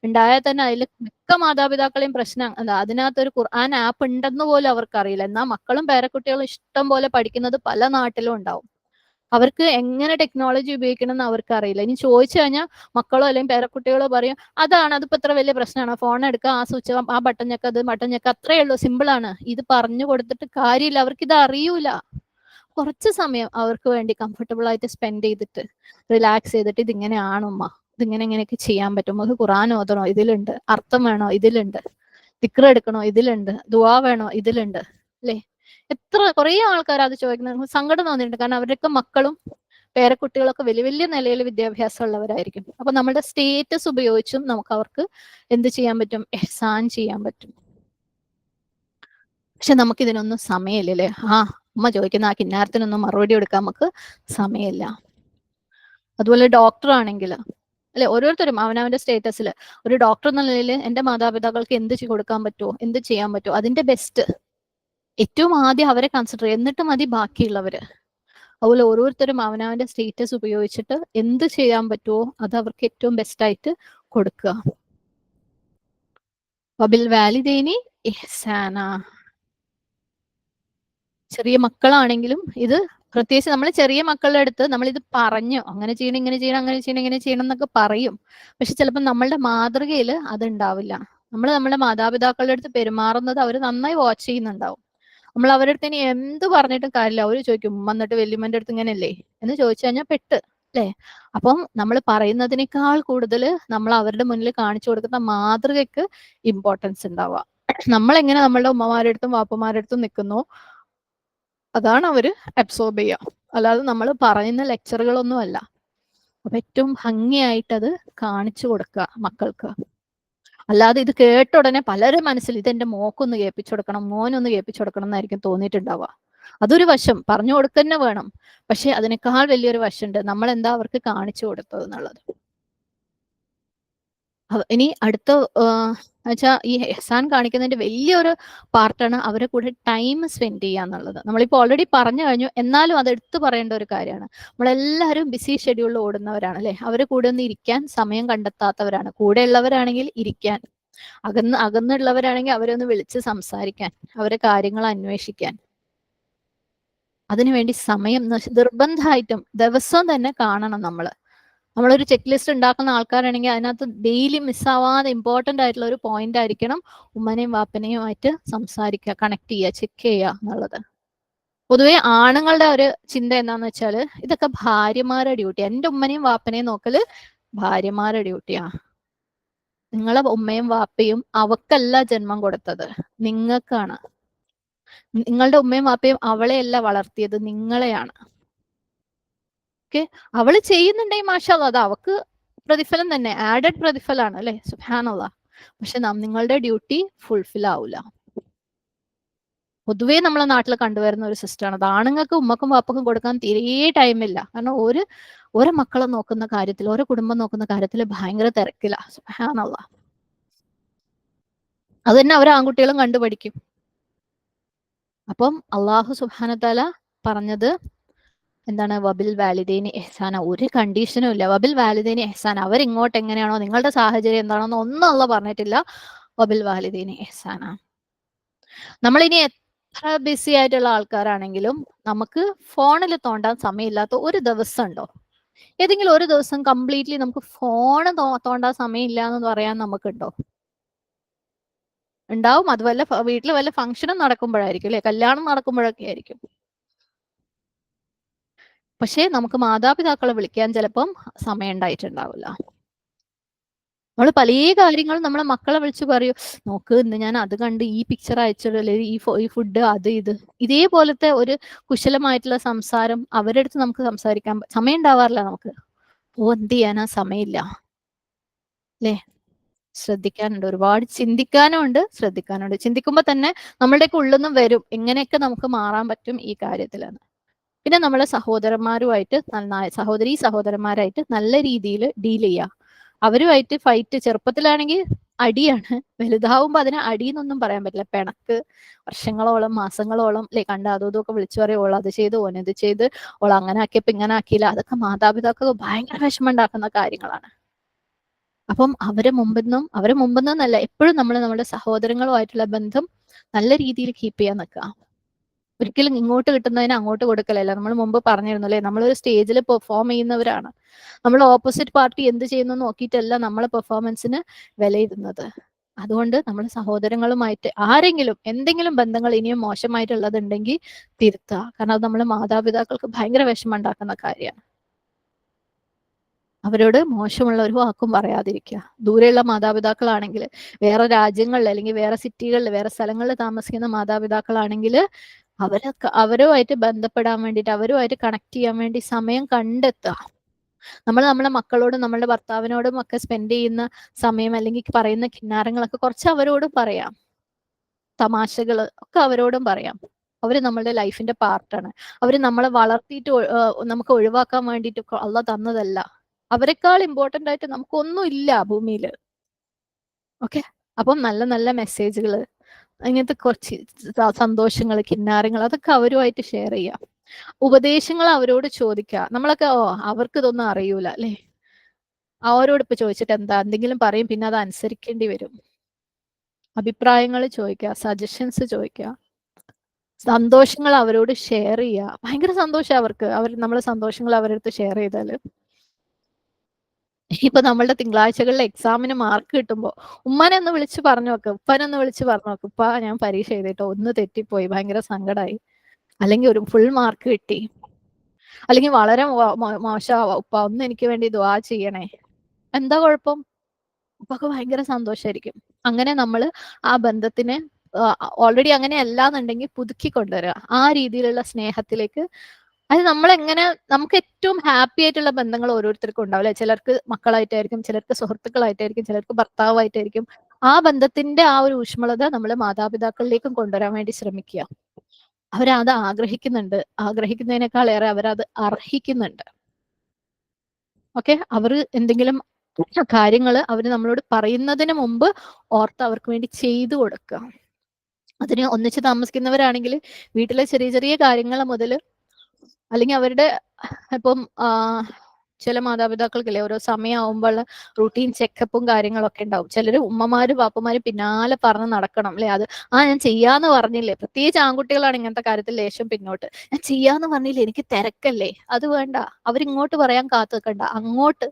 ഉണ്ടായാൽ തന്നെ അതിൽ മിക്ക മാതാപിതാക്കളെയും പ്രശ്നം എന്താ, അതിനകത്തൊരു ഖുർആൻ ആപ്പ് ഉണ്ടെന്ന് പോലും അവർക്ക് അറിയില്ല. എന്നാൽ മക്കളും പേരക്കുട്ടികളും ഇഷ്ടം പോലെ പഠിക്കുന്നത് പല നാട്ടിലും ഉണ്ടാവും. അവർക്ക് എങ്ങനെ ടെക്നോളജി ഉപയോഗിക്കണം എന്ന് അവർക്ക് അറിയില്ല. ഇനി ചോദിച്ചു കഴിഞ്ഞാൽ മക്കളോ അല്ലെങ്കിൽ പേരക്കുട്ടികളോ പറയും അതിപ്പോ ഇത്ര വലിയ പ്രശ്നമാണ്, ഫോൺ എടുക്കുക, ആ സ്വിച്ച് ആ ബട്ടൺ ഞെക്കുക, അത് ബട്ടൺ ഞെക്കുക, അത്രയേ ഉള്ളൂ, സിമ്പിൾ ആണ്. ഇത് പറഞ്ഞു കൊടുത്തിട്ട് കാര്യമില്ല, അവർക്ക് ഇത് അറിയൂല. കുറച്ച് സമയം അവർക്ക് വേണ്ടി കംഫർട്ടബിൾ ആയിട്ട് സ്പെൻഡ് ചെയ്തിട്ട് റിലാക്സ് ചെയ്തിട്ട് ഇതിങ്ങനെയാണോ ഉമ്മ, ഇങ്ങനെയൊക്കെ ചെയ്യാൻ പറ്റും, നമുക്ക് ഖുർആൻ ഓതണോ, ഇതിലുണ്ട്. അർത്ഥം വേണോ, ഇതിലുണ്ട്. ദിക്ർ എടുക്കണോ, ഇതിലുണ്ട്. ദുആ വേണോ, ഇതിലുണ്ട് അല്ലേ. കുറേ ആൾക്കാർ അത് ചോദിക്കുന്നത് സങ്കടം തോന്നിയിട്ടുണ്ട്. കാരണം അവരുടെയൊക്കെ മക്കളും പേരക്കുട്ടികളൊക്കെ വലിയ വലിയ നിലയിൽ വിദ്യാഭ്യാസം ഉള്ളവരായിരിക്കും. അപ്പൊ നമ്മുടെ സ്റ്റേറ്റസ് ഉപയോഗിച്ചും നമുക്ക് അവർക്ക് എന്ത് ചെയ്യാൻ പറ്റും? എഹ്സാൻ ചെയ്യാൻ പറ്റും. പക്ഷെ നമുക്ക് ഇതിനൊന്നും സമയമില്ലല്ലേ. ഉമ്മ ചോദിക്കുന്ന ആ കിന്നാരത്തിനൊന്നും മറുപടി കൊടുക്കാൻ നമുക്ക് സമയമില്ല. അതുപോലെ ഡോക്ടർ ആണെങ്കിൽ അല്ലെ, ഓരോരുത്തരും അവനവന്റെ സ്റ്റേറ്റസിൽ ഒരു ഡോക്ടർ എന്ന നിലയിൽ എന്റെ മാതാപിതാക്കൾക്ക് എന്ത് കൊടുക്കാൻ പറ്റുമോ, എന്ത് ചെയ്യാൻ പറ്റുമോ അതിന്റെ ബെസ്റ്റ് ഏറ്റവും ആദ്യം അവരെ കൺസിഡർ ചെയ്യും, എന്നിട്ട് മതി ബാക്കിയുള്ളവര്. അതുപോലെ ഓരോരുത്തരും അവനവന്റെ സ്റ്റേറ്റസ് ഉപയോഗിച്ചിട്ട് എന്ത് ചെയ്യാൻ പറ്റുമോ അത് അവർക്ക് ഏറ്റവും ബെസ്റ്റ് ആയിട്ട് കൊടുക്കുക. വബിൽ വാലിദൈനി ഇഹ്സാന. ചെറിയ മക്കളാണെങ്കിലും ഇത് പ്രത്യേകിച്ച് നമ്മൾ ചെറിയ മക്കളുടെ അടുത്ത് നമ്മൾ ഇത് പറഞ്ഞു അങ്ങനെ ചെയ്യണം, ഇങ്ങനെ ചെയ്യണം, അങ്ങനെ ചെയ്യണം, ഇങ്ങനെ ചെയ്യണം എന്നൊക്കെ പറയും. പക്ഷെ ചിലപ്പോൾ നമ്മളുടെ മാതൃകയിൽ അതുണ്ടാവില്ല. നമ്മൾ നമ്മുടെ മാതാപിതാക്കളുടെ അടുത്ത് പെരുമാറുന്നത് അവർ നന്നായി വാച്ച് ചെയ്യുന്നുണ്ടാവും. നമ്മൾ അവരുടെ അടുത്ത് ഇനി എന്ത് പറഞ്ഞിട്ടും കാര്യമില്ല, അവര് ചോദിക്കും വന്നിട്ട് വല്യമ്മന്റെ അടുത്ത് ഇങ്ങനെയല്ലേ എന്ന് ചോദിച്ചു കഴിഞ്ഞാൽ പെട്ട് അല്ലേ. അപ്പം നമ്മൾ പറയുന്നതിനേക്കാൾ കൂടുതൽ നമ്മൾ അവരുടെ മുന്നിൽ കാണിച്ചു കൊടുക്കുന്ന മാതൃകയ്ക്ക് ഇമ്പോർട്ടൻസ് ഉണ്ടാവുക. നമ്മളെങ്ങനെ നമ്മളുടെ ഉമ്മമാരുടെ അടുത്തും വാപ്പമാരുടെ അടുത്തും നിൽക്കുന്നു അതാണ് അവര് അബ്സോർബ് ചെയ്യുക, അല്ലാതെ നമ്മൾ പറയുന്ന ലെക്ചറുകളൊന്നും അല്ല. അപ്പൊ ഏറ്റവും ഭംഗിയായിട്ട് അത് കാണിച്ചു കൊടുക്കുക മക്കൾക്ക്. അല്ലാതെ ഇത് കേട്ട ഉടനെ പലരും മനസ്സിൽ ഇതെന്റെ മോക്കൊന്ന് കേൾപ്പിച്ചു കൊടുക്കണം, മോനൊന്ന് കേൾപ്പിച്ചു കൊടുക്കണം എന്നായിരിക്കും തോന്നിയിട്ടുണ്ടാവുക. അതൊരു വശം പറഞ്ഞു കൊടുക്കന്നെ വേണം. പക്ഷെ അതിനേക്കാൾ വലിയൊരു വശമുണ്ട്, നമ്മൾ എന്താ അവർക്ക് കാണിച്ചു കൊടുത്തത് എന്നുള്ളത്. ഇനി അടുത്ത എന്നുവെച്ചാൽ ഈ എഹ്സാൻ കാണിക്കുന്നതിന്റെ വലിയൊരു പാർട്ടാണ് അവരെ കൂടെ ടൈം സ്പെൻഡ് ചെയ്യുക എന്നുള്ളത്. നമ്മളിപ്പോൾ ഓൾറെഡി പറഞ്ഞു കഴിഞ്ഞു, എന്നാലും അത് എടുത്തു പറയേണ്ട ഒരു കാര്യമാണ്. നമ്മളെല്ലാവരും ബിസി ഷെഡ്യൂളിൽ ഓടുന്നവരാണ് അല്ലെ. അവരെ കൂടെ ഒന്ന് ഇരിക്കാൻ സമയം കണ്ടെത്താത്തവരാണ്. കൂടെ ഉള്ളവരാണെങ്കിൽ ഇരിക്കാൻ, അകന്നുള്ളവരാണെങ്കിൽ അവരെ ഒന്ന് വിളിച്ച് സംസാരിക്കാൻ, അവരെ കാര്യങ്ങൾ അന്വേഷിക്കാൻ, അതിനുവേണ്ടി സമയം നിർബന്ധമായിട്ടും ദിവസവും തന്നെ കാണണം നമ്മൾ. നമ്മളൊരു ചെക്ക് ലിസ്റ്റ് ഉണ്ടാക്കുന്ന ആൾക്കാരാണെങ്കിൽ അതിനകത്ത് ഡെയിലി മിസ്സാവാതെ ഇമ്പോർട്ടൻ്റ് ആയിട്ടുള്ള ഒരു പോയിന്റ് ആയിരിക്കണം ഉമ്മനെയും വാപ്പനെയും ആയിട്ട് സംസാരിക്കുക, കണക്ട് ചെയ്യുക, ചെക്ക് ചെയ്യുക എന്നുള്ളത്. പൊതുവെ ആണുങ്ങളുടെ ഒരു ചിന്ത എന്താന്ന് വെച്ചാൽ ഇതൊക്കെ ഭാര്യമാരുടെ ഡ്യൂട്ടി. എൻ്റെ ഉമ്മനെയും വാപ്പനെയും നോക്കല് ഭാര്യമാരുടെ ഡ്യൂട്ടിയാ. നിങ്ങളെ ഉമ്മയും വാപ്പയും അവക്കല്ല ജന്മം കൊടുത്തത്, നിങ്ങൾക്കാണ്. നിങ്ങളുടെ ഉമ്മയും വാപ്പയും അവളെയല്ല വളർത്തിയത്, നിങ്ങളെയാണ്. ഓക്കെ, അവള് ചെയ്യുന്നുണ്ടെങ്കിൽ മാഷാഅല്ലാഹ് അത് അവക്ക് പ്രതിഫലം തന്നെ, ആഡഡ് പ്രതിഫലമാണ് അല്ലെ, സുബ്ഹാനല്ലാഹ്. പക്ഷെ നിങ്ങളുടെ ഡ്യൂട്ടി ഫുൾഫിൽ ആവൂല. പൊതുവേ നമ്മളെ നാട്ടിൽ കണ്ടുവരുന്ന ഒരു സിസ്റ്റമാണ് അത്. ആണുങ്ങൾക്ക് ഉമ്മക്കും വാപ്പക്കും കൊടുക്കാൻ തീരെ ടൈമില്ല. കാരണം ഓരോ മക്കളെ നോക്കുന്ന കാര്യത്തിൽ, ഓരോ കുടുംബം നോക്കുന്ന കാര്യത്തിൽ ഭയങ്കര തിരക്കില്ല. സുബ്ഹാനല്ലാഹ്. അത് തന്നെ അവർ ആൺകുട്ടികളും കണ്ടുപഠിക്കും. അപ്പം അള്ളാഹു സുബ്ഹാനഹു തആല പറഞ്ഞത് എന്താണ്? വബിൽ വാലിദൈനി ഇഹ്സാന. ഒരു കണ്ടീഷനും ഇല്ല. വബിൽ വാലിദൈനി ഇഹ്സാന. അവരിങ്ങോട്ട് എങ്ങനെയാണോ, നിങ്ങളുടെ സാഹചര്യം എന്താണോ ഒന്നും അള്ളാഹ് പറഞ്ഞിട്ടില്ല. വബിൽ വാലിദൈനി ഇഹ്സാന. നമ്മളിനി എത്ര ബിസി ആയിട്ടുള്ള ആൾക്കാരാണെങ്കിലും നമുക്ക് ഫോണിൽ തോണ്ടാൻ സമയമില്ലാത്ത ഒരു ദിവസം ഉണ്ടോ? ഏതെങ്കിലും ഒരു ദിവസം കംപ്ലീറ്റ്ലി നമുക്ക് ഫോൺ തോണ്ടാൻ സമയമില്ല എന്ന് പറയാൻ നമുക്കുണ്ടോ? ഉണ്ടാവും. അത് വല്ല വീട്ടിൽ വല്ല ഫംഗ്ഷനും നടക്കുമ്പോഴായിരിക്കും അല്ലെ, കല്യാണം നടക്കുമ്പോഴൊക്കെ ആയിരിക്കും. പക്ഷേ നമുക്ക് മാതാപിതാക്കളെ വിളിക്കാൻ ചിലപ്പം സമയം ഉണ്ടായിട്ടുണ്ടാവില്ല. നമ്മൾ പല കാര്യങ്ങളും നമ്മളെ മക്കളെ വിളിച്ച് പറയും, നോക്ക് ഇന്ന് ഞാൻ അത് കണ്ട്, ഈ പിക്ചർ അയച്ചിടൂ, അല്ലെങ്കിൽ ഈ ഫുഡ് അത് ഇത്. ഇതേപോലത്തെ ഒരു കുശലമായിട്ടുള്ള സംസാരം അവരുടെ അടുത്ത് നമുക്ക് സംസാരിക്കാൻ സമയം ഉണ്ടാവാറില്ല നമുക്ക്. എന്ത് ചെയ്യാനാ സമയമില്ല അല്ലേ? ശ്രദ്ധിക്കാനുണ്ട്, ഒരുപാട് ചിന്തിക്കാനും ഉണ്ട്, ശ്രദ്ധിക്കാനുണ്ട്. ചിന്തിക്കുമ്പോൾ തന്നെ നമ്മളുടെയൊക്കെ ഉള്ളിൽ നിന്നും വരും എങ്ങനെയൊക്കെ നമുക്ക് മാറാൻ പറ്റും ഈ കാര്യത്തിലാണ്. പിന്നെ നമ്മളെ സഹോദരന്മാരുമായിട്ട് സഹോദരി സഹോദരന്മാരായിട്ട് നല്ല രീതിയിൽ ഡീൽ ചെയ്യുക. അവരുമായിട്ട് ഫൈറ്റ് ചെറുപ്പത്തിലാണെങ്കിൽ അടിയാണ്, വലുതാവുമ്പോൾ അതിനെ അടിയെന്നൊന്നും പറയാൻ പറ്റില്ല. പിണക്ക് വർഷങ്ങളോളം മാസങ്ങളോളം അല്ലെ, കണ്ട അതും ഇതൊക്കെ വിളിച്ചു പറയും, ഓൾ അത് ചെയ്ത് ഓൻ ഇത് ചെയ്ത്, ഓൾ അങ്ങനെ ആക്കിയപ്പോ ഇങ്ങനെ ആക്കിയില്ല. അതൊക്കെ മാതാപിതാക്കൾക്ക് ഭയങ്കര വിഷമം ഉണ്ടാക്കുന്ന കാര്യങ്ങളാണ്. അപ്പം അവരെ മുമ്പെന്നല്ല, എപ്പോഴും നമ്മൾ നമ്മുടെ സഹോദരങ്ങളുമായിട്ടുള്ള ബന്ധം നല്ല രീതിയിൽ കീപ്പ് ചെയ്യാൻ നിൽക്കുക. ഒരിക്കലും ഇങ്ങോട്ട് കിട്ടുന്നതിന് അങ്ങോട്ട് കൊടുക്കലല്ല. നമ്മൾ മുമ്പ് പറഞ്ഞിരുന്നു അല്ലെ, നമ്മളൊരു സ്റ്റേജിൽ പെർഫോം ചെയ്യുന്നവരാണ്. നമ്മൾ ഓപ്പോസിറ്റ് പാർട്ടി എന്ത് ചെയ്യുന്നു നോക്കിയിട്ടല്ല നമ്മളെ പെർഫോമൻസിന് വിലയിരുന്നത്. അതുകൊണ്ട് നമ്മൾ സഹോദരങ്ങളുമായിട്ട് ആരെങ്കിലും എന്തെങ്കിലും ബന്ധങ്ങൾ ഇനിയും മോശമായിട്ടുള്ളതുണ്ടെങ്കിൽ തിരുത്തുക. കാരണം അത് നമ്മൾ മാതാപിതാക്കൾക്ക് ഭയങ്കര വിഷമം ഉണ്ടാക്കുന്ന കാര്യമാണ്. അവരോട് മോശമുള്ള ഒരു വാക്കും പറയാതിരിക്കുക. ദൂരെയുള്ള മാതാപിതാക്കളാണെങ്കിൽ, വേറെ രാജ്യങ്ങളിൽ അല്ലെങ്കിൽ വേറെ സിറ്റികളിൽ വേറെ സ്ഥലങ്ങളിൽ താമസിക്കുന്ന മാതാപിതാക്കളാണെങ്കിൽ അവരുമായിട്ട് ബന്ധപ്പെടാൻ വേണ്ടിയിട്ട്, അവരുമായിട്ട് കണക്ട് ചെയ്യാൻ വേണ്ടി സമയം കണ്ടെത്തുക. നമ്മൾ നമ്മുടെ മക്കളോടും നമ്മളുടെ ഭർത്താവിനോടും ഒക്കെ സ്പെൻഡ് ചെയ്യുന്ന സമയം അല്ലെങ്കിൽ പറയുന്ന കിന്നാരങ്ങളൊക്കെ കുറച്ച് അവരോടും പറയാം. തമാശകൾ ഒക്കെ അവരോടും പറയാം. അവര് നമ്മളുടെ ലൈഫിന്റെ പാർട്ടാണ്. അവര് നമ്മളെ വളർത്തിയിട്ട് നമുക്ക് ഒഴിവാക്കാൻ വേണ്ടിയിട്ട് അള്ളാഹ് തന്നതല്ല. അവരെക്കാൾ ഇമ്പോർട്ടന്റ് ആയിട്ട് നമുക്കൊന്നും ഇല്ല ഭൂമിയിൽ. ഓക്കെ, അപ്പം നല്ല നല്ല മെസ്സേജുകൾ, അങ്ങനത്തെ കുറച്ച് സന്തോഷങ്ങൾ, കിന്നാരങ്ങൾ അതൊക്കെ അവരുമായിട്ട് ഷെയർ ചെയ്യാം. ഉപദേശങ്ങൾ അവരോട് ചോദിക്കുക. നമ്മളൊക്കെ അവർക്ക് ഇതൊന്നും അറിയൂല അല്ലെ, അവരോട് ഇപ്പൊ ചോദിച്ചിട്ട് എന്താ, എന്തെങ്കിലും പറയും പിന്നെ അത് അനുസരിക്കേണ്ടി വരും. അഭിപ്രായങ്ങൾ ചോദിക്കുക, സജഷൻസ് ചോദിക്കുക, സന്തോഷങ്ങൾ അവരോട് ഷെയർ ചെയ്യുക. ഭയങ്കര സന്തോഷം അവർക്ക്, നമ്മളെ സന്തോഷങ്ങൾ അവരുടെ അടുത്ത് ഷെയർ ചെയ്താല്. ഇപ്പൊ നമ്മളുടെ തിങ്കളാഴ്ചകളിലെ എക്സാമിന് മാർക്ക് കിട്ടുമ്പോ ഉമ്മാനെ ഒന്ന് വിളിച്ച് പറഞ്ഞു നോക്ക്, ഉപ്പാനെ ഒന്ന് വിളിച്ച് പറഞ്ഞു നോക്ക്, ഉപ്പ ഞാൻ പരീക്ഷ എഴുതിട്ടോ ഒന്ന് തെറ്റിപ്പോയി, ഭയങ്കര സങ്കടമായി, അല്ലെങ്കിൽ ഒരു ഫുൾ മാർക്ക് കിട്ടി, അല്ലെങ്കിൽ വളരെ മോശമാവാ, ഉപ്പ ഒന്ന് എനിക്ക് വേണ്ടി ദുആ ചെയ്യണേ. എന്താ കുഴപ്പം? ഉപ്പക്ക് ഭയങ്കര സന്തോഷമായിരിക്കും. അങ്ങനെ നമ്മൾ ആ ബന്ധത്തിനെ ഓൾറെഡി അങ്ങനെ അല്ലാന്നുണ്ടെങ്കിൽ പുതുക്കി കൊണ്ടുവരിക ആ രീതിയിലുള്ള സ്നേഹത്തിലേക്ക്. അത് നമ്മളെങ്ങനെ, നമുക്ക് ഏറ്റവും ഹാപ്പി ആയിട്ടുള്ള ബന്ധങ്ങൾ ഓരോരുത്തർക്കും ഉണ്ടാവില്ലേ. ചിലർക്ക് മക്കളായിട്ടായിരിക്കും, ചിലർക്ക് സുഹൃത്തുക്കളായിട്ടായിരിക്കും, ചിലർക്ക് ഭർത്താവായിട്ടായിരിക്കും. ആ ബന്ധത്തിന്റെ ആ ഒരു ഊഷ്മളത നമ്മൾ മാതാപിതാക്കളിലേക്കും കൊണ്ടുവരാൻ വേണ്ടി ശ്രമിക്കുക. അവരത് ആഗ്രഹിക്കുന്നുണ്ട്, ആഗ്രഹിക്കുന്നതിനേക്കാൾ ഏറെ അവരത് അർഹിക്കുന്നുണ്ട്. ഓക്കെ, അവർ എന്തെങ്കിലും കാര്യങ്ങൾ അവർ നമ്മളോട് പറയുന്നതിന് മുമ്പ് ഓർത്ത് അവർക്ക് വേണ്ടി ചെയ്തു കൊടുക്കുക. അതിന് ഒന്നിച്ച് താമസിക്കുന്നവരാണെങ്കിൽ വീട്ടിലെ ചെറിയ ചെറിയ കാര്യങ്ങൾ മുതൽ, അല്ലെങ്കിൽ അവരുടെ ഇപ്പം ചില മാതാപിതാക്കൾക്കില്ലേ ഓരോ സമയമാകുമ്പോൾ റൂട്ടീൻ ചെക്കപ്പും കാര്യങ്ങളൊക്കെ ഉണ്ടാവും. ചിലർ ഉമ്മമാരും പാപ്പമാരും പിന്നാലെ പറഞ്ഞ് നടക്കണം അല്ലെ. അത് ഞാൻ ചെയ്യാന്ന് പറഞ്ഞില്ലേ. പ്രത്യേകിച്ച് ആൺകുട്ടികളാണ് ഇങ്ങനത്തെ കാര്യത്തിൽ ലേശം പിന്നോട്ട്. ഞാൻ ചെയ്യാന്ന് പറഞ്ഞില്ലേ, എനിക്ക് തിരക്കല്ലേ. അത് വേണ്ട, അവരിങ്ങോട്ട് പറയാൻ കാത്തു നിൽക്കണ്ട, അങ്ങോട്ട്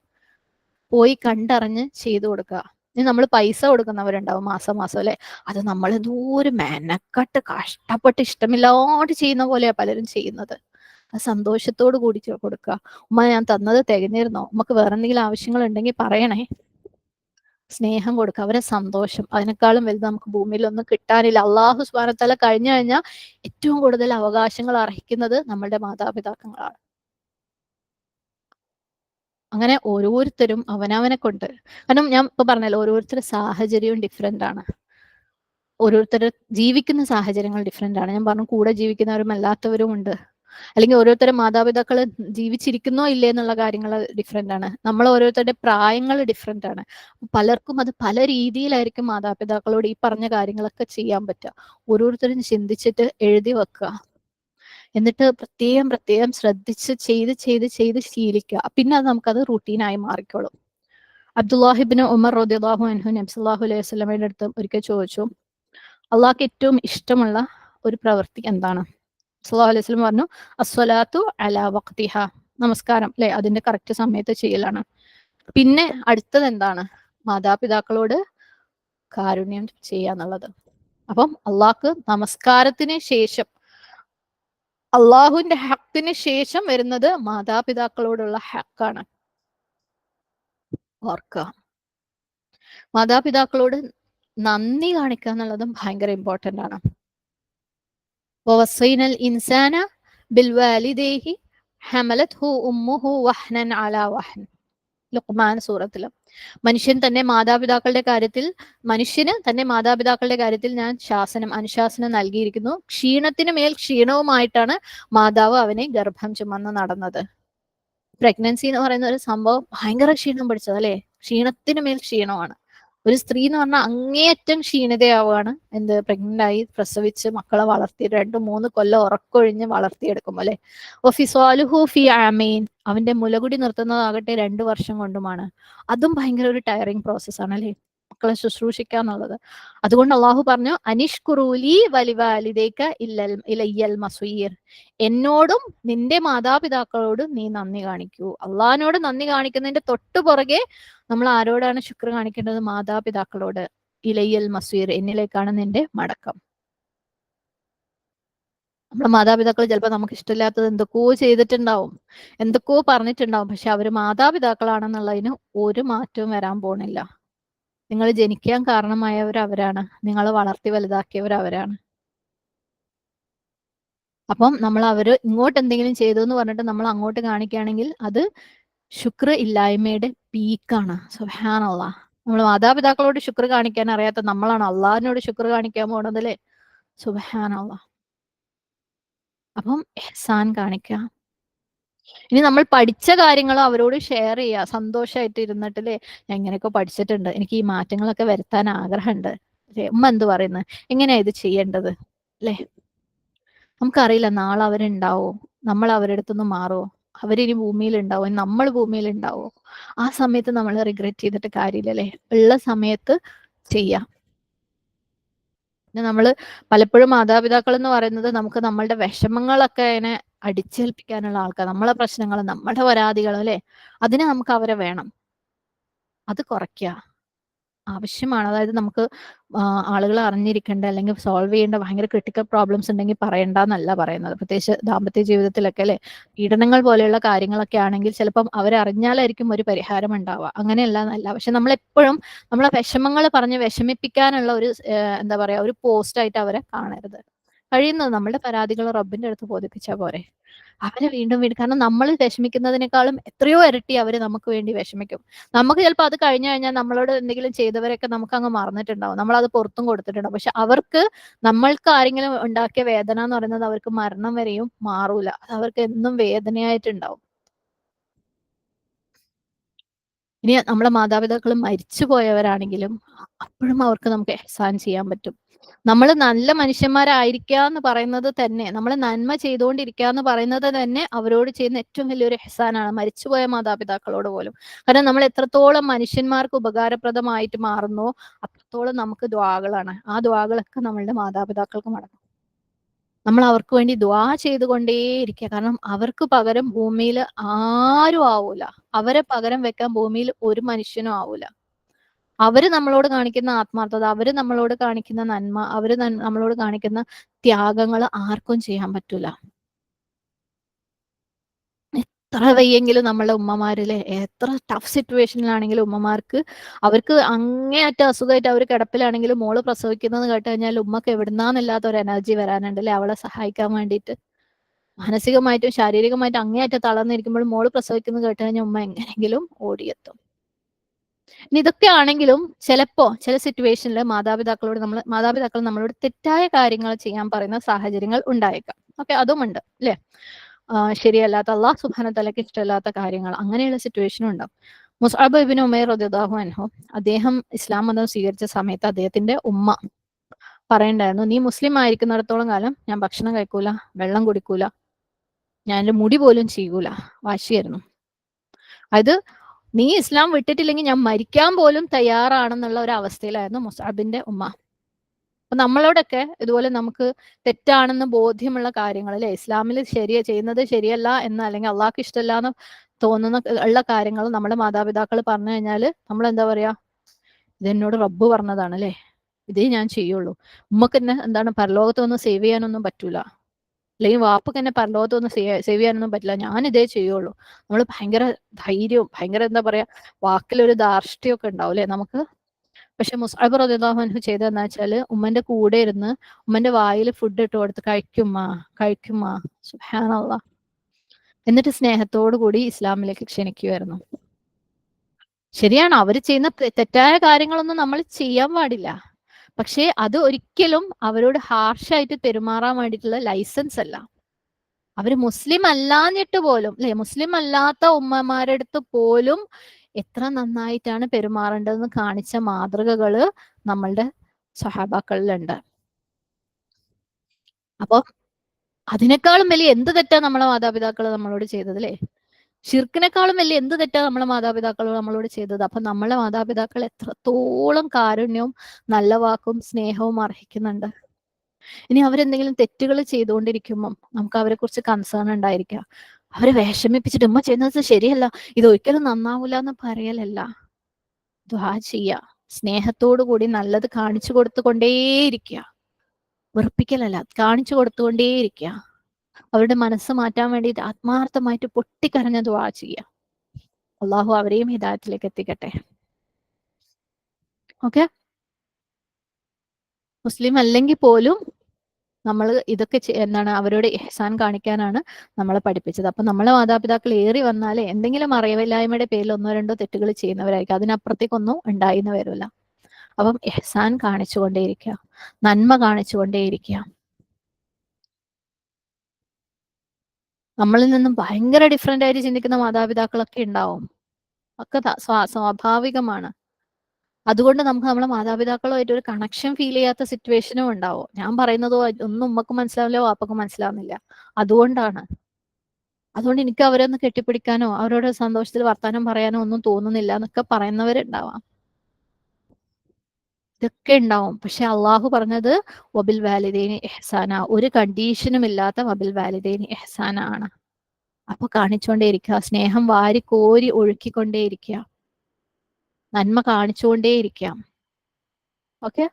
പോയി കണ്ടറിഞ്ഞ് ചെയ്തു കൊടുക്കുക. ഇനി നമ്മൾ പൈസ കൊടുക്കുന്നവരുണ്ടാവും മാസം മാസം അല്ലെ. അത് നമ്മൾ എന്തോരം മെനക്കെട്ട് കഷ്ടപ്പെട്ട് ഇഷ്ടമില്ലാണ്ട് ചെയ്യുന്ന പോലെയാ പലരും ചെയ്യുന്നത്. അത് സന്തോഷത്തോട് കൂടി കൊടുക്കുക. ഉമ്മ ഞാൻ തന്നത് തികഞ്ഞിരുന്നോ, ഉമ്മക്ക് വേറെ എന്തെങ്കിലും ആവശ്യങ്ങൾ ഉണ്ടെങ്കിൽ പറയണേ. സ്നേഹം കൊടുക്കുക, അവരെ സന്തോഷം. അതിനേക്കാളും വലുത് നമുക്ക് ഭൂമിയിൽ ഒന്നും കിട്ടാനില്ല. അള്ളാഹു സുബ്ഹാനഹു വ തആല കഴിഞ്ഞു കഴിഞ്ഞാൽ ഏറ്റവും കൂടുതൽ അവകാശങ്ങൾ അർഹിക്കുന്നത് നമ്മളുടെ മാതാപിതാക്കളാണ്. അങ്ങനെ ഓരോരുത്തരും അവനവനെ കൊണ്ട്, കാരണം ഞാൻ ഇപ്പൊ പറഞ്ഞല്ലോ, ഓരോരുത്തരുടെ സാഹചര്യവും ഡിഫറെന്റ് ആണ്. ഓരോരുത്തർ ജീവിക്കുന്ന സാഹചര്യങ്ങൾ ഡിഫറെന്റ് ആണ്. ഞാൻ പറഞ്ഞു കൂടെ ജീവിക്കുന്നവരും അല്ലാത്തവരും ഉണ്ട്. അല്ലെങ്കിൽ ഓരോരുത്തരുടെ മാതാപിതാക്കൾ ജീവിച്ചിരിക്കുന്നോ ഇല്ലേ എന്നുള്ള കാര്യങ്ങൾ ഡിഫറെന്റ് ആണ്. നമ്മൾ ഓരോരുത്തരുടെ പ്രായങ്ങൾ ഡിഫറെന്റ് ആണ്. പലർക്കും അത് പല രീതിയിലായിരിക്കും മാതാപിതാക്കളോട് ഈ പറഞ്ഞ കാര്യങ്ങളൊക്കെ ചെയ്യാൻ പറ്റുക. ഓരോരുത്തരും ചിന്തിച്ചിട്ട് എഴുതി വെക്കുക. എന്നിട്ട് പ്രത്യേകം പ്രത്യേകം ശ്രദ്ധിച്ച് ചെയ്ത് ചെയ്ത് ചെയ്ത് ശീലിക്കുക. പിന്നെ അത് നമുക്കത് റൂട്ടീനായി മാറിക്കോളും. അബ്ദുല്ലാഹിബ്നു ഉമർ റളിയല്ലാഹു അൻഹു നബി സല്ലല്ലാഹു അലൈഹി വസല്ലമയുടെ അടുത്ത് ഒരിക്കൽ ചോദിച്ചു, അള്ളാഹ്ക്ക് ഏറ്റവും ഇഷ്ടമുള്ള ഒരു പ്രവൃത്തി എന്താണ്? സല്ലല്ലാഹു അലൈഹി വസല്ലം പറഞ്ഞു, അസ്സലാത്തു അലാ വഖ്തിഹ, നമസ്കാരം അല്ലെ അതിന്റെ കറക്റ്റ് സമയത്ത് ചെയ്യലാണ്. പിന്നെ അടുത്തത് എന്താണ്? മാതാപിതാക്കളോട് കാരുണ്യം ചെയ്യാന്നുള്ളത്. അപ്പം അള്ളാഹ്ക്ക് നമസ്കാരത്തിന് ശേഷം, അള്ളാഹുവിന്റെ ഹക്കിന് ശേഷം വരുന്നത് മാതാപിതാക്കളോടുള്ള ഹക്കാണ്. ഓർക്കുക, മാതാപിതാക്കളോട് നന്ദി കാണിക്കുക എന്നുള്ളതും ഭയങ്കര ഇമ്പോർട്ടന്റ് ആണ്. വവസൈനൽ ഇൻസാന ബിൽവാലിദൈഹി ഹമലത്ഹു ഉമ്മുഹു വഹ്നൻ അലാ വഹ്ൻ, ലുഖ്മാൻ സൂറത്തിൽ. മനുഷ്യന് തന്റെ മാതാപിതാക്കളുടെ കാര്യത്തിൽ ഞാൻ അനുശാസനം നൽകിയിരിക്കുന്നു. ക്ഷീണത്തിന് മേൽ ക്ഷീണവുമായിട്ടാണ് മാതാവ് അവനെ ഗർഭം ചുമന്ന് നടന്നത്. പ്രഗ്നൻസി എന്ന് പറയുന്ന ഒരു സംഭവം ഭയങ്കര ക്ഷീണം പിടിച്ചത് അല്ലെ. ക്ഷീണത്തിന് മേൽ ക്ഷീണമാണ്. ഒരു സ്ത്രീ എന്ന് പറഞ്ഞാൽ അങ്ങേയറ്റം ക്ഷീണിതയാവുകയാണ്. പ്രഗ്നന്റ് ആയി പ്രസവിച്ച് മക്കളെ വളർത്തി 2-3 കൊല്ലം ഉറക്കൊഴിഞ്ഞ് വളർത്തിയെടുക്കും അല്ലെ. ഒഫിസ്വാലുഹു ഫി ആമീൻ, അവന്റെ മുലകുടി നിർത്തുന്നതാകട്ടെ 2 വർഷം കൊണ്ടുമാണ്. അതും ഭയങ്കര ഒരു ടയറിങ് പ്രോസസ്സാണ് അല്ലെ, മക്കളെ ശുശ്രൂഷിക്കുക എന്നുള്ളത്. അതുകൊണ്ട് അള്ളാഹു പറഞ്ഞു, അനിഷ്കുറൂലി വലിവാലിദേക ഇലയ്യൽ മസീർ, എന്നോടും നിന്റെ മാതാപിതാക്കളോടും നീ നന്ദി കാണിക്കൂ. അള്ളാഹിനോട് നന്ദി കാണിക്കുന്നതിന്റെ തൊട്ടു പുറകെ നമ്മൾ ആരോടാണ് ശുക്ർ കാണിക്കേണ്ടത്? മാതാപിതാക്കളോട്. ഇലയ്യൽ മസീർ, എന്നിലേക്കാണ് നിന്റെ മടക്കം. നമ്മുടെ മാതാപിതാക്കൾ ചിലപ്പോൾ നമുക്ക് ഇഷ്ടമില്ലാത്തത് എന്തൊക്കെയോ ചെയ്തിട്ടുണ്ടാവും, എന്തൊക്കെയോ പറഞ്ഞിട്ടുണ്ടാവും. പക്ഷെ അവര് മാതാപിതാക്കളാണെന്നുള്ളതിന് ഒരു മാറ്റവും വരാൻ പോണില്ല. നിങ്ങൾ ജനിക്കാൻ കാരണമായവർ അവരാണ്, നിങ്ങളെ വളർത്തി വലുതാക്കിയവർ അവരാണ്. അപ്പം നമ്മൾ അവര് ഇങ്ങോട്ട് എന്തെങ്കിലും ചെയ്തു എന്ന് പറഞ്ഞിട്ട് നമ്മൾ അങ്ങോട്ട് കാണിക്കുകയാണെങ്കിൽ അത് ശുക്ർ ഇല്ലായ്മയുടെ പീക്കാണ്. സുബ്ഹാനല്ലാഹ്. നമ്മൾ മാതാപിതാക്കളോട് ശുക്ർ കാണിക്കാൻ അറിയാത്ത നമ്മളാണ് അള്ളാഹിനോട് ശുക്ർ കാണിക്കാൻ പോണത് അല്ലേ. സുബ്ഹാനല്ലാഹ്. അപ്പം ഇഹ്സാൻ കാണിക്കുക. ഇനി നമ്മൾ പഠിച്ച കാര്യങ്ങൾ അവരോട് ഷെയർ ചെയ്യുക. സന്തോഷമായിട്ട് ഇരുന്നിട്ടില്ലേ, ഞാൻ ഇങ്ങനെയൊക്കെ പഠിച്ചിട്ടുണ്ട്, എനിക്ക് ഈ മാറ്റങ്ങളൊക്കെ വരുത്താൻ ആഗ്രഹമുണ്ട്, ഉമ്മ എന്ത് പറയുന്നത്, എങ്ങനെയാ ഇത് ചെയ്യേണ്ടത് അല്ലേ. നമുക്കറിയില്ല നാളെ അവരുണ്ടാവോ, നമ്മൾ അവരുടെ അടുത്തുനിന്ന് മാറുമോ, അവരിനി ഭൂമിയിൽ ഉണ്ടാവോ, നമ്മൾ ഭൂമിയിൽ ഉണ്ടാവോ. ആ സമയത്ത് നമ്മൾ റിഗ്രറ്റ് ചെയ്തിട്ട് കാര്യമില്ലല്ലേ. ഉള്ള സമയത്ത് ചെയ്യാം. പിന്നെ നമ്മൾ പലപ്പോഴും മാതാപിതാക്കൾ എന്ന് പറയുന്നത് നമുക്ക് നമ്മളുടെ വിഷമങ്ങളൊക്കെ അതിനെ അടിച്ചേൽപ്പിക്കാനുള്ള ആൾക്കാർ, നമ്മളെ പ്രശ്നങ്ങൾ, നമ്മുടെ പരാതികൾ അല്ലെ, അതിന് നമുക്ക് അവരെ വേണം. അത് കുറയ്ക്കുക ആവശ്യമാണ്. അതായത് നമുക്ക് ആളുകൾ അറിഞ്ഞിരിക്കേണ്ട അല്ലെങ്കിൽ സോൾവ് ചെയ്യേണ്ട ഭയങ്കര ക്രിട്ടിക്കൽ പ്രോബ്ലംസ് ഉണ്ടെങ്കിൽ പറയണ്ടെന്നല്ല പറയുന്നത്. പ്രത്യേകിച്ച് ദാമ്പത്യ ജീവിതത്തിലൊക്കെ അല്ലെ, പീഡനങ്ങൾ പോലെയുള്ള കാര്യങ്ങളൊക്കെ ആണെങ്കിൽ ചിലപ്പം അവരറിഞ്ഞാലായിരിക്കും ഒരു പരിഹാരം ഉണ്ടാവുക. അങ്ങനെയല്ല എന്നല്ല. പക്ഷെ നമ്മളെപ്പോഴും നമ്മളെ വിഷമങ്ങൾ പറഞ്ഞ് വിഷമിപ്പിക്കാനുള്ള ഒരു എന്താ പറയാ ഒരു പോസ്റ്റായിട്ട് അവരെ കാണരുത്. കഴിയുന്നത് നമ്മളുടെ പരാതികൾ റബ്ബിന്റെ അടുത്ത് ബോധിപ്പിച്ചാൽ പോരെ. അവരെ വീണ്ടും വീണ്ടും, കാരണം നമ്മൾ വിഷമിക്കുന്നതിനേക്കാളും എത്രയോ ഇരട്ടി അവര് നമുക്ക് വേണ്ടി വിഷമിക്കും. നമുക്ക് ചിലപ്പോൾ അത് കഴിഞ്ഞു കഴിഞ്ഞാൽ നമ്മളോട് എന്തെങ്കിലും ചെയ്തവരൊക്കെ നമുക്ക് അങ്ങ് മറന്നിട്ടുണ്ടാവും, നമ്മളത് പുറത്തും കൊടുത്തിട്ടുണ്ടാവും. പക്ഷെ അവർക്ക് നമ്മൾക്ക് ആരെങ്കിലും ഉണ്ടാക്കിയ വേദന എന്ന് പറയുന്നത് അവർക്ക് മരണം വരെയും മാറൂല. അത് അവർക്ക് എന്നും വേദനയായിട്ടുണ്ടാവും. ഇനി നമ്മളെ മാതാപിതാക്കൾ മരിച്ചു പോയവരാണെങ്കിലും അപ്പോഴും അവർക്ക് നമുക്ക് ഇഹ്സാൻ ചെയ്യാൻ പറ്റും. നമ്മൾ നല്ല മനുഷ്യന്മാരായിരിക്കുക എന്ന് പറയുന്നത് തന്നെ, നമ്മൾ നന്മ ചെയ്തുകൊണ്ടിരിക്കുക എന്ന് പറയുന്നത് തന്നെ അവരോട് ചെയ്യുന്ന ഏറ്റവും വലിയൊരു ഇഹ്സാനാണ്, മരിച്ചുപോയ മാതാപിതാക്കളോട് പോലും. കാരണം നമ്മൾ എത്രത്തോളം മനുഷ്യന്മാർക്ക് ഉപകാരപ്രദമായിട്ട് മാറുന്നോ അത്രത്തോളം നമുക്ക് ദ്വാകളാണ്. ആ ദ്വാകളൊക്കെ നമ്മളുടെ മാതാപിതാക്കൾക്ക് മടങ്ങും. നമ്മൾ അവർക്ക് വേണ്ടി ദുആ ചെയ്തുകൊണ്ടേയിരിക്കുക. കാരണം അവർക്ക് പകരം ഭൂമിയിൽ ആരും ആവൂല. അവരെ പകരം വെക്കാൻ ഭൂമിയിൽ ഒരു മനുഷ്യനും ആവൂല. അവര് നമ്മളോട് കാണിക്കുന്ന ആത്മാർത്ഥത, അവര് നമ്മളോട് കാണിക്കുന്ന നന്മ, അവര് നമ്മളോട് കാണിക്കുന്ന ത്യാഗങ്ങൾ ആർക്കും ചെയ്യാൻ പറ്റൂല. എത്ര വയ്യെങ്കിലും നമ്മളുടെ ഉമ്മമാരിലെ എത്ര ടഫ് സിറ്റുവേഷനിലാണെങ്കിലും ഉമ്മമാർക്ക്, അവർക്ക് അങ്ങേയറ്റ അസുഖമായിട്ട് അവർ കിടപ്പിലാണെങ്കിലും മോള് പ്രസവിക്കുന്നത് കേട്ട് കഴിഞ്ഞാൽ ഉമ്മക്ക് എവിടുന്നാന്നില്ലാത്ത ഒരു എനർജി വരാനുണ്ട് അല്ലെ, അവളെ സഹായിക്കാൻ വേണ്ടിയിട്ട്. മാനസികമായിട്ടും ശാരീരികമായിട്ടും അങ്ങേയറ്റം തളർന്നിരിക്കുമ്പോൾ മോള് പ്രസവിക്കുന്നത് കേട്ട് കഴിഞ്ഞാൽ ഉമ്മ എങ്ങനെയെങ്കിലും ഓടിയെത്തും. ഇനി ഇതൊക്കെ ആണെങ്കിലും ചിലപ്പോ ചില സിറ്റുവേഷനിൽ മാതാപിതാക്കൾ നമ്മളോട് തെറ്റായ കാര്യങ്ങൾ ചെയ്യാൻ പറയുന്ന സാഹചര്യങ്ങൾ ഉണ്ടായേക്കാം. ഓക്കെ, അതുമുണ്ട് അല്ലെ. ശരിയല്ലാത്ത, അള്ളാഹു സുബ്ഹാനഹു വ തആലയ്ക്ക് ഇഷ്ടമല്ലാത്ത കാര്യങ്ങൾ, അങ്ങനെയുള്ള സിറ്റുവേഷനും ഉണ്ടാവും. മുസ്അബ് ഇബ്നു ഉമൈർ റളിയല്ലാഹു അൻഹു, അദ്ദേഹം ഇസ്ലാം മതം സ്വീകരിച്ച സമയത്ത് അദ്ദേഹത്തിന്റെ ഉമ്മ പറയണ്ടായിരുന്നു, നീ മുസ്ലിം ആയിരിക്കുന്നിടത്തോളം കാലം ഞാൻ ഭക്ഷണം കഴിക്കൂല, വെള്ളം കുടിക്കൂല, ഞാൻ എന്റെ മുടി പോലും ചെയ്യൂല. വാശിയായിരുന്നു. അത് നീ ഇസ്ലാം വിട്ടിട്ടില്ലെങ്കിൽ ഞാൻ മരിക്കാൻ പോലും തയ്യാറാണെന്നുള്ള ഒരു അവസ്ഥയിലായിരുന്നു മുസ്അബിന്റെ ഉമ്മ. അപ്പൊ നമ്മളോടൊക്കെ ഇതുപോലെ നമുക്ക് തെറ്റാണെന്ന് ബോധ്യമുള്ള കാര്യങ്ങൾ അല്ലെ, ഇസ്ലാമിൽ ചെയ്യുന്നത് ശരിയല്ല എന്ന്, അല്ലെങ്കിൽ അള്ളാഹ്ക്ക് ഇഷ്ടമല്ല എന്ന് തോന്നുന്ന ഉള്ള കാര്യങ്ങൾ നമ്മുടെ മാതാപിതാക്കൾ പറഞ്ഞു കഴിഞ്ഞാൽ നമ്മൾ എന്താ പറയാ, ഇതെന്നോട് റബ്ബ് പറഞ്ഞതാണ് അല്ലെ, ഇതേ ഞാൻ ചെയ്യുള്ളൂ. ഉമ്മക്ക് തന്നെ എന്താണ് പരലോകത്തൊന്നും സേവ് ചെയ്യാനൊന്നും പറ്റൂല, അല്ലെങ്കിൽ വാപ്പക്ക് തന്നെ പരലോകത്തൊന്നും സേവ് ചെയ്യാനൊന്നും പറ്റില്ല, ഞാൻ ഇതേ ചെയ്യുള്ളൂ. നമ്മൾ ഭയങ്കര ധൈര്യവും ഭയങ്കര എന്താ പറയാ വാക്കിലൊരു ധാർഷ്ട്യമൊക്കെ ഉണ്ടാവും അല്ലെ നമുക്ക്. പക്ഷെ മുസ്അബ് റളിയല്ലാഹു അൻഹു ചെയ്തതെന്ന് വെച്ചാല് ഉമ്മന്റെ കൂടെ ഇരുന്ന് ഉമ്മന്റെ വായിൽ ഫുഡ് ഇട്ട് കൊടുത്ത്, കഴിക്കുമ്മ കഴിക്കുമ്മ, സുബ്ഹാനല്ലാഹ്, എന്നിട്ട് സ്നേഹത്തോടു കൂടി ഇസ്ലാമിലേക്ക് ക്ഷണിക്കുമായിരുന്നു. ശരിയാണ്, അവർ ചെയ്യുന്ന തെറ്റായ കാര്യങ്ങളൊന്നും നമ്മൾ ചെയ്യാൻ പാടില്ല. പക്ഷേ അത് ഒരിക്കലും അവരോട് ഹാർഷായിട്ട് പെരുമാറാൻ വേണ്ടിയിട്ടുള്ള ലൈസൻസ് അല്ല. അവര് മുസ്ലിം അല്ലാഞ്ഞിട്ട് പോലും അല്ലെ, മുസ്ലിം അല്ലാത്ത ഉമ്മമാരുടെ അടുത്ത് പോലും എത്ര നന്നായിട്ടാണ് പെരുമാറേണ്ടതെന്ന് കാണിച്ച മാതൃകകള് നമ്മളുടെ സഹാബാക്കളിലുണ്ട്. അപ്പൊ അതിനേക്കാളും വലിയ എന്ത് തെറ്റാ നമ്മളെ മാതാപിതാക്കൾ നമ്മളോട് ചെയ്തത് അല്ലെ, ഷിർക്കിനേക്കാളും വലിയ എന്ത് തെറ്റാ നമ്മളെ മാതാപിതാക്കൾ നമ്മളോട് ചെയ്തത്. അപ്പൊ നമ്മളെ മാതാപിതാക്കൾ എത്രത്തോളം കാരുണ്യവും നല്ല വാക്കും സ്നേഹവും അർഹിക്കുന്നുണ്ട്. ഇനി അവരെന്തെങ്കിലും തെറ്റുകൾ ചെയ്തുകൊണ്ടിരിക്കുമ്പം നമുക്ക് അവരെ കുറിച്ച് കൺസേൺ ഉണ്ടായിരിക്കാം. അവരെ വിഷമിപ്പിച്ചിട്ട് ഉമ്മ ചെയ്യുന്നത് ശരിയല്ല, ഇത് ഒരിക്കലും നന്നാവൂല എന്ന് പറയലല്ല, ദുആ ചെയ്യുക, സ്നേഹത്തോടു കൂടി നല്ലത് കാണിച്ചു കൊടുത്തുകൊണ്ടേയിരിക്കുക, വെറുപ്പിക്കലല്ല, കാണിച്ചു കൊടുത്തുകൊണ്ടേയിരിക്കുക. അവരുടെ മനസ്സ് മാറ്റാൻ വേണ്ടിയിട്ട് ആത്മാർത്ഥമായിട്ട് പൊട്ടിക്കരഞ്ഞ ദുആ ചെയ്യുക. അള്ളാഹു അവരെയും ഹിദായത്തിലേക്ക് എത്തിക്കട്ടെ. ഓക്കെ, മുസ്ലിം അല്ലെങ്കിൽ പോലും നമ്മൾ ഇതൊക്കെ എന്താണ് അവരോട് ഇഹ്സാൻ കാണിക്കാനാണ് നമ്മളെ പഠിപ്പിച്ചത്. അപ്പൊ നമ്മളെ മാതാപിതാക്കൾ ഏറി വന്നാലേ എന്തെങ്കിലും അറിവില്ലായ്മയുടെ പേരിൽ ഒന്നോ രണ്ടോ തെറ്റുകൾ ചെയ്യുന്നവരായിരിക്കും, അതിനപ്പുറത്തേക്കൊന്നും ഉണ്ടായിന്ന് വരില്ല. അപ്പം ഇഹ്സാൻ കാണിച്ചുകൊണ്ടേയിരിക്കുക, നന്മ കാണിച്ചുകൊണ്ടേയിരിക്കുക. നമ്മളിൽ നിന്നും ഭയങ്കര ഡിഫറെന്റ് ആയിട്ട് ചിന്തിക്കുന്ന മാതാപിതാക്കളൊക്കെ ഉണ്ടാവും, ഒക്കെ സ്വാഭാവികമാണ്. അതുകൊണ്ട് നമുക്ക് നമ്മളെ മാതാപിതാക്കളുമായിട്ട് ഒരു കണക്ഷൻ ഫീൽ ചെയ്യാത്ത സിറ്റുവേഷനും ഉണ്ടാവും. ഞാൻ പറയുന്നതോ ഒന്നും ഉമ്മക്ക് മനസ്സിലാവില്ല, വാപ്പക്ക് മനസ്സിലാവുന്നില്ല. അതുകൊണ്ടാണ് അതുകൊണ്ട് എനിക്ക് അവരെ ഒന്ന് കെട്ടിപ്പിടിക്കാനോ അവരോട് സന്തോഷത്തിൽ വർത്താനം പറയാനോ ഒന്നും തോന്നുന്നില്ല എന്നൊക്കെ പറയുന്നവരുണ്ടാവാം. ഇതൊക്കെ ഉണ്ടാവും. പക്ഷെ അള്ളാഹു പറഞ്ഞത് വബിൽ വാലിദൈനി ഇഹ്സാന, ഒരു കണ്ടീഷനും ഇല്ലാത്ത വബിൽ വാലിദൈനി ഇഹ്സാന ആണ്. അപ്പൊ കാണിച്ചുകൊണ്ടേയിരിക്കുക, സ്നേഹം വാരി കോരി ഒഴുക്കിക്കൊണ്ടേയിരിക്കുക, നന്മ കാണിച്ചുകൊണ്ടേയിരിക്കുക. ഓക്കെ,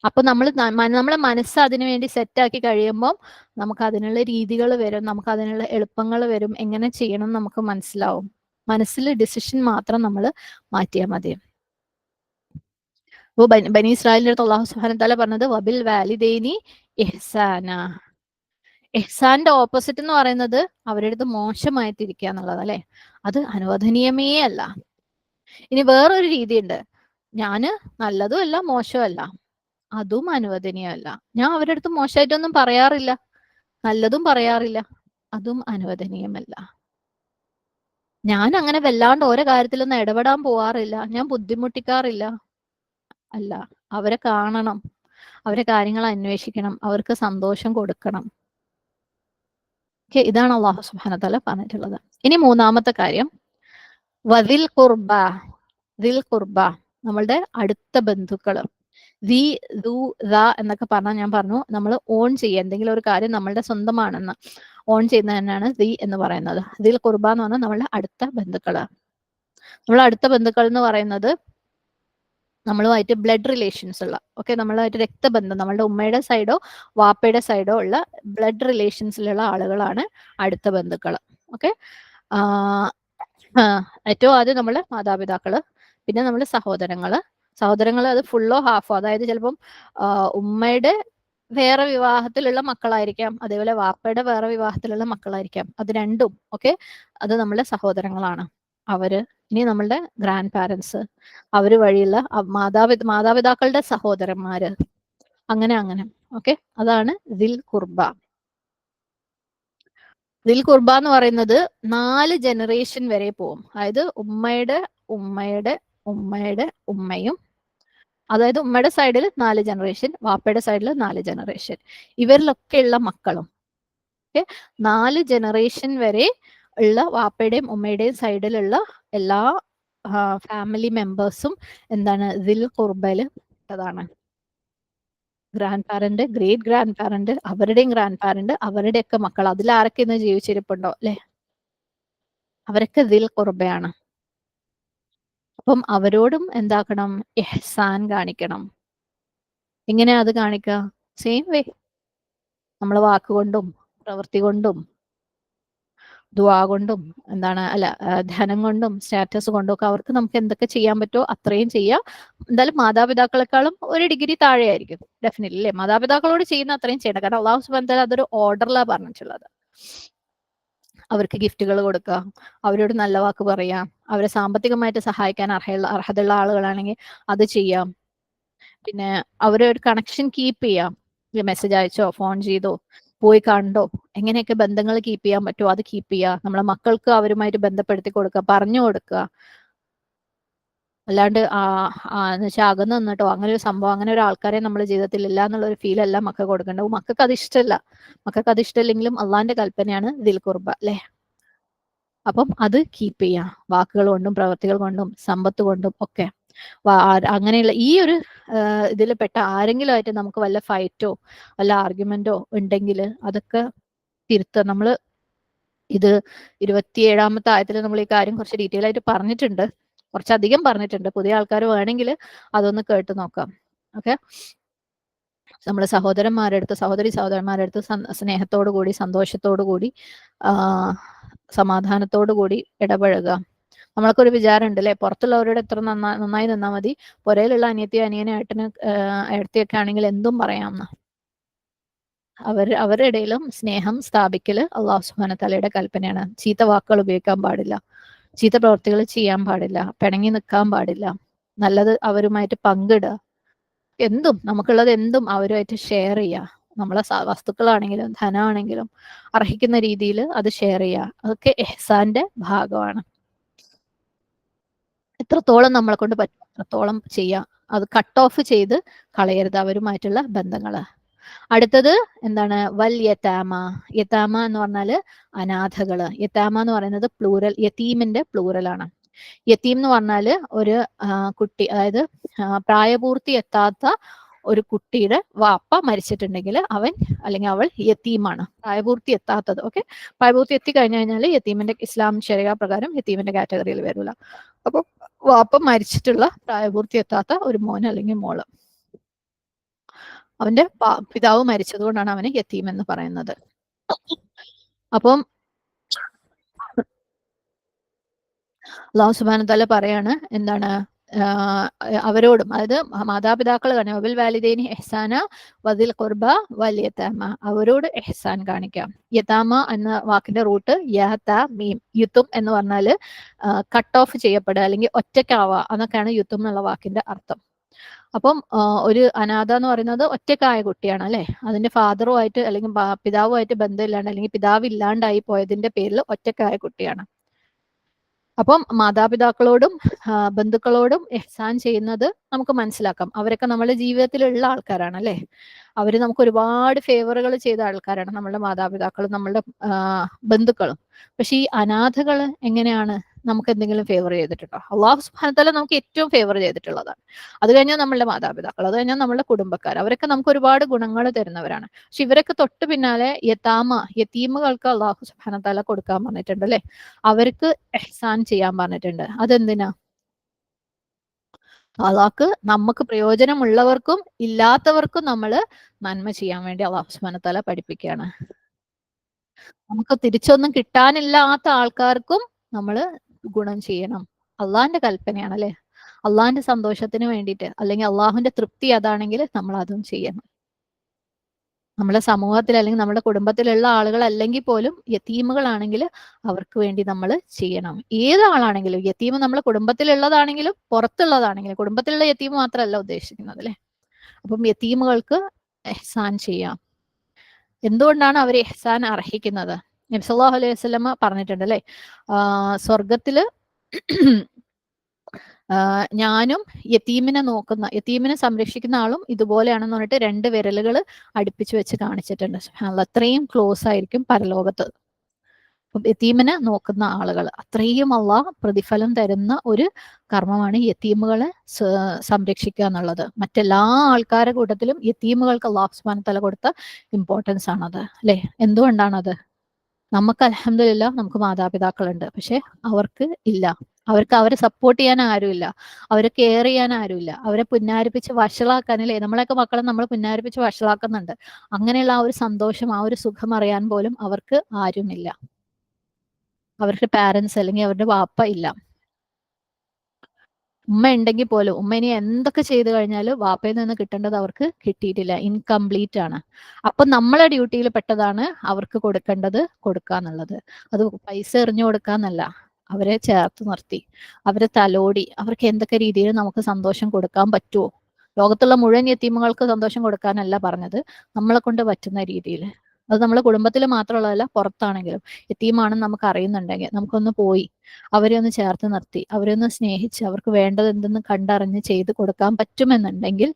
അപ്പൊ നമ്മളെ മനസ്സ് അതിനു വേണ്ടി സെറ്റാക്കി കഴിയുമ്പോൾ നമുക്ക് അതിനുള്ള രീതികൾ വരും, നമുക്ക് അതിനുള്ള എളുപ്പങ്ങൾ വരും, എങ്ങനെ ചെയ്യണം നമുക്ക് മനസ്സിലാവും. മനസ്സിൽ ഡിസിഷൻ മാത്രം നമ്മൾ മാറ്റിയാൽ മതി. അപ്പൊ ബനി ഇസ്രായേലിന്റെ അടുത്ത് അള്ളാഹു സുബ്ഹാനഹു വ തആല പറഞ്ഞത് വബിൽ വാലിദൈനി ഇഹ്സാന. ഇഹ്സാന്റെ ഓപ്പോസിറ്റ് എന്ന് പറയുന്നത് അവരുടെ അടുത്ത് മോശമായിട്ടിരിക്കുക എന്നുള്ളത് അല്ലെ, അത് അനുവദനീയമേ അല്ല. ഇനി വേറൊരു രീതിയുണ്ട്, ഞാന് നല്ലതും അല്ല മോശവും അല്ല, അതും അനുവദനീയമല്ല. ഞാൻ അവരുടെ അടുത്ത് മോശമായിട്ടൊന്നും പറയാറില്ല, നല്ലതും പറയാറില്ല, അതും അനുവദനീയമല്ല. ഞാൻ അങ്ങനെ വല്ലാണ്ട് ഓരോ കാര്യത്തിലൊന്നും ഇടപെടാൻ പോവാറില്ല, ഞാൻ ബുദ്ധിമുട്ടിക്കാറില്ല. അല്ല, അവരെ കാണണം, അവരെ കാര്യങ്ങൾ അന്വേഷിക്കണം, അവർക്ക് സന്തോഷം കൊടുക്കണം. ഇതാണ് അള്ളാഹു സുബ്ഹാനഹു വ തആല പറഞ്ഞിട്ടുള്ളത്. ഇനി മൂന്നാമത്തെ കാര്യം, വദിൽ ഖുർബ. ദിൽ ഖുർബ, നമ്മളുടെ അടുത്ത ബന്ധുക്കള്. ദി, ദു, ദ എന്നൊക്കെ പറഞ്ഞാൽ ഞാൻ പറഞ്ഞു, നമ്മൾ ഓൺ ചെയ്യുക, എന്തെങ്കിലും ഒരു കാര്യം നമ്മളുടെ സ്വന്തമാണെന്ന് ഓൺ ചെയ്യുന്നത് തന്നെയാണ് ദി എന്ന് പറയുന്നത്. ദിൽ ഖുർബ എന്ന് പറഞ്ഞാൽ നമ്മളുടെ അടുത്ത ബന്ധുക്കള്. നമ്മളെ അടുത്ത ബന്ധുക്കൾ എന്ന് പറയുന്നത് നമ്മളുമായിട്ട് ബ്ലഡ് റിലേഷൻസ് ഉള്ള, ഓക്കെ, നമ്മളുമായിട്ട് രക്തബന്ധം, നമ്മളുടെ ഉമ്മയുടെ സൈഡോ വാപ്പയുടെ സൈഡോ ഉള്ള ബ്ലഡ് റിലേഷൻസിലുള്ള ആളുകളാണ് അടുത്ത ബന്ധുക്കൾ. ഓക്കെ, ഏറ്റവും ആദ്യം നമ്മള് മാതാപിതാക്കള്, പിന്നെ നമ്മള് സഹോദരങ്ങള് അത് ഫുള്ളോ ഹാഫോ, അതായത് ചിലപ്പം ഉമ്മയുടെ വേറെ വിവാഹത്തിലുള്ള മക്കളായിരിക്കാം, അതേപോലെ വാപ്പയുടെ വേറെ വിവാഹത്തിലുള്ള മക്കളായിരിക്കാം, അത് രണ്ടും ഓക്കെ, അത് നമ്മളെ സഹോദരങ്ങളാണ്. അവര്, ഇനി നമ്മളുടെ ഗ്രാൻഡ് പാരൻസ്, അവര് വഴിയുള്ള മാതാപിതാക്കളുടെ സഹോദരന്മാര്, അങ്ങനെ അങ്ങനെ. ഓക്കെ, അതാണ് ദിൽ ഖുർബ. ദിൽ ഖുർബ എന്ന് പറയുന്നത് 4 ജനറേഷൻ വരെ പോവും. അതായത് ഉമ്മയുടെ ഉമ്മയുടെ ഉമ്മയുടെ ഉമ്മയും, അതായത് ഉമ്മയുടെ സൈഡിൽ 4 ജനറേഷൻ, വാപ്പയുടെ സൈഡിൽ 4 ജനറേഷൻ, ഇവരിലൊക്കെയുള്ള മക്കളും. ഓക്കെ, 4 ജനറേഷൻ വരെ ഉള്ള വാപ്പയുടെയും ഉമ്മയുടെയും സൈഡിലുള്ള എല്ലാ ഫാമിലി മെമ്പേഴ്സും എന്താണ്, ദിൽ ഖുർബയില് പെട്ടതാണ്. Grand parent, great grand parent, അവരുടെയും ഗ്രാൻഡ് പാരന്റ്, അവരുടെയൊക്കെ മക്കൾ, അതിൽ ആരൊക്കെ ഇന്ന് ജീവിച്ചിരിപ്പുണ്ടോ അല്ലെ, അവരൊക്കെ ദിൽ ഖുർബയാണ്. അപ്പം അവരോടും എന്താക്കണം, ഇഹ്സാൻ കാണിക്കണം. എങ്ങനെയാ അത് കാണിക്കുക? സെയിം വേ, നമ്മൾ വാക്കുകൊണ്ടും പ്രവൃത്തി കൊണ്ടും ദുആ കൊണ്ടും എന്താണ്, അല്ല, ധനം കൊണ്ടും സ്റ്റാറ്റസ് കൊണ്ടും ഒക്കെ അവർക്ക് നമുക്ക് എന്തൊക്കെ ചെയ്യാൻ പറ്റുമോ അത്രയും ചെയ്യാം. എന്തായാലും മാതാപിതാക്കളെക്കാളും ഒരു ഡിഗ്രി താഴെ ആയിരിക്കും ഡെഫിനറ്റ്ലി അല്ലേ, മാതാപിതാക്കളോട് ചെയ്യുന്ന അത്രയും ചെയ്യണം. കാരണം അള്ളാഹു സുബ്ഹാനഹു വ തആല അതൊരു ഓർഡറിലാണ് പറഞ്ഞിട്ടുള്ളത്. അവർക്ക് ഗിഫ്റ്റുകൾ കൊടുക്കുക, അവരോട് നല്ല വാക്ക് പറയാം, അവരെ സാമ്പത്തികമായിട്ട് സഹായിക്കാൻ അർഹതയുള്ള ആളുകളാണെങ്കിൽ അത് ചെയ്യാം. പിന്നെ അവരെ ഒരു കണക്ഷൻ കീപ്പ് ചെയ്യാം, മെസ്സേജ് അയച്ചോ ഫോൺ ചെയ്തോ പോയി കണ്ടോ, എങ്ങനെയൊക്കെ ബന്ധങ്ങൾ കീപ്പ് ചെയ്യാൻ പറ്റുമോ അത് കീപ്പ് ചെയ്യുക. നമ്മളെ മക്കൾക്ക് അവരുമായിട്ട് ബന്ധപ്പെടുത്തി കൊടുക്കുക, പറഞ്ഞു കൊടുക്കുക. അല്ലാണ്ട് എന്ന് വെച്ചാൽ അകന്ന് നിന്നിട്ടോ അങ്ങനെ ഒരു സംഭവം, അങ്ങനെ ഒരു ആൾക്കാരെ നമ്മുടെ ജീവിതത്തിൽ ഇല്ല എന്നുള്ള ഒരു ഫീൽ അല്ല മക്കൾക്ക് കൊടുക്കേണ്ടത്. മക്കൾക്ക് അത് ഇഷ്ടമല്ല, മക്കൾക്ക് അത് ഇഷ്ടമില്ലെങ്കിലും അള്ളാന്റെ കൽപ്പനയാണ് ദിൽ ഖുർബ അല്ലെ. അപ്പം അത് കീപ്പ് ചെയ്യാം, വാക്കുകൾ കൊണ്ടും പ്രവൃത്തികൾ കൊണ്ടും സമ്പത്ത് കൊണ്ടും ഒക്കെ. അങ്ങനെയുള്ള ഈ ഒരു ഇതിൽ പെട്ട ആരെങ്കിലും ആയിട്ട് നമുക്ക് വല്ല ഫൈറ്റോ വല്ല ആർഗ്യുമെന്റോ ഉണ്ടെങ്കിൽ അതൊക്കെ തിരുത്തുക. നമ്മള് ഇത് 27ാമത്തെ ആയത്തിൽ നമ്മൾ ഈ കാര്യം കുറച്ച് ഡീറ്റെയിൽ ആയിട്ട് പറഞ്ഞിട്ടുണ്ട്, കുറച്ചധികം പറഞ്ഞിട്ടുണ്ട്. പുതിയ ആൾക്കാർ വേണമെങ്കിൽ അതൊന്ന് കേട്ട് നോക്കാം. ഓക്കെ, നമ്മളെ സഹോദരന്മാരുടെ അടുത്ത് സ്നേഹത്തോടു കൂടി, സന്തോഷത്തോടു കൂടി, സമാധാനത്തോടു കൂടി ഇടപഴകുക. നമ്മൾക്കൊരു വിചാരം ഉണ്ട് അല്ലെ, പുറത്തുള്ളവരോട് എത്ര നന്നായി നിന്നാൽ മതി, പുരയിലുള്ള അനിയത്തിയോ അനിയനെ ഏട്ടത്തിയൊക്കെ ആണെങ്കിൽ എന്തും പറയാമെന്ന്. അവരുടെ ഇടയിലും സ്നേഹം സ്ഥാപിക്കല് അള്ളാഹു സുബ്ഹാനഹു വ തആലയുടെ കൽപ്പനയാണ്. ചീത്ത വാക്കുകൾ ഉപയോഗിക്കാൻ പാടില്ല, ചീത്ത പ്രവർത്തികൾ ചെയ്യാൻ പാടില്ല, പിണങ്ങി നിൽക്കാൻ പാടില്ല, നല്ലത് അവരുമായിട്ട് പങ്കിടുക, എന്തും നമുക്കുള്ളത് എന്തും അവരുമായിട്ട് ഷെയർ ചെയ്യുക. നമ്മളെ വസ്തുക്കളാണെങ്കിലും ധനമാണെങ്കിലും അർഹിക്കുന്ന രീതിയിൽ അത് ഷെയർ ചെയ്യുക. അതൊക്കെ ഇഹ്സാന്റെ ഭാഗമാണ്. എത്രത്തോളം നമ്മളെ കൊണ്ട് പറ്റും അത്രത്തോളം ചെയ്യാം. അത് കട്ട് ഓഫ് ചെയ്ത് കളയരുത് അവരുമായിട്ടുള്ള ബന്ധങ്ങള്. അടുത്തത് എന്താണ്, വൽ യതാമ. യതാമ എന്ന് പറഞ്ഞാല് അനാഥകള്. യതാമ എന്ന് പറയുന്നത് പ്ലൂറൽ, യതീമിന്റെ പ്ലൂറലാണ്. യതീം എന്ന് പറഞ്ഞാല് ഒരു കുട്ടി, അതായത് പ്രായപൂർത്തി എത്താത്ത ഒരു കുട്ടിയുടെ വാപ്പ മരിച്ചിട്ടുണ്ടെങ്കിൽ അവൻ അല്ലെങ്കിൽ അവൾ യതീമാണ്, പ്രായപൂർത്തി എത്താത്തത്. ഓക്കെ, പ്രായപൂർത്തി എത്തി കഴിഞ്ഞു കഴിഞ്ഞാൽ യതീമിന്റെ ഇസ്ലാം ശരിയ പ്രകാരം യതീമിന്റെ കാറ്റഗറിയിൽ വരില്ല. അപ്പൊ വാപ്പ മരിച്ചിട്ടുള്ള പ്രായപൂർത്തി എത്താത്ത ഒരു മോൻ അല്ലെങ്കിൽ മോള്, അവന്റെ പിതാവ് മരിച്ചതുകൊണ്ടാണ് അവന് യതീം എന്ന് പറയുന്നത്. അപ്പം അല്ലാഹു സുബ്ഹാനഹു വ തആല പറയാണ് എന്താണ്, അവരോടും, അതായത് മാതാപിതാക്കൾ തന്നെ, വബിൽ വാലിദൈനി ഇഹ്സാന വദിൽ ഖുർബ വൽ യതാമ, അവരോട് ഇഹ്സാൻ കാണിക്കാം. യതാമ എന്ന വാക്കിന്റെ റൂട്ട് യതമീം, യുത്തും എന്ന് പറഞ്ഞാല് കട്ട് ഓഫ് ചെയ്യപ്പെടുക അല്ലെങ്കിൽ ഒറ്റയ്ക്കാവുക എന്നൊക്കെയാണ് യുത്തും എന്നുള്ള വാക്കിന്റെ അർത്ഥം. അപ്പം ഒരു അനാഥ എന്ന് പറയുന്നത് ഒറ്റക്കായ കുട്ടിയാണ് അല്ലെ, അതിന്റെ ഫാദറുമായിട്ട് അല്ലെങ്കിൽ പിതാവുമായിട്ട് ബന്ധമില്ലാണ്ട് അല്ലെങ്കിൽ പിതാവ് ഇല്ലാണ്ടായി പോയതിന്റെ പേരിൽ ഒറ്റക്കായ കുട്ടിയാണ്. അപ്പം മാതാപിതാക്കളോടും ബന്ധുക്കളോടും ഇഹ്സാൻ ചെയ്യുന്നത് നമുക്ക് മനസ്സിലാക്കാം. അവരൊക്കെ നമ്മുടെ ജീവിതത്തിലുള്ള ആൾക്കാരാണ് അല്ലേ? അവര് നമുക്ക് ഒരുപാട് ഫേവറുകൾ ചെയ്ത ആൾക്കാരാണ്, നമ്മളുടെ മാതാപിതാക്കളും നമ്മളുടെ ബന്ധുക്കളും. പക്ഷെ ഈ അനാഥകൾ എങ്ങനെയാണ് നമുക്ക് എന്തെങ്കിലും ഫേവർ ചെയ്തിട്ടുണ്ടോ? അള്ളാഹു സുബ്ഹാനഹു വതആല നമുക്ക് ഏറ്റവും ഫേവർ ചെയ്തിട്ടുള്ളതാണ്. അത് കഴിഞ്ഞാൽ നമ്മളുടെ മാതാപിതാക്കൾ, അത് കഴിഞ്ഞാൽ നമ്മളുടെ കുടുംബക്കാർ, അവരൊക്കെ നമുക്ക് ഒരുപാട് ഗുണങ്ങൾ തരുന്നവരാണ്. പക്ഷെ ഇവരൊക്കെ തൊട്ട് പിന്നാലെ യതീമുകൾക്ക് അള്ളാഹു സുബ്ഹാനഹു വതആല കൊടുക്കാൻ പറഞ്ഞിട്ടുണ്ട് അല്ലെ? അവർക്ക് ഇഹ്സാൻ ചെയ്യാൻ പറഞ്ഞിട്ടുണ്ട്. അതെന്തിനാ? അള്ളാഹ്ക്ക് നമുക്ക് പ്രയോജനമുള്ളവർക്കും ഇല്ലാത്തവർക്കും നമ്മൾ നന്മ ചെയ്യാൻ വേണ്ടി അള്ളാഹു സുബ്ഹാനഹു വതആല പഠിപ്പിക്കുകയാണ്. നമുക്ക് തിരിച്ചൊന്നും കിട്ടാനില്ലാത്ത ആൾക്കാർക്കും നമ്മൾ ഗുണം ചെയ്യണം. അള്ളാഹിന്റെ കൽപ്പനയാണ് അല്ലെ? അള്ളാഹിന്റെ സന്തോഷത്തിന് വേണ്ടിയിട്ട്, അല്ലെങ്കിൽ അള്ളാഹുവിന്റെ തൃപ്തി അതാണെങ്കിൽ നമ്മൾ അതും ചെയ്യണം. നമ്മുടെ സമൂഹത്തിൽ അല്ലെങ്കിൽ നമ്മുടെ കുടുംബത്തിലുള്ള ആളുകൾ അല്ലെങ്കിൽ പോലും യതീമുകളാണെങ്കിൽ അവർക്ക് വേണ്ടി നമ്മൾ ചെയ്യണം. ഏതാളാണെങ്കിലും, യതീം നമ്മളെ കുടുംബത്തിലുള്ളതാണെങ്കിലും പുറത്തുള്ളതാണെങ്കിലും, കുടുംബത്തിലുള്ള യതീം മാത്രമല്ല ഉദ്ദേശിക്കുന്നത് അല്ലെ? അപ്പം യതീമുകൾക്ക് ഇഹ്സാൻ ചെയ്യാം. എന്തുകൊണ്ടാണ് അവർ ഇഹ്സാൻ അർഹിക്കുന്നത്? നബി സല്ലല്ലാഹു അലൈഹി വസല്ലമ പറഞ്ഞിട്ടുണ്ട് അല്ലെ? സ്വർഗത്തില് ഞാനും യതീമിനെ സംരക്ഷിക്കുന്ന ആളും ഇതുപോലെയാണെന്ന് പറഞ്ഞിട്ട് 2 വിരലുകൾ അടുപ്പിച്ച് വെച്ച് കാണിച്ചിട്ടുണ്ട്. സുബ്ഹാനല്ലാഹ്, അത്രയും ക്ലോസ് ആയിരിക്കും പരലോകത്ത്. യതീമിനെ നോക്കുന്ന ആളുകൾ, അത്രയും അള്ളാഹ് പ്രതിഫലം തരുന്ന ഒരു കർമ്മമാണ് യതീമുകളെ സംരക്ഷിക്കുക എന്നുള്ളത്. മറ്റെല്ലാ ആൾക്കാരുടെ കൂട്ടത്തിലും യതീമുകൾക്ക് അള്ളാഹു സുബ്ഹാനഹു വതആല കൊടുത്ത ഇമ്പോർട്ടൻസ് ആണത് അല്ലെ? എന്തുകൊണ്ടാണത്? നമുക്ക് അൽഹംദുലില്ലാഹ് നമുക്ക് മാതാപിതാക്കളുണ്ട്, പക്ഷെ അവർക്ക് ഇല്ല. അവർക്ക് അവരെ സപ്പോർട്ട് ചെയ്യാൻ ആരുമില്ല, അവരെ കെയർ ചെയ്യാൻ ആരുമില്ല, അവരെ പുന്നാരിപ്പിച്ച് വഷളാക്കാൻ അല്ലേ? നമ്മളെയൊക്കെ മക്കളെ നമ്മൾ പുന്നാരിപ്പിച്ച് വഷളാക്കുന്നുണ്ട്. അങ്ങനെയുള്ള ആ ഒരു സന്തോഷം, ആ ഒരു സുഖം അറിയാൻ പോലും അവർക്ക് ആരുമില്ല. അവരുടെ പാരന്റ്സ് അല്ലെങ്കിൽ അവരുടെ വാപ്പ ഇല്ല. ഉമ്മ ഉണ്ടെങ്കിൽ പോലും ഉമ്മ ഇനി എന്തൊക്കെ ചെയ്തു കഴിഞ്ഞാലും വാപ്പയിൽ നിന്ന് കിട്ടേണ്ടത് അവർക്ക് കിട്ടിയിട്ടില്ല, ഇൻകംപ്ലീറ്റ് ആണ്. അപ്പൊ നമ്മളെ ഡ്യൂട്ടിയിൽ പെട്ടതാണ് അവർക്ക് കൊടുക്കേണ്ടത് കൊടുക്കുക എന്നുള്ളത്. അത് പൈസ എറിഞ്ഞു കൊടുക്കാന്നല്ല, അവരെ ചേർത്ത് നിർത്തി, അവരെ തലോടി, അവർക്ക് എന്തൊക്കെ രീതിയിൽ നമുക്ക് സന്തോഷം കൊടുക്കാൻ പറ്റുമോ? ലോകത്തുള്ള മുഴുവൻ യതീമുകൾക്ക് സന്തോഷം കൊടുക്കാനല്ല പറഞ്ഞത്, നമ്മളെ കൊണ്ട് പറ്റുന്ന രീതിയിൽ. അത് നമ്മളെ കുടുംബത്തിൽ മാത്രമുള്ളതല്ല, പുറത്താണെങ്കിലും യതീമാണെന്ന് നമുക്ക് അറിയുന്നുണ്ടെങ്കിൽ നമുക്കൊന്ന് പോയി അവരെ ഒന്ന് ചേർത്ത് നിർത്തി, അവരെ ഒന്ന് സ്നേഹിച്ച്, അവർക്ക് വേണ്ടത് എന്തെന്ന് കണ്ടറിഞ്ഞ് ചെയ്ത് കൊടുക്കാൻ പറ്റുമെന്നുണ്ടെങ്കിൽ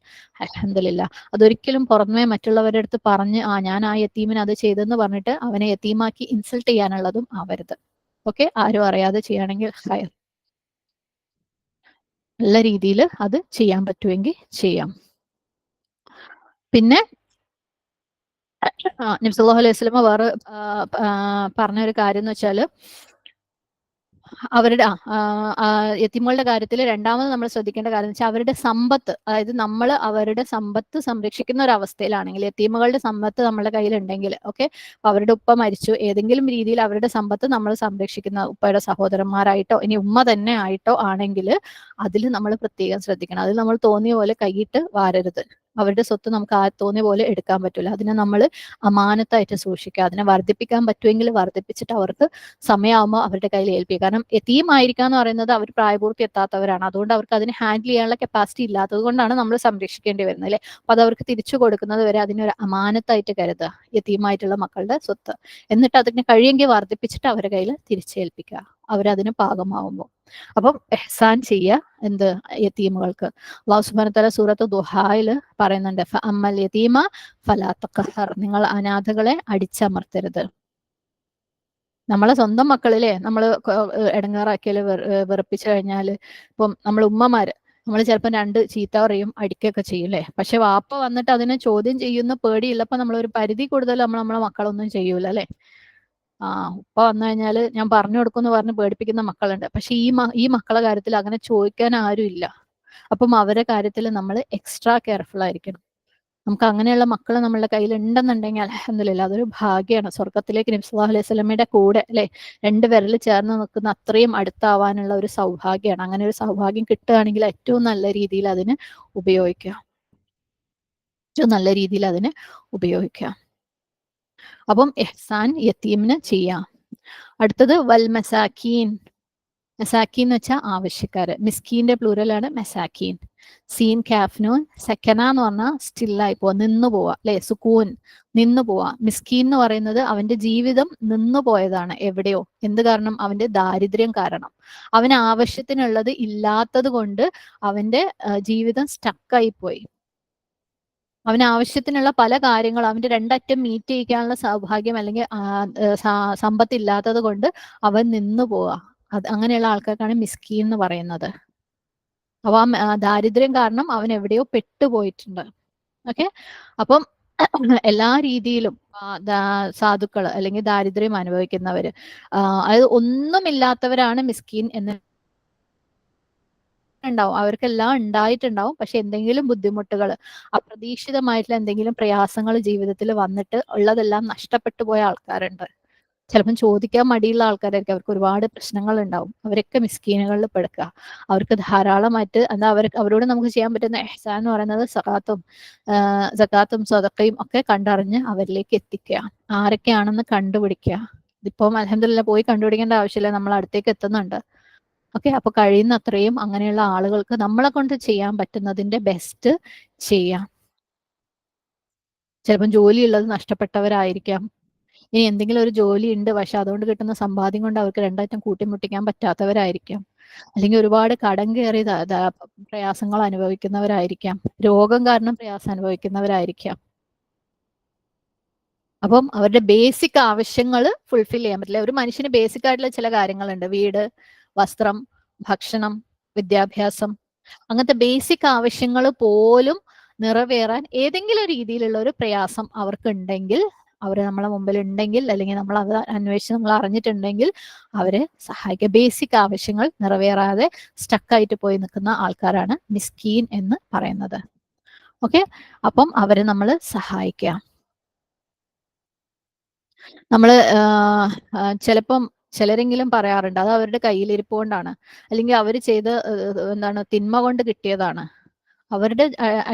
അൽഹംദുലില്ലാ. അതൊരിക്കലും പുറമേ മറ്റുള്ളവരുടെ അടുത്ത് പറഞ്ഞ് ഞാൻ ആ യതീമിന് അത് ചെയ്തെന്ന് പറഞ്ഞിട്ട് അവനെ യതീമാക്കി ഇൻസൾട്ട് ചെയ്യാനുള്ളതും ആവരുത്. ഓക്കെ, ആരും അറിയാതെ ചെയ്യുകയാണെങ്കിൽ ഹയർ, നല്ല രീതിയിൽ അത് ചെയ്യാൻ പറ്റുമെങ്കിൽ ചെയ്യാം. പിന്നെ നബി സല്ലല്ലാഹു അലൈഹി വസല്ലമ വേറെ പറഞ്ഞ ഒരു കാര്യം എന്ന് വെച്ചാൽ, അവരുടെ യതീമുകളുടെ കാര്യത്തിൽ രണ്ടാമത് നമ്മൾ ശ്രദ്ധിക്കേണ്ട കാര്യം എന്ന് വെച്ചാൽ, അവരുടെ സമ്പത്ത്, അതായത് നമ്മൾ അവരുടെ സമ്പത്ത് സംരക്ഷിക്കുന്ന ഒരു അവസ്ഥയിലാണെങ്കിൽ, യതീമുകളുടെ സമ്പത്ത് നമ്മുടെ കയ്യിലുണ്ടെങ്കിൽ, ഓക്കെ, അവരുടെ ഉപ്പ മരിച്ചു, ഏതെങ്കിലും രീതിയിൽ അവരുടെ സമ്പത്ത് നമ്മൾ സംരക്ഷിക്കുന്ന, ഉപ്പയുടെ സഹോദരന്മാരായിട്ടോ ഇനി ഉമ്മ തന്നെ ആയിട്ടോ ആണെങ്കിൽ, അതിൽ നമ്മൾ പ്രത്യേകം ശ്രദ്ധിക്കണം. അതിൽ നമ്മൾ തോന്നിയ പോലെ കൈയിട്ട് വാരരുത്. അവരുടെ സ്വത്ത് നമുക്ക് തോന്നിയ പോലെ എടുക്കാൻ പറ്റില്ല. അതിനെ നമ്മൾ അമാനത്തായിട്ട് സൂക്ഷിക്കുക. അതിനെ വർദ്ധിപ്പിക്കാൻ പറ്റുമെങ്കിൽ വർദ്ധിപ്പിച്ചിട്ട് അവർക്ക് സമയമാകുമ്പോൾ അവരുടെ കയ്യിൽ ഏൽപ്പിക്കുക. കാരണം യതീമായിരിക്കുക എന്ന് പറയുന്നത് അവർ പ്രായപൂർത്തി എത്താത്തവരാണ്. അതുകൊണ്ട് അവർക്ക് അതിനെ ഹാൻഡിൽ ചെയ്യാനുള്ള കപ്പാസിറ്റി ഇല്ലാത്തത് കൊണ്ടാണ് നമ്മൾ സംരക്ഷിക്കേണ്ടി വരുന്നത് അല്ലേ? അപ്പൊ അത് അവർക്ക് തിരിച്ചു കൊടുക്കുന്നത് വരെ അതിനൊരു അമാനത്തായിട്ട് കരുതുക, യതീമായിട്ടുള്ള മക്കളുടെ സ്വത്ത്. എന്നിട്ട് അതിനെ കഴിയെങ്കിൽ വർദ്ധിപ്പിച്ചിട്ട് അവരുടെ കയ്യിൽ തിരിച്ചേൽപ്പിക്കുക, അവരതിന് പാകമാവുമ്പോൾ. അപ്പം എഹ്സാൻ ചെയ്യുക എന്ത് യതീമുകൾക്ക്. അല്ലാഹു സുബ്ഹാനഹു വ തആല സൂറത്ത് ദുഹായിൽ പറയുന്നുണ്ട്, ഫഅമ്മൽ യതീമ ഫലാ തഖഹർ, നിങ്ങൾ അനാഥകളെ അടിച്ചമർത്തരുത്. നമ്മളെ സ്വന്തം മക്കളിലെ നമ്മൾ ഇടങ്ങേറാക്കിയാൽ വെറുപ്പിച്ചു കഴിഞ്ഞാൽ, ഇപ്പം നമ്മൾ ഉമ്മമാര്, നമ്മൾ ചിലപ്പോൾ 2 ചീത്ത പറയും, അടിക്കുകയൊക്കെ ചെയ്യും അല്ലേ? പക്ഷെ വാപ്പ വന്നിട്ട് അതിനെ ചോദ്യം ചെയ്യുന്ന പേടിയുള്ളപ്പോൾ നമ്മൾ ഒരു പരിധി കൂടുതൽ നമ്മളെ മക്കളൊന്നും ചെയ്യൂല അല്ലേ? ഉപ്പ വന്നു കഴിഞ്ഞാൽ ഞാൻ പറഞ്ഞു കൊടുക്കുമെന്ന് പറഞ്ഞ് പേടിപ്പിക്കുന്ന മക്കളുണ്ട്. പക്ഷെ ഈ മക്കളെ കാര്യത്തിൽ അങ്ങനെ ചോദിക്കാൻ ആരും ഇല്ല. അപ്പം അവരുടെ കാര്യത്തിൽ നമ്മൾ എക്സ്ട്രാ കെയർഫുൾ ആയിരിക്കണം. നമുക്ക് അങ്ങനെയുള്ള മക്കൾ നമ്മളുടെ കയ്യിൽ ഉണ്ടെന്നുണ്ടെങ്കിൽ അൽഹംദുലില്ലാ, അതൊരു ഭാഗ്യമാണ്. സ്വർഗത്തിലേക്ക് നബി സല്ലല്ലാഹു അലൈഹി വസല്ലമയുടെ കൂടെ അല്ലെ 2 വിരൽ ചേർന്ന് നിൽക്കുന്ന അത്രയും അടുത്താവാനുള്ള ഒരു സൗഭാഗ്യമാണ്. അങ്ങനെ ഒരു സൗഭാഗ്യം കിട്ടുകയാണെങ്കിൽ ഏറ്റവും നല്ല രീതിയിൽ അതിന് ഉപയോഗിക്കുക, ഏറ്റവും നല്ല രീതിയിൽ അതിനെ ഉപയോഗിക്കുക. അപ്പം ഇഹ്സാൻ യതീമിന് ചെയ്യാം. അടുത്തത് വൽ മസാക്കീൻ, മെസാക്കീൻ എന്ന് വെച്ചാൽ ആവശ്യക്കാര്. മിസ്കീന്റെ പ്ലൂരലാണ് മെസാക്കീൻ. സീൻ കാഫ്നൂൻ. സെക്കന എന്ന് പറഞ്ഞാൽ സ്റ്റില്ലായി പോവാ, നിന്നു പോവാ, അല്ലെ? സുക്കൂൻ, നിന്നു പോവാ. മിസ്കീൻ എന്ന് പറയുന്നത് അവന്റെ ജീവിതം നിന്നു പോയതാണ് എവിടെയോ. എന്ത് കാരണം? അവന്റെ ദാരിദ്ര്യം കാരണം. അവന് ആവശ്യത്തിനുള്ളത് ഇല്ലാത്തത് കൊണ്ട് അവന്റെ ജീവിതം സ്റ്റക്കായി പോയി. അവന് ആവശ്യത്തിനുള്ള പല കാര്യങ്ങളും അവന്റെ രണ്ടറ്റം മീറ്റ് ചെയ്യിക്കാനുള്ള സൗഭാഗ്യം അല്ലെങ്കിൽ സമ്പത്ത് ഇല്ലാത്തത് കൊണ്ട് അവൻ നിന്നു പോവാ. അങ്ങനെയുള്ള ആൾക്കാർക്കാണ് മിസ്കീൻ എന്ന് പറയുന്നത്. അപ്പൊ ആ ദാരിദ്ര്യം കാരണം അവൻ എവിടെയോ പെട്ടുപോയിട്ടുണ്ട്. ഓക്കെ, അപ്പം എല്ലാ രീതിയിലും സാധുക്കള് അല്ലെങ്കിൽ ദാരിദ്ര്യം അനുഭവിക്കുന്നവര്, അതായത് ഒന്നുമില്ലാത്തവരാണ് മിസ്കീൻ എന്ന് ഉണ്ടാവും. അവർക്കെല്ലാം ഉണ്ടായിട്ടുണ്ടാവും. പക്ഷെ എന്തെങ്കിലും ബുദ്ധിമുട്ടുകൾ, അപ്രതീക്ഷിതമായിട്ടുള്ള എന്തെങ്കിലും പ്രയാസങ്ങൾ ജീവിതത്തിൽ വന്നിട്ട് ഉള്ളതെല്ലാം നഷ്ടപ്പെട്ടു പോയ ആൾക്കാരുണ്ട്. ചിലപ്പം ചോദിക്കാൻ മടിയുള്ള ആൾക്കാരായിരിക്കും. അവർക്ക് ഒരുപാട് പ്രശ്നങ്ങൾ ഉണ്ടാവും. അവരൊക്കെ മിസ്കീനുകളിൽ പെടുക്കുക. അവർക്ക് ധാരാളമായിട്ട് എന്താ അവരോട് നമുക്ക് ചെയ്യാൻ പറ്റുന്ന ഇഹ്സാൻ എന്ന് പറയുന്നത് സകാത്തും സദഖയും ഒക്കെ കണ്ടറിഞ്ഞ് അവരിലേക്ക് എത്തിക്കുക. ആരൊക്കെയാണെന്ന് കണ്ടുപിടിക്കുക. ഇതിപ്പം അൽഹംദുലില്ലാഹ് പോയി കണ്ടുപിടിക്കേണ്ട ആവശ്യമില്ല, നമ്മൾ അടുത്തേക്ക് എത്തുന്നുണ്ട്. ഓക്കെ, അപ്പൊ കഴിയുന്ന അത്രയും അങ്ങനെയുള്ള ആളുകൾക്ക് നമ്മളെ കൊണ്ട് ചെയ്യാൻ പറ്റുന്നതിന്റെ ബെസ്റ്റ് ചെയ്യാം. ചിലപ്പം ജോലിയുള്ളത് നഷ്ടപ്പെട്ടവരായിരിക്കാം. ഇനി എന്തെങ്കിലും ഒരു ജോലി ഉണ്ട്, പക്ഷെ അതുകൊണ്ട് കിട്ടുന്ന സമ്പാദ്യം കൊണ്ട് അവർക്ക് രണ്ടായിട്ടും കൂട്ടിമുട്ടിക്കാൻ പറ്റാത്തവരായിരിക്കാം. അല്ലെങ്കിൽ ഒരുപാട് കടം കയറി പ്രയാസങ്ങൾ അനുഭവിക്കുന്നവരായിരിക്കാം. രോഗം കാരണം പ്രയാസം അനുഭവിക്കുന്നവരായിരിക്കാം. അപ്പം അവരുടെ ബേസിക് ആവശ്യങ്ങൾ ഫുൾഫിൽ ചെയ്യാൻ പറ്റില്ല. ഒരു മനുഷ്യന് ബേസിക് ആയിട്ടുള്ള ചില കാര്യങ്ങളുണ്ട്. വീട്, വസ്ത്രം, ഭക്ഷണം, വിദ്യാഭ്യാസം, അങ്ങനത്തെ ബേസിക് ആവശ്യങ്ങൾ പോലും നിറവേറാൻ ഏതെങ്കിലും രീതിയിലുള്ള ഒരു പ്രയാസം അവർക്കുണ്ടെങ്കിൽ, അവർ നമ്മളെ മുമ്പിൽ ഉണ്ടെങ്കിൽ, അല്ലെങ്കിൽ നമ്മൾ അത് അന്വേഷിച്ച് നമ്മൾ അറിഞ്ഞിട്ടുണ്ടെങ്കിൽ അവരെ സഹായിക്കുക. ബേസിക് ആവശ്യങ്ങൾ നിറവേറാതെ സ്റ്റക്കായിട്ട് പോയി നിൽക്കുന്ന ആൾക്കാരാണ് മിസ്കീൻ എന്ന് പറയുന്നത്. ഓക്കെ, അപ്പം അവരെ നമ്മൾ സഹായിക്കുക. നമ്മള് ചിലപ്പം ചിലരെങ്കിലും പറയാറുണ്ട് അത് അവരുടെ കയ്യിലിരിപ്പ് കൊണ്ടാണ്, അല്ലെങ്കിൽ അവർ ചെയ്ത് എന്താണ് തിന്മ കൊണ്ട് കിട്ടിയതാണ്. അവരുടെ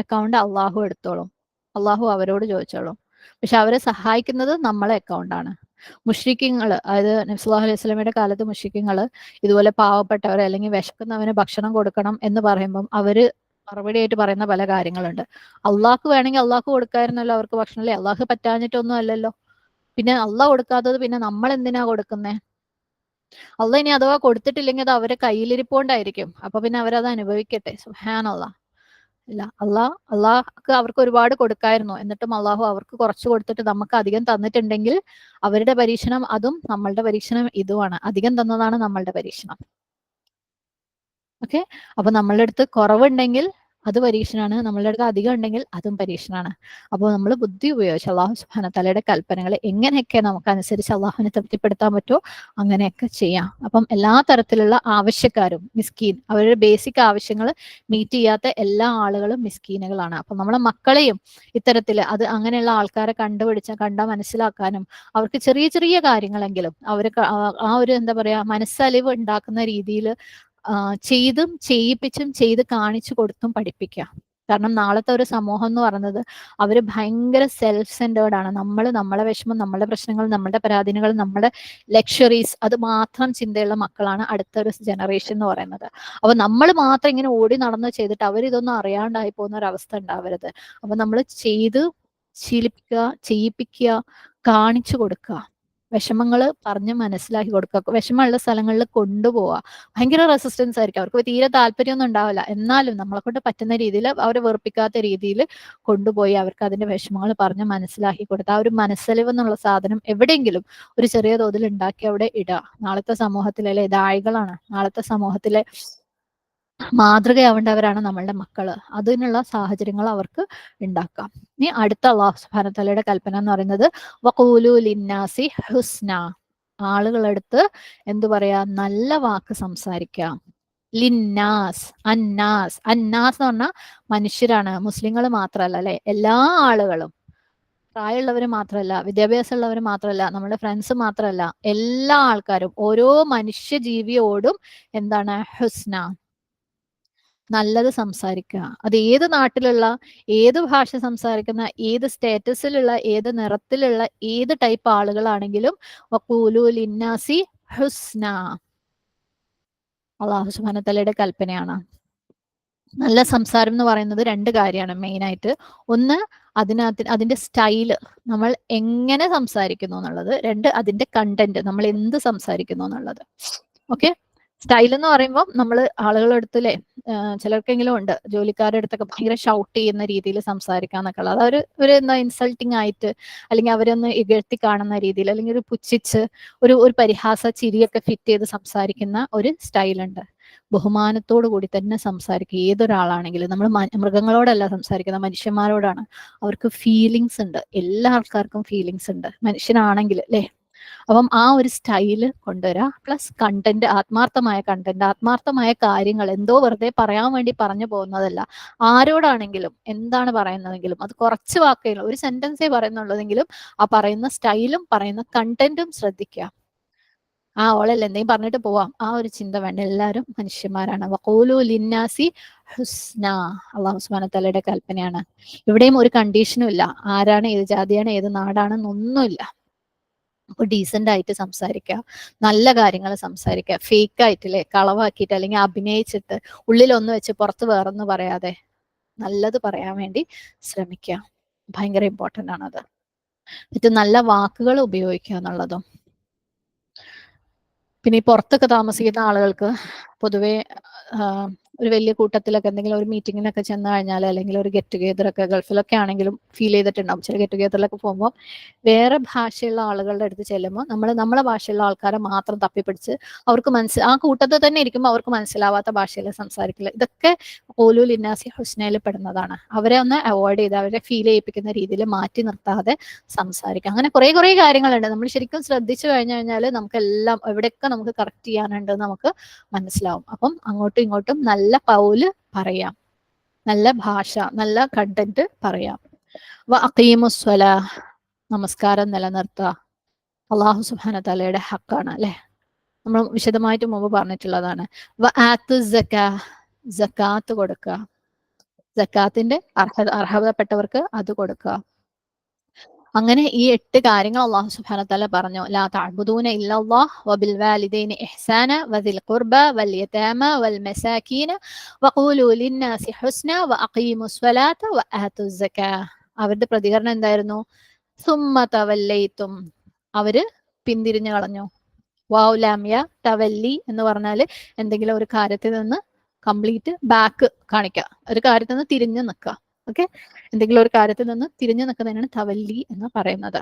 അക്കൗണ്ട് അള്ളാഹു എടുത്തോളും, അള്ളാഹു അവരോട് ചോദിച്ചോളും. പക്ഷെ അവരെ സഹായിക്കുന്നത് നമ്മളെ അക്കൗണ്ടാണ്. മുശ്രിക്കീങ്ങള്, അതായത് നബി സല്ലല്ലാഹു അലൈഹി വസല്ലമയുടെ കാലത്ത് മുശ്രിക്കീങ്ങള് ഇതുപോലെ പാവപ്പെട്ടവരെ അല്ലെങ്കിൽ വിശക്കുന്നവന് ഭക്ഷണം കൊടുക്കണം എന്ന് പറയുമ്പം അവര് മറുപടിയായിട്ട് പറയുന്ന പല കാര്യങ്ങളുണ്ട്. അള്ളാഹ്ക്ക് വേണമെങ്കിൽ അള്ളാഹ് കൊടുക്കായിരുന്നല്ലോ അവർക്ക് ഭക്ഷണം, അല്ലേ? അള്ളാഹ് പറ്റാഞ്ഞിട്ടൊന്നും അല്ലല്ലോ. പിന്നെ അള്ളാഹ് കൊടുക്കാത്തത് പിന്നെ നമ്മൾ എന്തിനാ കൊടുക്കുന്നേ? അള്ളാഹ് ഇനി അഥവാ കൊടുത്തിട്ടില്ലെങ്കിൽ അത് അവരെ കയ്യിലിരിപ്പോണ്ടായിരിക്കും. അപ്പൊ പിന്നെ അവരത് അനുഭവിക്കട്ടെ. സുബ്ഹാനല്ലാഹ്. ഇല്ല, അള്ളാഹ്ക്ക് അവർക്ക് ഒരുപാട് കൊടുക്കായിരുന്നു, എന്നിട്ടും അള്ളാഹു അവർക്ക് കുറച്ച് കൊടുത്തിട്ട് നമുക്ക് അധികം തന്നിട്ടുണ്ടെങ്കിൽ അവരുടെ പരീക്ഷണം അതും നമ്മളുടെ പരീക്ഷണം ഇതുമാണ്. അധികം തന്നതാണ് നമ്മളുടെ പരീക്ഷണം. ഓക്കെ, അപ്പൊ നമ്മളുടെ അടുത്ത് കുറവുണ്ടെങ്കിൽ അത് പരീക്ഷണമാണ്, നമ്മളുടെ അടുത്ത് അധികം ഉണ്ടെങ്കിൽ അതും പരീക്ഷണമാണ്. അപ്പോൾ നമ്മൾ ബുദ്ധി ഉപയോഗിച്ച് അള്ളാഹു സുബ്ഹാനഹു തആലയുടെ കൽപ്പനകളെ എങ്ങനെയൊക്കെ നമുക്ക് അനുസരിച്ച് അള്ളാഹുവിനെ തൃപ്തിപ്പെടുത്താൻ പറ്റുമോ അങ്ങനെയൊക്കെ ചെയ്യാം. അപ്പം എല്ലാ തരത്തിലുള്ള ആവശ്യക്കാരും മിസ്കീൻ, അവരുടെ ബേസിക് ആവശ്യങ്ങൾ മീറ്റ് ചെയ്യാത്ത എല്ലാ ആളുകളും മിസ്കീനുകളാണ്. അപ്പം നമ്മളെ മക്കളെയും ഇത്തരത്തിൽ അത് അങ്ങനെയുള്ള ആൾക്കാരെ കണ്ടാൽ മനസ്സിലാക്കാനും അവർക്ക് ചെറിയ ചെറിയ കാര്യങ്ങളെങ്കിലും അവർക്ക് ആ ഒരു എന്താ പറയാ മനസ്സലിവ് ഉണ്ടാക്കുന്ന രീതിയിൽ ചെയ്തും ചെയ്യിപ്പിച്ചും ചെയ്ത് കാണിച്ചു കൊടുത്തും പഠിപ്പിക്കുക. കാരണം നാളത്തെ ഒരു സമൂഹം എന്ന് പറയുന്നത് അവര് ഭയങ്കര സെൽഫ് സെന്റേർഡ് ആണ്. നമ്മളെ വിഷമം, നമ്മുടെ പ്രശ്നങ്ങൾ, നമ്മുടെ പരാധീനകൾ, നമ്മുടെ ലക്ഷറീസ്, അത് മാത്രം ചിന്തയുള്ള മക്കളാണ് അടുത്ത ഒരു ജനറേഷൻ എന്ന് പറയുന്നത്. അപ്പൊ നമ്മൾ മാത്രം ഇങ്ങനെ ഓടി നടന്ന് ചെയ്തിട്ട് അവരിതൊന്നും അറിയാണ്ടായി പോകുന്ന ഒരു അവസ്ഥ ഉണ്ടാവരുത്. അപ്പൊ നമ്മൾ ചെയ്ത് ശീലിപ്പിക്കുക, ചെയ്യിപ്പിക്കുക, കാണിച്ചു കൊടുക്കുക, വിഷമങ്ങൾ പറഞ്ഞ് മനസ്സിലാക്കി കൊടുക്കുക, വിഷമമുള്ള സ്ഥലങ്ങളിൽ കൊണ്ടുപോവുക. ഭയങ്കര റെസിസ്റ്റൻസ് ആയിരിക്കും, അവർക്ക് തീരെ താല്പര്യമൊന്നും ഉണ്ടാവില്ല. എന്നാലും നമ്മളെ കൊണ്ട് പറ്റുന്ന രീതിയിൽ, അവരെ വെറുപ്പിക്കാത്ത രീതിയിൽ കൊണ്ടുപോയി അവർക്ക് അതിന്റെ വിഷമങ്ങൾ പറഞ്ഞ് മനസ്സിലാക്കി കൊടുത്ത് ആ ഒരു മനസ്സലിവ് എന്നുള്ള സാധനം എവിടെയെങ്കിലും ഒരു ചെറിയ തോതിൽ ഉണ്ടാക്കി അവിടെ ഇടുക. നാളത്തെ സമൂഹത്തിലെ ദായികളാണ്, നാളത്തെ സമൂഹത്തിലെ മാതൃകയാവേണ്ടവരാണ് നമ്മളുടെ മക്കള്. അതിനുള്ള സാഹചര്യങ്ങൾ അവർക്ക് ഉണ്ടാക്കാം. ഇനി അടുത്ത അല്ലാഹു സുബ്ഹാനഹു വ തആലയുടെ കൽപ്പന എന്ന് പറയുന്നത് വഖൂലു ലിന്നാസി ഹുസ്ന, ആളുകളടുത്ത് എന്തു പറയാ, നല്ല വാക്ക് സംസാരിക്കാം. ലിന്നാസ്, അന്നാസ്, അന്നാസ് എന്ന് പറഞ്ഞാൽ മനുഷ്യരാണ്, മുസ്ലിങ്ങൾ മാത്രമല്ല, അല്ലെ? എല്ലാ ആളുകളും, പ്രായമുള്ളവർ മാത്രമല്ല, വിദ്യാഭ്യാസമുള്ളവർ മാത്രമല്ല, നമ്മുടെ ഫ്രണ്ട്സ് മാത്രമല്ല, എല്ലാ ആൾക്കാരും, ഓരോ മനുഷ്യ ജീവിയോടും എന്താണ് ഹുസ്ന, നല്ലത് സംസാരിക്കുക. അത് ഏത് നാട്ടിലുള്ള, ഏത് ഭാഷ സംസാരിക്കുന്ന, ഏത് സ്റ്റേറ്റസിലുള്ള, ഏത് നിറത്തിലുള്ള, ഏത് ടൈപ്പ് ആളുകളാണെങ്കിലും വഖൂലു ലിന്നാസി ഹുസ്ന, അള്ളാഹു സുബ്ഹാനഹു വതആലയുടെ കൽപ്പനയാണ്. നല്ല സംസാരം എന്ന് പറയുന്നത് രണ്ട് കാര്യമാണ് മെയിനായിട്ട്. ഒന്ന്, അതിന്റെ സ്റ്റൈല്, നമ്മൾ എങ്ങനെ സംസാരിക്കുന്നു എന്നുള്ളത്. രണ്ട്, അതിന്റെ കണ്ടന്റ്, നമ്മൾ എന്ത് സംസാരിക്കുന്നു എന്നുള്ളത്. ഓക്കെ, സ്റ്റൈൽ എന്ന് പറയുമ്പോൾ നമ്മൾ ആളുകളുടെ അടുത്തല്ലേ, ചിലർക്കെങ്കിലും ഉണ്ട് ജോലിക്കാരുടെ അടുത്തൊക്കെ ഭയങ്കര ഷൗട്ട് ചെയ്യുന്ന രീതിയിൽ സംസാരിക്കാന്നൊക്കെ ഉള്ളത്. ഒരു എന്താ ഇൻസൾട്ടിങ് ആയിട്ട്, അല്ലെങ്കിൽ അവരൊന്ന് ഇകഴ്ത്തി കാണുന്ന രീതിയിൽ, അല്ലെങ്കിൽ ഒരു പുച്ഛിച്ച് ഒരു പരിഹാസ ചിരിയൊക്കെ ഫിറ്റ് ചെയ്ത് സംസാരിക്കുന്ന ഒരു സ്റ്റൈലുണ്ട്. ബഹുമാനത്തോടു കൂടി തന്നെ സംസാരിക്കുക. ഏതൊരാളാണെങ്കിലും നമ്മൾ മൃഗങ്ങളോടല്ല സംസാരിക്കുന്നത്, മനുഷ്യന്മാരോടാണ്. അവർക്ക് ഫീലിങ്സ് ഉണ്ട്, എല്ലാ ആൾക്കാർക്കും ഫീലിങ്സ് ഉണ്ട്, മനുഷ്യനാണെങ്കിൽ അല്ലേ. അപ്പം ആ ഒരു സ്റ്റൈല് കൊണ്ടുവരാ, പ്ലസ് കണ്ടന്റ്, ആത്മാർത്ഥമായ കണ്ടന്റ്, ആത്മാർത്ഥമായ കാര്യങ്ങൾ, എന്തോ വെറുതെ പറയാൻ വേണ്ടി പറഞ്ഞു പോകുന്നതല്ല. ആരോടാണെങ്കിലും എന്താണ് പറയുന്നതെങ്കിലും അത് കുറച്ച് വാക്കുകൾ, ഒരു സെന്റൻസേ പറയുന്നുള്ളതെങ്കിലും ആ പറയുന്ന സ്റ്റൈലും പറയുന്ന കണ്ടന്റും ശ്രദ്ധിക്കുക. ഓളല്ലേ എന്തെങ്കിലും പറഞ്ഞിട്ട് പോവാം, ആ ഒരു ചിന്ത വേണ്ട. എല്ലാവരും മനുഷ്യന്മാരാണ്. വഖൂലു ലിന്നാസി ഹുസ്ന, അല്ലാഹു സുബ്ഹാനഹു വതആലയുടെ കൽപ്പനയാണ്. ഇവിടെയും ഒരു കണ്ടീഷനും ഇല്ല, ആരാണ്, ഏത് ജാതിയാണ്, ഏത് നാടാണെന്നൊന്നുമില്ല. അപ്പൊ ഡീസന്റ് ആയിട്ട് സംസാരിക്കുക, നല്ല കാര്യങ്ങൾ സംസാരിക്കുക, ഫേക്ക് ആയിട്ടില്ലേ, കളവാക്കിയിട്ട് അല്ലെങ്കിൽ അഭിനയിച്ചിട്ട് ഉള്ളിലൊന്ന് വെച്ച് പുറത്ത് വേറൊന്ന് പറയാതെ നല്ലത് പറയാൻ വേണ്ടി ശ്രമിക്കുക. ഭയങ്കര ഇമ്പോർട്ടൻ്റ് ആണത്. എന്നിട്ട് നല്ല വാക്കുകൾ ഉപയോഗിക്കുക എന്നുള്ളതും. പിന്നെ ഈ പുറത്തൊക്കെ താമസിക്കുന്ന ആളുകൾക്ക് പൊതുവെ ഒരു വലിയ കൂട്ടത്തിലൊക്കെ എന്തെങ്കിലും ഒരു മീറ്റിങ്ങിനൊക്കെ ചെന്ന് കഴിഞ്ഞാൽ, അല്ലെങ്കിൽ ഒരു ഗെറ്റ് ടുഗെദർ ഒക്കെ ഗൾഫിലൊക്കെ ആണെങ്കിലും ഫീൽ ചെയ്തിട്ടുണ്ടാവും. ചില ഗെറ്റ് ടുഗെദറിലൊക്കെ പോകുമ്പോൾ വേറെ ഭാഷയുള്ള ആളുകളുടെ അടുത്ത് ചെല്ലുമ്പോൾ നമ്മളെ ഭാഷയുള്ള ആൾക്കാരെ മാത്രം തപ്പിപ്പിടിച്ച് അവർക്ക് ആ കൂട്ടത്തിൽ തന്നെ ഇരിക്കുമ്പോൾ അവർക്ക് മനസ്സിലാവാത്ത ഭാഷയിൽ സംസാരിക്കില്ല. ഇതൊക്കെ ഖൂലു ലിന്നാസി ഹുസ്നയിൽ പെടുന്നതാണ്. അവരെ ഒന്ന് അവോയ്ഡ് ചെയ്ത് അവരെ ഫീൽ ചെയ്യിപ്പിക്കുന്ന രീതിയിൽ മാറ്റി നിർത്താതെ സംസാരിക്കുക. അങ്ങനെ കുറെ കാര്യങ്ങളുണ്ട്. നമ്മൾ ശരിക്കും ശ്രദ്ധിച്ചു കഴിഞ്ഞാൽ നമുക്കെല്ലാം എവിടെയൊക്കെ നമുക്ക് കറക്റ്റ് ചെയ്യാനുണ്ട് നമുക്ക് മനസ്സിലാവും. അപ്പം അങ്ങോട്ടും ഇങ്ങോട്ടും നല്ല പൗല് പറയാം, നല്ല ഭാഷ, നല്ല കണ്ടന്റ് പറയാം. വഅഖീമുസ്സലാ, നമസ്കാരം നിലനിർത്തുക. അല്ലാഹു സുബ്ഹാനഹു വതആലയുടെ ഹക്കാണ് അല്ലെ, നമ്മൾ വിശദമായിട്ട് മുമ്പ് പറഞ്ഞിട്ടുള്ളതാണ്. വആത്തു സക്കാ, സക്കാത്ത് കൊടുക്കുക, സക്കാത്തിന്റെ അർഹതപ്പെട്ടവർക്ക് അത് കൊടുക്കുക. അങ്ങനെ ഈ 8 കാര്യങ്ങൾ അല്ലാഹു സുബ്ഹാനഹു വതആല പറഞ്ഞു. ലാ തഅബുദൂന ഇല്ലല്ലാഹ് വബിൽ വാലിദൈനി ഇഹ്സാന വദിൽ ഖുർബ വൽ യതാമ വൽ മസാകീന വഖൂലു ലിന്നാസി ഹുസ്ന വഅഖീമുസ് സ്വലാത്ത വആതുസ് സക്കാ. അവരുടെ പ്രതികരണം എന്തായിരുന്നു? സുമ്മ തവല്ലൈതും, അവര് പിന്തിരിഞ്ഞു കളഞ്ഞു. വാവ് ലാമിയ തവല്ലി എന്ന് പറഞ്ഞാൽ എന്തെങ്കിലും ഒരു കാര്യത്തിൽ നിന്ന് കംപ്ലീറ്റ് ബാക്ക് കാണിക്കുക, ഒരു കാര്യത്തിൽ നിന്ന് തിരിഞ്ഞു നിൽക്കുക. ഓക്കെ, എന്തെങ്കിലും ഒരു കാര്യത്തിൽ നിന്ന് തിരിഞ്ഞു നിൽക്കുന്നതിനാണ് തവല്ലി എന്ന് പറയുന്നത്.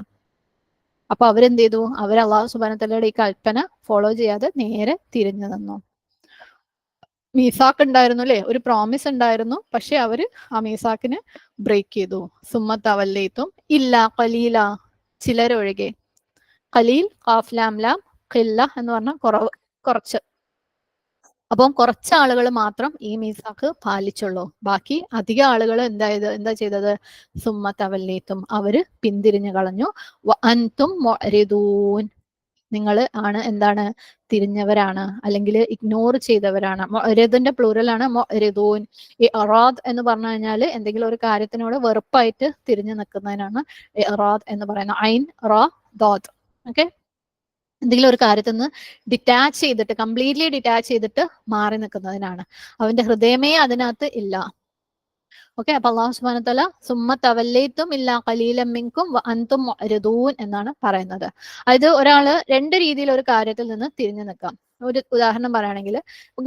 അപ്പൊ അവരെന്ത് ചെയ്തു? അവർ അല്ലാഹു സുബ്ഹാനഹു വതആലയുടെ ഈ കൽപ്പന ഫോളോ ചെയ്യാതെ നേരെ തിരിഞ്ഞു നിന്നു. മീസാക്ക് ഉണ്ടായിരുന്നു അല്ലെ, ഒരു പ്രോമിസ് ഉണ്ടായിരുന്നു, പക്ഷെ അവര് ആ മീസാക്കിന് ബ്രേക്ക് ചെയ്തു. സുമ്മ തവല്ലൈതും ഇല്ലാ ഖലീല, ചിലരൊഴികെ. ഖലീൽ ഖാഫ് ലാം ലാം, ഖില്ല എന്ന് പറഞ്ഞാൽ കുറച്ച്. അപ്പം കുറച്ച് ആളുകൾ മാത്രം ഈ മീസാക്ക് പാലിച്ചുള്ളൂ. ബാക്കി അധിക ആളുകൾ എന്താ ചെയ്തത്? സുമ്മ തവല്ലൈതും, അവര് പിന്തിരിഞ്ഞു കളഞ്ഞു. വഅൻതും മുഅ്രിദൂൻ, നിങ്ങൾ എന്താണ്? തിരിഞ്ഞവരാണ്, അല്ലെങ്കിൽ ഇഗ്നോർ ചെയ്തവരാണ്. മുഅ്രിദിന്റെ പ്ലൂറലാണ് മുഅ്രിദൂൻ. ഈ ഇറാദ് എന്ന് പറഞ്ഞു കഴിഞ്ഞാൽ എന്തെങ്കിലും ഒരു കാര്യത്തിനോട് വെറുപ്പായിട്ട് തിരിഞ്ഞു നിൽക്കുന്നതിനാണ് ഇറാദ് എന്ന് പറയുന്നത്. ഐൻ റാ ദാദ്. ഓക്കെ, എന്തെങ്കിലും ഒരു കാര്യത്തിൽ നിന്ന് ഡിറ്റാച്ച് ചെയ്തിട്ട്, കംപ്ലീറ്റ്ലി ഡിറ്റാച്ച് ചെയ്തിട്ട് മാറി നിൽക്കുന്നതിനാണ്. അവന്റെ ഹൃദയമേ അതിനകത്ത് ഇല്ല. ഓക്കെ, അപ്പൊ അല്ലാഹു സുബ്ഹാനഹു വതആല സുമ്മ തവല്ലൈതും ഇല്ലാ ഖലീലൻ മിൻകും വഅൻതും മുഅ്രിദൂൻ എന്നാണ് പറയുന്നത്. അതായത് ഒരാള് രണ്ട് രീതിയിൽ ഒരു കാര്യത്തിൽ നിന്ന് തിരിഞ്ഞു നിൽക്കാം. ഒരു ഉദാഹരണം പറയുകയാണെങ്കിൽ,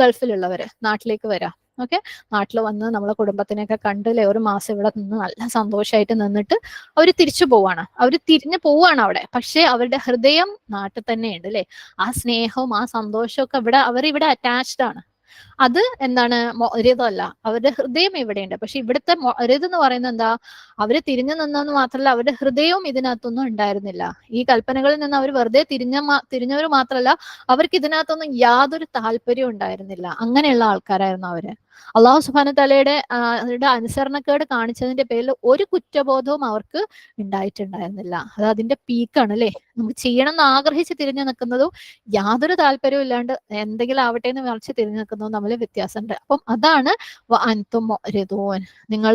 ഗൾഫിലുള്ളവര് നാട്ടിലേക്ക് വരാം. ഓക്കെ, നാട്ടിൽ വന്ന് നമ്മളെ കുടുംബത്തിനെയൊക്കെ കണ്ടില്ലേ, ഒരു മാസം ഇവിടെ നിന്ന് നല്ല സന്തോഷമായിട്ട് നിന്നിട്ട് അവർ തിരിച്ചു പോവാണ്. അവർ തിരിഞ്ഞു പോവാണ് അവിടെ, പക്ഷെ അവരുടെ ഹൃദയം നാട്ടിൽ തന്നെയുണ്ട് അല്ലെ. ആ സ്നേഹവും ആ സന്തോഷവും ഒക്കെ അവരിവിടെ അറ്റാച്ച്ഡ് ആണ്. അത് എന്താണ്? മൊഅ്രിദല്ല, അവരുടെ ഹൃദയം ഇവിടെയുണ്ട്. പക്ഷെ ഇവിടുത്തെ മൊഅ്രിദ് എന്ന് പറയുന്നത് എന്താ? അവര് തിരിഞ്ഞു നിന്നെന്ന് മാത്രമല്ല, അവരുടെ ഹൃദയവും ഇതിനകത്തൊന്നും ഉണ്ടായിരുന്നില്ല. ഈ കൽപ്പനകളിൽ നിന്ന് അവർ വെറുതെ തിരിഞ്ഞവർ മാത്രമല്ല, അവർക്ക് ഇതിനകത്തൊന്നും യാതൊരു താല്പര്യവും ഉണ്ടായിരുന്നില്ല. അങ്ങനെയുള്ള ആൾക്കാരായിരുന്നു അവര്. അല്ലാഹു സുബ്ഹാനഹു വതആലയുടെ അനുസരണക്കേട് കാണിച്ചതിന്റെ പേരിൽ ഒരു കുറ്റബോധവും അവർക്ക് ഉണ്ടായിട്ടുണ്ടായിരുന്നില്ല. അത് അതിന്റെ പീക്കാണ് അല്ലെ. നമുക്ക് ചെയ്യണം എന്ന് ആഗ്രഹിച്ച് തിരിഞ്ഞു നിൽക്കുന്നതും യാതൊരു താല്പര്യവും ഇല്ലാണ്ട് എന്തെങ്കിലും ആവട്ടെ എന്ന് വിളിച്ച് തിരിഞ്ഞു നിൽക്കുന്നതും തമ്മിൽ വ്യത്യാസമുണ്ട്. അപ്പം അതാണ് വഅൻതും മുഅ്രിദൂൻ, നിങ്ങൾ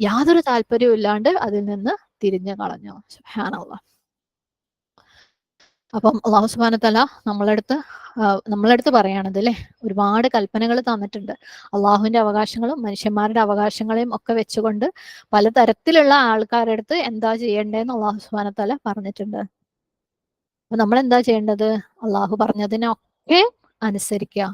യാതൊരു താല്പര്യവും ഇല്ലാണ്ട് അതിൽ നിന്ന് തിരിഞ്ഞു കളഞ്ഞു. സുബ്ഹാനല്ലാഹ്. അപ്പം അള്ളാഹു സുബ്ഹാനഹു വ തആല നമ്മളടുത്ത് പറയാണത് അല്ലേ, ഒരുപാട് കൽപ്പനകൾ തന്നിട്ടുണ്ട്. അള്ളാഹുവിന്റെ അവകാശങ്ങളും മനുഷ്യന്മാരുടെ അവകാശങ്ങളെയും ഒക്കെ വെച്ചുകൊണ്ട് പലതരത്തിലുള്ള ആൾക്കാരുടെ അടുത്ത് എന്താ ചെയ്യേണ്ടതെന്ന് അള്ളാഹു സുബ്ഹാനഹു വ തആല പറഞ്ഞിട്ടുണ്ട്. അപ്പൊ നമ്മൾ എന്താ ചെയ്യേണ്ടത്? അള്ളാഹു പറഞ്ഞതിനൊക്കെ അനുസരിക്കുക.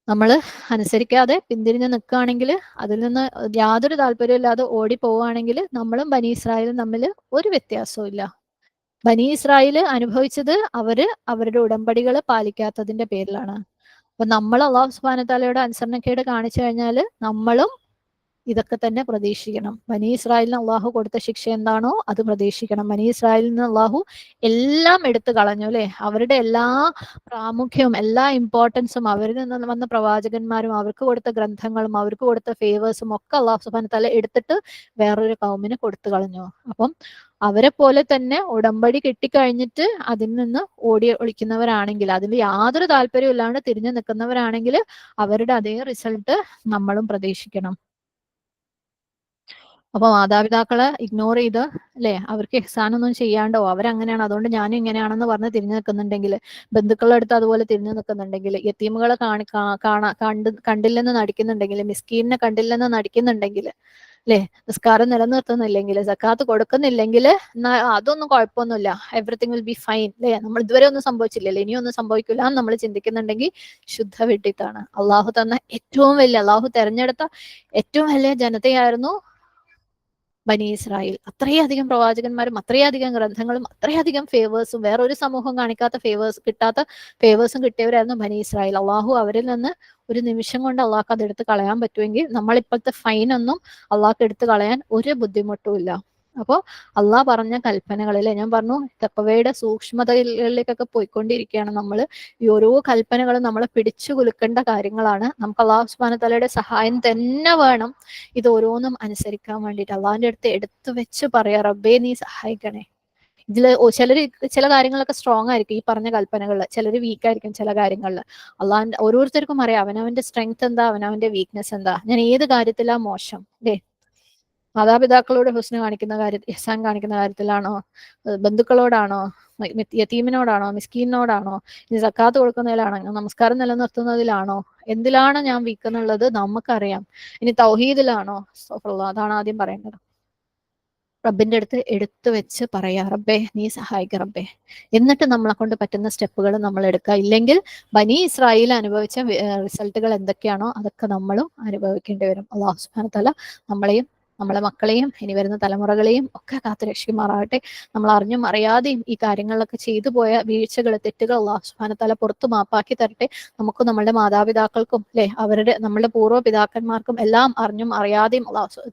നമ്മൾ അനുസരിക്കാതെ പിന്തിരിഞ്ഞ് നിൽക്കുകയാണെങ്കിൽ, അതിൽ നിന്ന് യാതൊരു താല്പര്യമില്ലാതെ ഓടി പോവുകയാണെങ്കിൽ, നമ്മളും ബനി ഇസ്രായേലും തമ്മിൽ ഒരു വ്യത്യാസവും ഇല്ല. ബനി ഇസ്രായേൽ അനുഭവിച്ചത് അവരുടെ ഉടമ്പടികൾ പാലിക്കാത്തതിന്റെ പേരിലാണ്. അപ്പൊ നമ്മൾ അള്ളാഹു സുബ്ഹാനഹു വ തആലയുടെ അനുസരണക്കേട് കാണിച്ചു കഴിഞ്ഞാൽ നമ്മളും ഇതൊക്കെ തന്നെ പ്രതീക്ഷിക്കണം. ബനി ഇസ്രായേലിന് അള്ളാഹു കൊടുത്ത ശിക്ഷ എന്താണോ അത് പ്രതീക്ഷിക്കണം. ബനി ഇസ്രായേലിൽ നിന്ന് അള്ളാഹു എല്ലാം എടുത്തു കളഞ്ഞു അല്ലെ. അവരുടെ എല്ലാ പ്രാമുഖ്യവും എല്ലാ ഇമ്പോർട്ടൻസും അവരിൽ നിന്ന് വന്ന പ്രവാചകന്മാരും അവർക്ക് കൊടുത്ത ഗ്രന്ഥങ്ങളും അവർക്ക് കൊടുത്ത ഫേവേഴ്സും ഒക്കെ അള്ളാഹു സുബ്ഹാനഹു വ തആല എടുത്തിട്ട് വേറൊരു കൗമിന് കൊടുത്തു കളഞ്ഞു. അപ്പം അവരെ പോലെ തന്നെ ഉടമ്പടി കിട്ടിക്കഴിഞ്ഞിട്ട് അതിൽ നിന്ന് ഓടി ഒളിക്കുന്നവരാണെങ്കിൽ, അതിൽ യാതൊരു താല്പര്യവും ഇല്ലാണ്ട് തിരിഞ്ഞു നിൽക്കുന്നവരാണെങ്കിൽ അവരുടെ അതേ റിസൾട്ട് നമ്മളും പ്രതീക്ഷിക്കണം. അപ്പൊ മാതാപിതാക്കളെ ഇഗ്നോർ ചെയ്ത് അല്ലെ, അവർക്ക് ഇഹ്സാനൊന്നും ചെയ്യാണ്ടോ അവരങ്ങനെയാണ് അതുകൊണ്ട് ഞാനും ഇങ്ങനെയാണെന്ന് പറഞ്ഞ് തിരിഞ്ഞു നിൽക്കുന്നുണ്ടെങ്കിൽ, ബന്ധുക്കളുടെ അടുത്ത് അതുപോലെ തിരിഞ്ഞു നിൽക്കുന്നുണ്ടെങ്കിൽ, യതീമുകളെ കണ്ടില്ലെന്ന് നടിക്കുന്നുണ്ടെങ്കിൽ, മിസ്കീനെ കണ്ടില്ലെന്ന് നടിക്കുന്നുണ്ടെങ്കിൽ, അല്ലെ, നിസ്കാരം നിലനിർത്തുന്നില്ലെങ്കിൽ, സക്കാത്ത് കൊടുക്കുന്നില്ലെങ്കിൽ, അതൊന്നും കുഴപ്പമൊന്നുമില്ല, എവറിത്തിങ് വിൽ ബി ഫൈൻ അല്ലെ, നമ്മൾ ഇതുവരെ ഒന്നും സംഭവിച്ചില്ലല്ലോ ഇനിയൊന്നും സംഭവിക്കില്ല എന്ന് നമ്മൾ ചിന്തിക്കുന്നുണ്ടെങ്കിൽ ശുദ്ധ വിഡ്ഢിത്താണ്. അള്ളാഹു തന്ന അള്ളാഹു തെരഞ്ഞെടുത്ത ഏറ്റവും വലിയ ജനതയായിരുന്നു ബനി ഇസ്രായേൽ. അത്രയധികം പ്രവാചകന്മാരും അത്രയധികം ഗ്രന്ഥങ്ങളും അത്രയധികം ഫേവേഴ്സും വേറൊരു സമൂഹം കാണിക്കാത്ത കിട്ടാത്ത ഫേവേഴ്സും കിട്ടിയവരായിരുന്നു ബനി ഇസ്രായേൽ. അള്ളാഹു അവരിൽ നിന്ന് ഒരു നിമിഷം കൊണ്ട് അള്ളാഹ്ക്ക് അതെടുത്ത് കളയാൻ പറ്റുമെങ്കിൽ നമ്മളിപ്പോഴത്തെ ഫൈനൊന്നും അള്ളാഹ്ക്ക് എടുത്ത് കളയാൻ ഒരു ബുദ്ധിമുട്ടും ഇല്ല. അപ്പോൾ അള്ളാഹ് പറഞ്ഞ കൽപ്പനകളിൽ ഞാൻ പറഞ്ഞു തഖ്വയുടെ സൂക്ഷ്മതകളിലേക്കൊക്കെ പോയിക്കൊണ്ടിരിക്കുകയാണ് നമ്മൾ. ഈ ഓരോ കൽപ്പനകളും നമ്മളെ പിടിച്ചു കുലുക്കേണ്ട കാര്യങ്ങളാണ്. നമുക്ക് അള്ളാഹു സുബ്ഹാനഹു വ തആലയുടെ സഹായം തന്നെ വേണം ഇത് ഓരോന്നും അനുസരിക്കാൻ വേണ്ടിയിട്ട്. അള്ളാഹിന്റെ അടുത്ത് എടുത്തു വെച്ച് പറയാ, റബ്ബേ നീ സഹായിക്കണേ. ഇതില് ചില കാര്യങ്ങളൊക്കെ സ്ട്രോങ് ആയിരിക്കും ഈ പറഞ്ഞ കൽപ്പനകളിൽ, ചിലർ വീക്ക് ആയിരിക്കും ചില കാര്യങ്ങളിൽ. അള്ളാഹിന്റെ ഓരോരുത്തർക്കും അറിയാം അവനവന്റെ സ്ട്രെങ്ത് എന്താ, അവനവന്റെ വീക്ക്നെസ് എന്താ, ഞാൻ ഏത് കാര്യത്തിലാ മോശം അല്ലേ. മാതാപിതാക്കളോട് ഇഹ്സാൻ കാണിക്കുന്ന കാര്യത്തിലാണോ, ബന്ധുക്കളോടാണോ, യതീമിനോടാണോ, മിസ്കീനോടാണോ, ഇനി സക്കാത്ത് കൊടുക്കുന്നതിലാണോ, നമസ്കാരം നിലനിർത്തുന്നതിലാണോ, എന്തിലാണ് ഞാൻ വീക്ക് എന്നുള്ളത് നമുക്കറിയാം. ഇനി തൗഹീദിലാണോ, അതാണ് ആദ്യം പറയേണ്ടത്. റബ്ബിന്റെ അടുത്ത് എടുത്തു വെച്ച് പറയാ, റബ്ബേ നീ സഹായിക്ക റബ്ബേ. എന്നിട്ട് നമ്മളെ കൊണ്ട് പറ്റുന്ന സ്റ്റെപ്പുകൾ നമ്മൾ എടുക്കുക. ഇല്ലെങ്കിൽ ബനി ഇസ്രായേൽ അനുഭവിച്ച റിസൾട്ടുകൾ എന്തൊക്കെയാണോ അതൊക്കെ നമ്മളും അനുഭവിക്കേണ്ടി വരും. അല്ലാഹു സുബ്ഹാനഹു വ തആല നമ്മളെയും നമ്മളെ മക്കളെയും ഇനി വരുന്ന തലമുറകളെയും ഒക്കെ കാത്തു രക്ഷിക്കുമാറാകട്ടെ. നമ്മൾ അറിഞ്ഞും അറിയാതെയും ഈ കാര്യങ്ങളിലൊക്കെ ചെയ്തു പോയ വീഴ്ചകൾ, തെറ്റുകൾ അല്ലാഹു സുബ്ഹാനഹു വ തആല പുറത്തു മാപ്പാക്കി തരട്ടെ. നമുക്കും നമ്മുടെ മാതാപിതാക്കൾക്കും അല്ലെ നമ്മളുടെ പൂർവ്വ പിതാക്കന്മാർക്കും എല്ലാം അറിഞ്ഞും അറിയാതെയും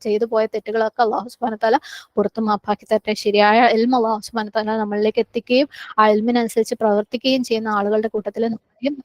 ചെയ്തു പോയ തെറ്റുകളൊക്കെ അല്ലാഹു സുബ്ഹാനഹു വ തആല പുറത്തു മാപ്പാക്കി തരട്ടെ. ശരിയായ ഇൽമ് അല്ലാഹു സുബ്ഹാനഹു വ തആല നമ്മളിലേക്ക് എത്തിക്കുകയും ആ ഇൽമിനനുസരിച്ച് പ്രവർത്തിക്കുകയും ചെയ്യുന്ന ആളുകളുടെ കൂട്ടത്തിൽ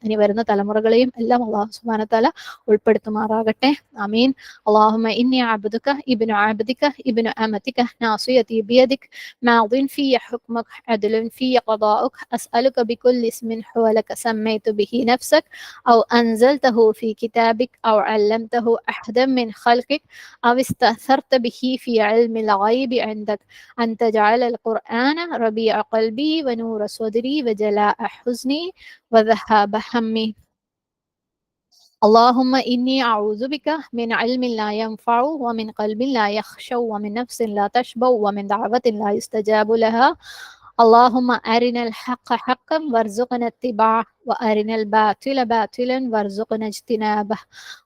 ഇനി വരുന്ന തലമുറകളെയും എല്ലാം അല്ലാഹു സുബ്ഹാനഹു വ തആല ഉൾപ്പെടുത്തുമാറാകട്ടെ. ആമീൻ. അല്ലാഹുമ്മ ഇന്നി അബ്ദുക ഇബ്നു അബ്ദിക ഇബ്നു അമതിക നാസിയതി ബിയദിക മാദിൻ ഫീ ഹുക്മുക അദ്ലുൻ ഫീ ഖദാഉക അസ്അലുക ബികുല്ലി ഇസ്മിൻ ഹുവ ലക സമ്മൈതു ബിഹി നഫ്സക ഔ അൻസൽതഹു ഫീ കിതാബിക ഔ അല്ലംതഹു അഹദൻ മിൻ ഖൽഖിക ഔ ഇസ്തഅ്സർത ബിഹി ഫീ ഇൽമിൽ ഗൈബി عندك أن تجعل القرآن ربيع قلبي ونور صدري وجلاء حزني وذهاب همي. اللهم إني أعوذ بك من علم لا ينفع ومن قلب لا يخشع ومن نفس لا تشبع ومن دعوة لا يستجاب لها. اللهم أرنا الحق حقا وارزقنا اتباعه وأرنا الباطل باطلا وارزقنا اجتنابه.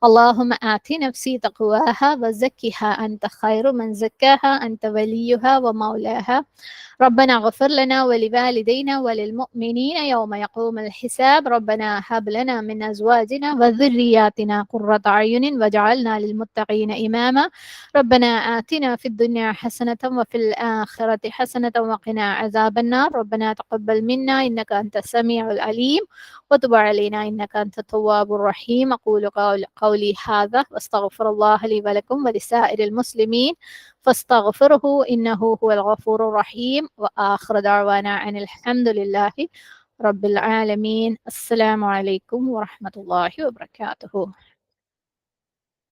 اللهم آت نفسي تقواها وزكها أنت خير من زكاها أنت وليها ومولاها. ربنا اغفر لنا ولوالدينا وللمؤمنين يوم يقوم الحساب. ربنا هب لنا من أزواجنا وذرياتنا قرة أعين واجعلنا للمتقين إماما. ربنا آتنا في الدنيا حسنة وفي الآخرة حسنة وقنا عذاب النار. ربنا تقبل منا إنك أنت السميع العليم وتب علينا إنك أنت التواب الرحيم. أقول قولي هذا واستغفر الله لي ولكم ولسائر المسلمين فاستغفره إنه هو الغفور الرحيم. وآخر دعوانا أن الحمد لله رب العالمين. السلام عليكم ورحمة الله وبركاته.